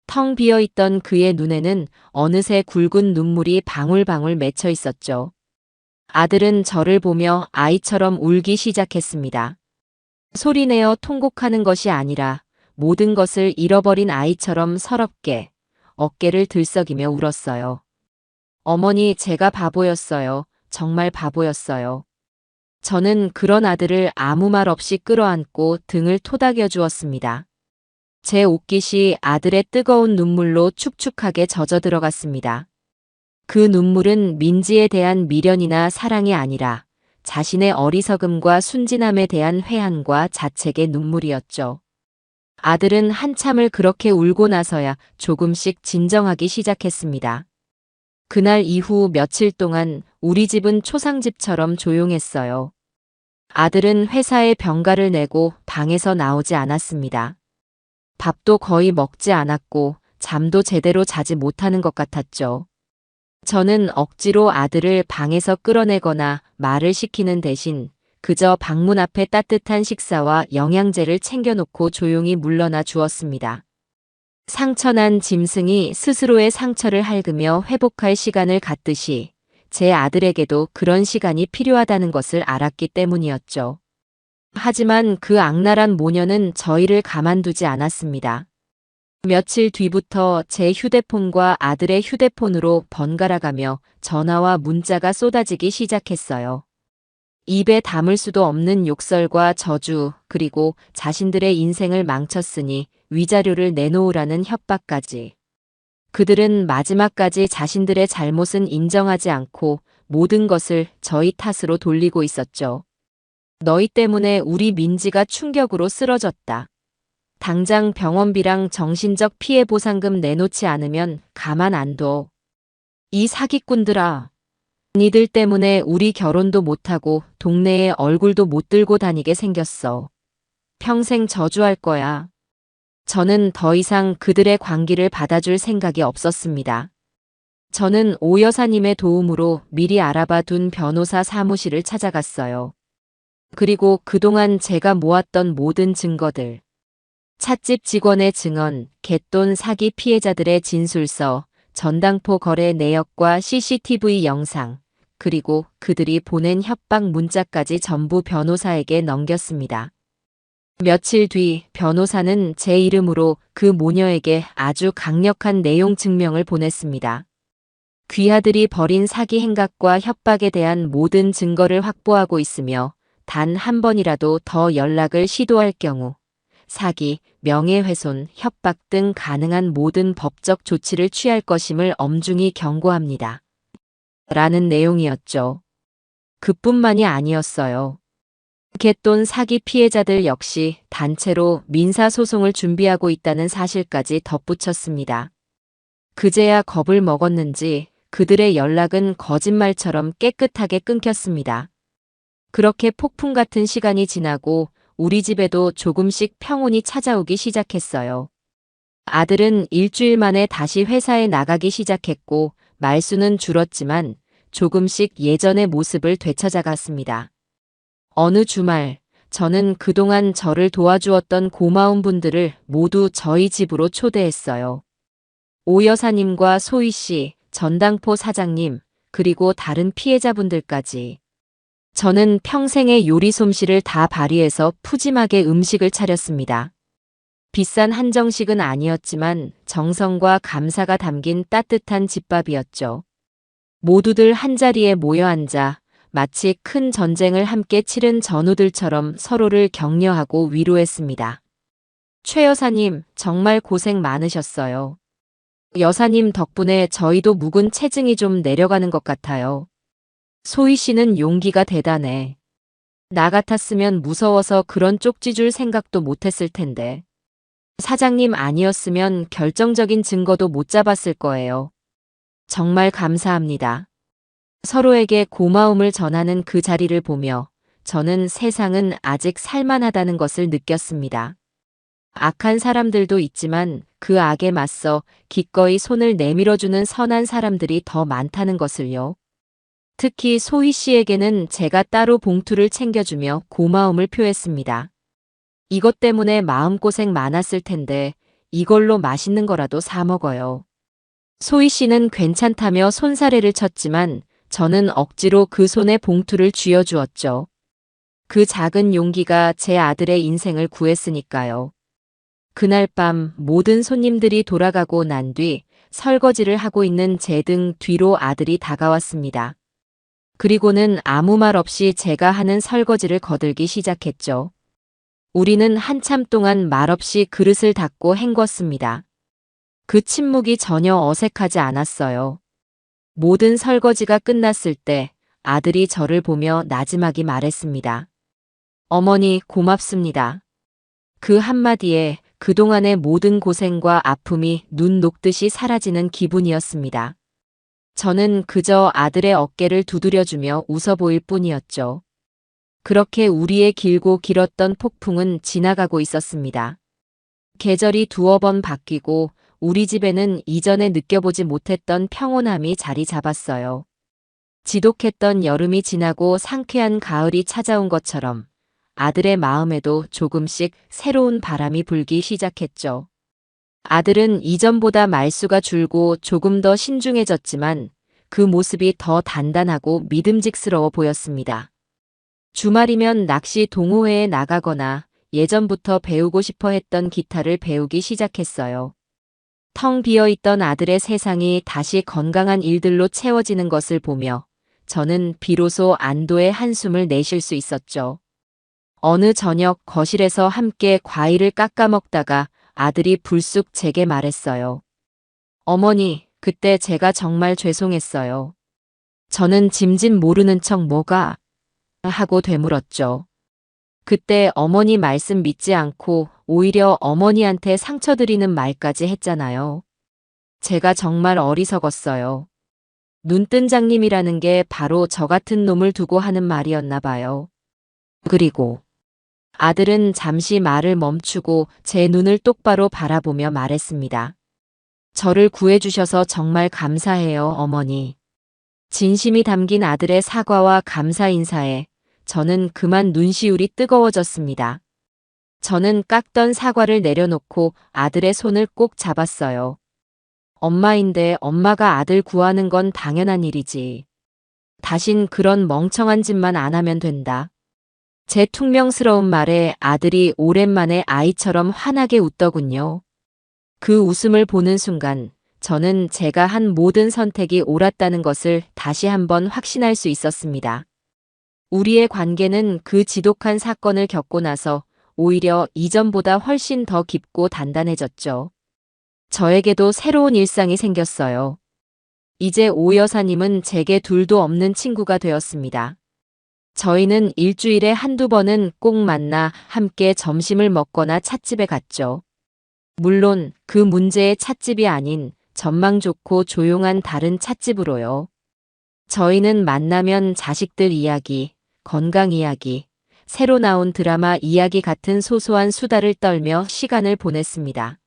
텅 비어있던 그의 눈에는 어느새 굵은 눈물이 방울방울 맺혀 있었죠. 아들은 저를 보며 아이처럼 울기 시작했습니다. 소리내어 통곡하는 것이 아니라 모든 것을 잃어버린 아이처럼 서럽게 어깨를 들썩이며 울었어요. 어머니, 제가 바보였어요. 정말 바보였어요. 저는 그런 아들을 아무 말 없이 끌어안고 등을 토닥여 주었습니다. 제 옷깃이 아들의 뜨거운 눈물로 축축하게 젖어 들어갔습니다. 그 눈물은 민지에 대한 미련이나 사랑이 아니라 자신의 어리석음과 순진함에 대한 회한과 자책의 눈물이었죠. 아들은 한참을 그렇게 울고 나서야 조금씩 진정하기 시작했습니다. 그날 이후 며칠 동안 우리 집은 초상집처럼 조용했어요. 아들은 회사에 병가를 내고 방에서 나오지 않았습니다. 밥도 거의 먹지 않았고 잠도 제대로 자지 못하는 것 같았죠. 저는 억지로 아들을 방에서 끌어내거나 말을 시키는 대신 그저 방문 앞에 따뜻한 식사와 영양제를 챙겨놓고 조용히 물러나 주었습니다. 상처난 짐승이 스스로의 상처를 핥으며 회복할 시간을 갖듯이 제 아들에게도 그런 시간이 필요하다는 것을 알았기 때문이었죠. 하지만 그 악랄한 모녀는 저희를 가만두지 않았습니다. 며칠 뒤부터 제 휴대폰과 아들의 휴대폰으로 번갈아가며 전화와 문자가 쏟아지기 시작했어요. 입에 담을 수도 없는 욕설과 저주, 그리고 자신들의 인생을 망쳤으니 위자료를 내놓으라는 협박까지. 그들은 마지막까지 자신들의 잘못은 인정하지 않고 모든 것을 저희 탓으로 돌리고 있었죠. 너희 때문에 우리 민지가 충격으로 쓰러졌다. 당장 병원비랑 정신적 피해 보상금 내놓지 않으면 가만 안 둬. 이 사기꾼들아. 니들 때문에 우리 결혼도 못하고 동네에 얼굴도 못 들고 다니게 생겼어. 평생 저주할 거야. 저는 더 이상 그들의 광기를 받아줄 생각이 없었습니다. 저는 오 여사님의 도움으로 미리 알아봐 둔 변호사 사무실을 찾아갔어요. 그리고 그동안 제가 모았던 모든 증거들, 찻집 직원의 증언, 갯돈 사기 피해자들의 진술서, 전당포 거래 내역과 CCTV 영상, 그리고 그들이 보낸 협박 문자까지 전부 변호사에게 넘겼습니다. 며칠 뒤 변호사는 제 이름으로 그 모녀에게 아주 강력한 내용 증명을 보냈습니다. 귀하들이 벌인 사기 행각과 협박에 대한 모든 증거를 확보하고 있으며 단 한 번이라도 더 연락을 시도할 경우 사기, 명예훼손, 협박 등 가능한 모든 법적 조치를 취할 것임을 엄중히 경고합니다. 라는 내용이었죠. 그뿐만이 아니었어요. 갯돈 사기 피해자들 역시 단체로 민사소송을 준비하고 있다는 사실까지 덧붙였습니다. 그제야 겁을 먹었는지 그들의 연락은 거짓말처럼 깨끗하게 끊겼습니다. 그렇게 폭풍 같은 시간이 지나고 우리 집에도 조금씩 평온이 찾아오기 시작했어요. 아들은 일주일 만에 다시 회사에 나가기 시작했고 말수는 줄었지만 조금씩 예전의 모습을 되찾아갔습니다. 어느 주말 저는 그동안 저를 도와주었던 고마운 분들을 모두 저희 집으로 초대했어요. 오 여사님과 소희 씨, 전당포 사장님, 그리고 다른 피해자분들까지. 저는 평생의 요리 솜씨를 다 발휘해서 푸짐하게 음식을 차렸습니다. 비싼 한정식은 아니었지만 정성과 감사가 담긴 따뜻한 집밥이었죠. 모두들 한자리에 모여 앉아 마치 큰 전쟁을 함께 치른 전우들처럼 서로를 격려하고 위로했습니다. 최 여사님, 정말 고생 많으셨어요. 여사님 덕분에 저희도 묵은 체증이 좀 내려가는 것 같아요. 소희 씨는 용기가 대단해. 나 같았으면 무서워서 그런 쪽지줄 생각도 못했을 텐데. 사장님 아니었으면 결정적인 증거도 못 잡았을 거예요. 정말 감사합니다. 서로에게 고마움을 전하는 그 자리를 보며 저는 세상은 아직 살만하다는 것을 느꼈습니다. 악한 사람들도 있지만 그 악에 맞서 기꺼이 손을 내밀어주는 선한 사람들이 더 많다는 것을요. 특히 소희 씨에게는 제가 따로 봉투를 챙겨주며 고마움을 표했습니다. 이것 때문에 마음고생 많았을 텐데 이걸로 맛있는 거라도 사 먹어요. 소희 씨는 괜찮다며 손사래를 쳤지만 저는 억지로 그 손에 봉투를 쥐어주었죠. 그 작은 용기가 제 아들의 인생을 구했으니까요. 그날 밤 모든 손님들이 돌아가고 난 뒤 설거지를 하고 있는 제 등 뒤로 아들이 다가왔습니다. 그리고는 아무 말 없이 제가 하는 설거지를 거들기 시작했죠. 우리는 한참 동안 말없이 그릇을 닦고 헹궜습니다. 그 침묵이 전혀 어색하지 않았어요. 모든 설거지가 끝났을 때 아들이 저를 보며 나지막이 말했습니다. 어머니, 고맙습니다. 그 한마디에 그동안의 모든 고생과 아픔이 눈 녹듯이 사라지는 기분이었습니다. 저는 그저 아들의 어깨를 두드려주며 웃어 보일 뿐이었죠. 그렇게 우리의 길고 길었던 폭풍은 지나가고 있었습니다. 계절이 두어 번 바뀌고 우리 집에는 이전에 느껴보지 못했던 평온함이 자리 잡았어요. 지독했던 여름이 지나고 상쾌한 가을이 찾아온 것처럼 아들의 마음에도 조금씩 새로운 바람이 불기 시작했죠. 아들은 이전보다 말수가 줄고 조금 더 신중해졌지만 그 모습이 더 단단하고 믿음직스러워 보였습니다. 주말이면 낚시 동호회에 나가거나 예전부터 배우고 싶어 했던 기타를 배우기 시작했어요. 텅 비어있던 아들의 세상이 다시 건강한 일들로 채워지는 것을 보며 저는 비로소 안도의 한숨을 내쉴 수 있었죠. 어느 저녁 거실에서 함께 과일을 깎아 먹다가 아들이 불쑥 제게 말했어요. 어머니, 그때 제가 정말 죄송했어요. 저는 짐짓 모르는 척 뭐가 하고 되물었죠. 그때 어머니 말씀 믿지 않고 오히려 어머니한테 상처드리는 말까지 했잖아요. 제가 정말 어리석었어요. 눈뜬 장님이라는 게 바로 저 같은 놈을 두고 하는 말이었나 봐요. 그리고 아들은 잠시 말을 멈추고 제 눈을 똑바로 바라보며 말했습니다. 저를 구해주셔서 정말 감사해요, 어머니. 진심이 담긴 아들의 사과와 감사 인사에 저는 그만 눈시울이 뜨거워졌습니다. 저는 깎던 사과를 내려놓고 아들의 손을 꼭 잡았어요. 엄마인데 엄마가 아들 구하는 건 당연한 일이지. 다신 그런 멍청한 짓만 안 하면 된다. 제 퉁명스러운 말에 아들이 오랜만에 아이처럼 환하게 웃더군요. 그 웃음을 보는 순간 저는 제가 한 모든 선택이 옳았다는 것을 다시 한번 확신할 수 있었습니다. 우리의 관계는 그 지독한 사건을 겪고 나서 오히려 이전보다 훨씬 더 깊고 단단해졌죠. 저에게도 새로운 일상이 생겼어요. 이제 오 여사님은 제게 둘도 없는 친구가 되었습니다. 저희는 일주일에 한두 번은 꼭 만나 함께 점심을 먹거나 찻집에 갔죠. 물론 그 문제의 찻집이 아닌 전망 좋고 조용한 다른 찻집으로요. 저희는 만나면 자식들 이야기, 건강 이야기, 새로 나온 드라마 이야기 같은 소소한 수다를 떨며 시간을 보냈습니다.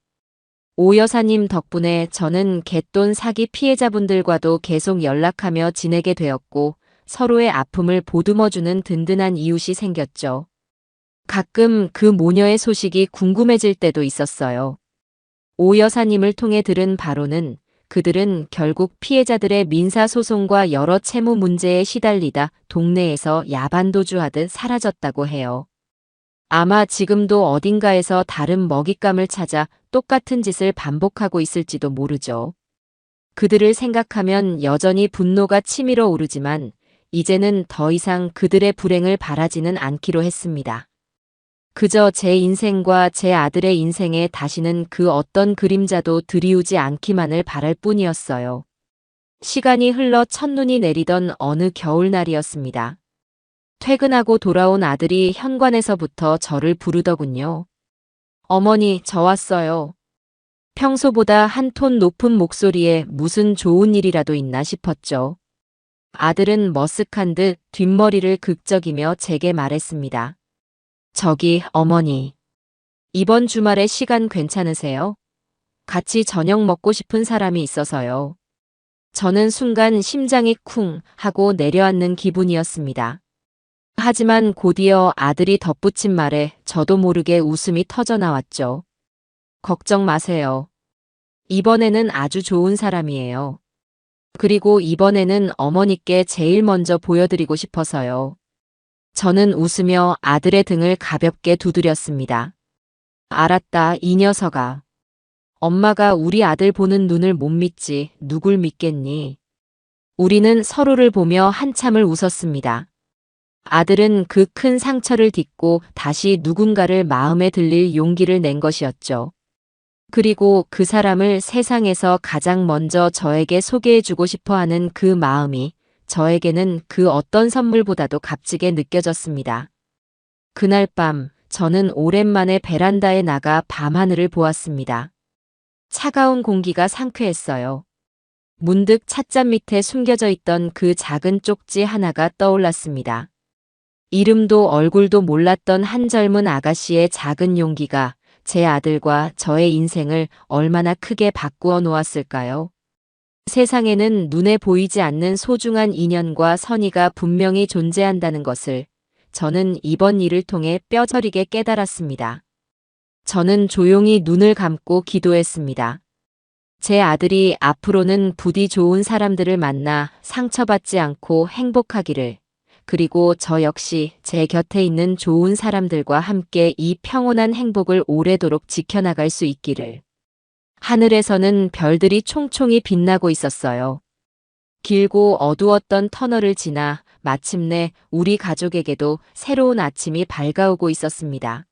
오 여사님 덕분에 저는 갯돈 사기 피해자분들과도 계속 연락하며 지내게 되었고 서로의 아픔을 보듬어주는 든든한 이웃이 생겼죠. 가끔 그 모녀의 소식이 궁금해질 때도 있었어요. 오 여사님을 통해 들은 바로는 그들은 결국 피해자들의 민사소송과 여러 채무 문제에 시달리다 동네에서 야반도주하듯 사라졌다고 해요. 아마 지금도 어딘가에서 다른 먹잇감을 찾아 똑같은 짓을 반복하고 있을지도 모르죠. 그들을 생각하면 여전히 분노가 치밀어 오르지만 이제는 더 이상 그들의 불행을 바라지는 않기로 했습니다. 그저 제 인생과 제 아들의 인생에 다시는 그 어떤 그림자도 들이우지 않기만을 바랄 뿐이었어요. 시간이 흘러 첫눈이 내리던 어느 겨울날이었습니다. 퇴근하고 돌아온 아들이 현관에서부터 저를 부르더군요. 어머니, 저 왔어요. 평소보다 한 톤 높은 목소리에 무슨 좋은 일이라도 있나 싶었죠. 아들은 머쓱한 듯 뒷머리를 극적이며 제게 말했습니다. 저기, 어머니. 이번 주말에 시간 괜찮으세요? 같이 저녁 먹고 싶은 사람이 있어서요. 저는 순간 심장이 쿵 하고 내려앉는 기분이었습니다. 하지만 곧이어 아들이 덧붙인 말에 저도 모르게 웃음이 터져 나왔죠. 걱정 마세요. 이번에는 아주 좋은 사람이에요. 그리고 이번에는 어머니께 제일 먼저 보여드리고 싶어서요. 저는 웃으며 아들의 등을 가볍게 두드렸습니다. 알았다, 이 녀석아. 엄마가 우리 아들 보는 눈을 못 믿지, 누굴 믿겠니? 우리는 서로를 보며 한참을 웃었습니다. 아들은 그 큰 상처를 딛고 다시 누군가를 마음에 들릴 용기를 낸 것이었죠. 그리고 그 사람을 세상에서 가장 먼저 저에게 소개해주고 싶어 하는 그 마음이 저에게는 그 어떤 선물보다도 값지게 느껴졌습니다. 그날 밤, 저는 오랜만에 베란다에 나가 밤하늘을 보았습니다. 차가운 공기가 상쾌했어요. 문득 찻잔 밑에 숨겨져 있던 그 작은 쪽지 하나가 떠올랐습니다. 이름도 얼굴도 몰랐던 한 젊은 아가씨의 작은 용기가 제 아들과 저의 인생을 얼마나 크게 바꾸어 놓았을까요? 세상에는 눈에 보이지 않는 소중한 인연과 선의가 분명히 존재한다는 것을 저는 이번 일을 통해 뼈저리게 깨달았습니다. 저는 조용히 눈을 감고 기도했습니다. 제 아들이 앞으로는 부디 좋은 사람들을 만나 상처받지 않고 행복하기를, 그리고 저 역시 제 곁에 있는 좋은 사람들과 함께 이 평온한 행복을 오래도록 지켜나갈 수 있기를. 하늘에서는 별들이 총총히 빛나고 있었어요. 길고 어두웠던 터널을 지나 마침내 우리 가족에게도 새로운 아침이 밝아오고 있었습니다.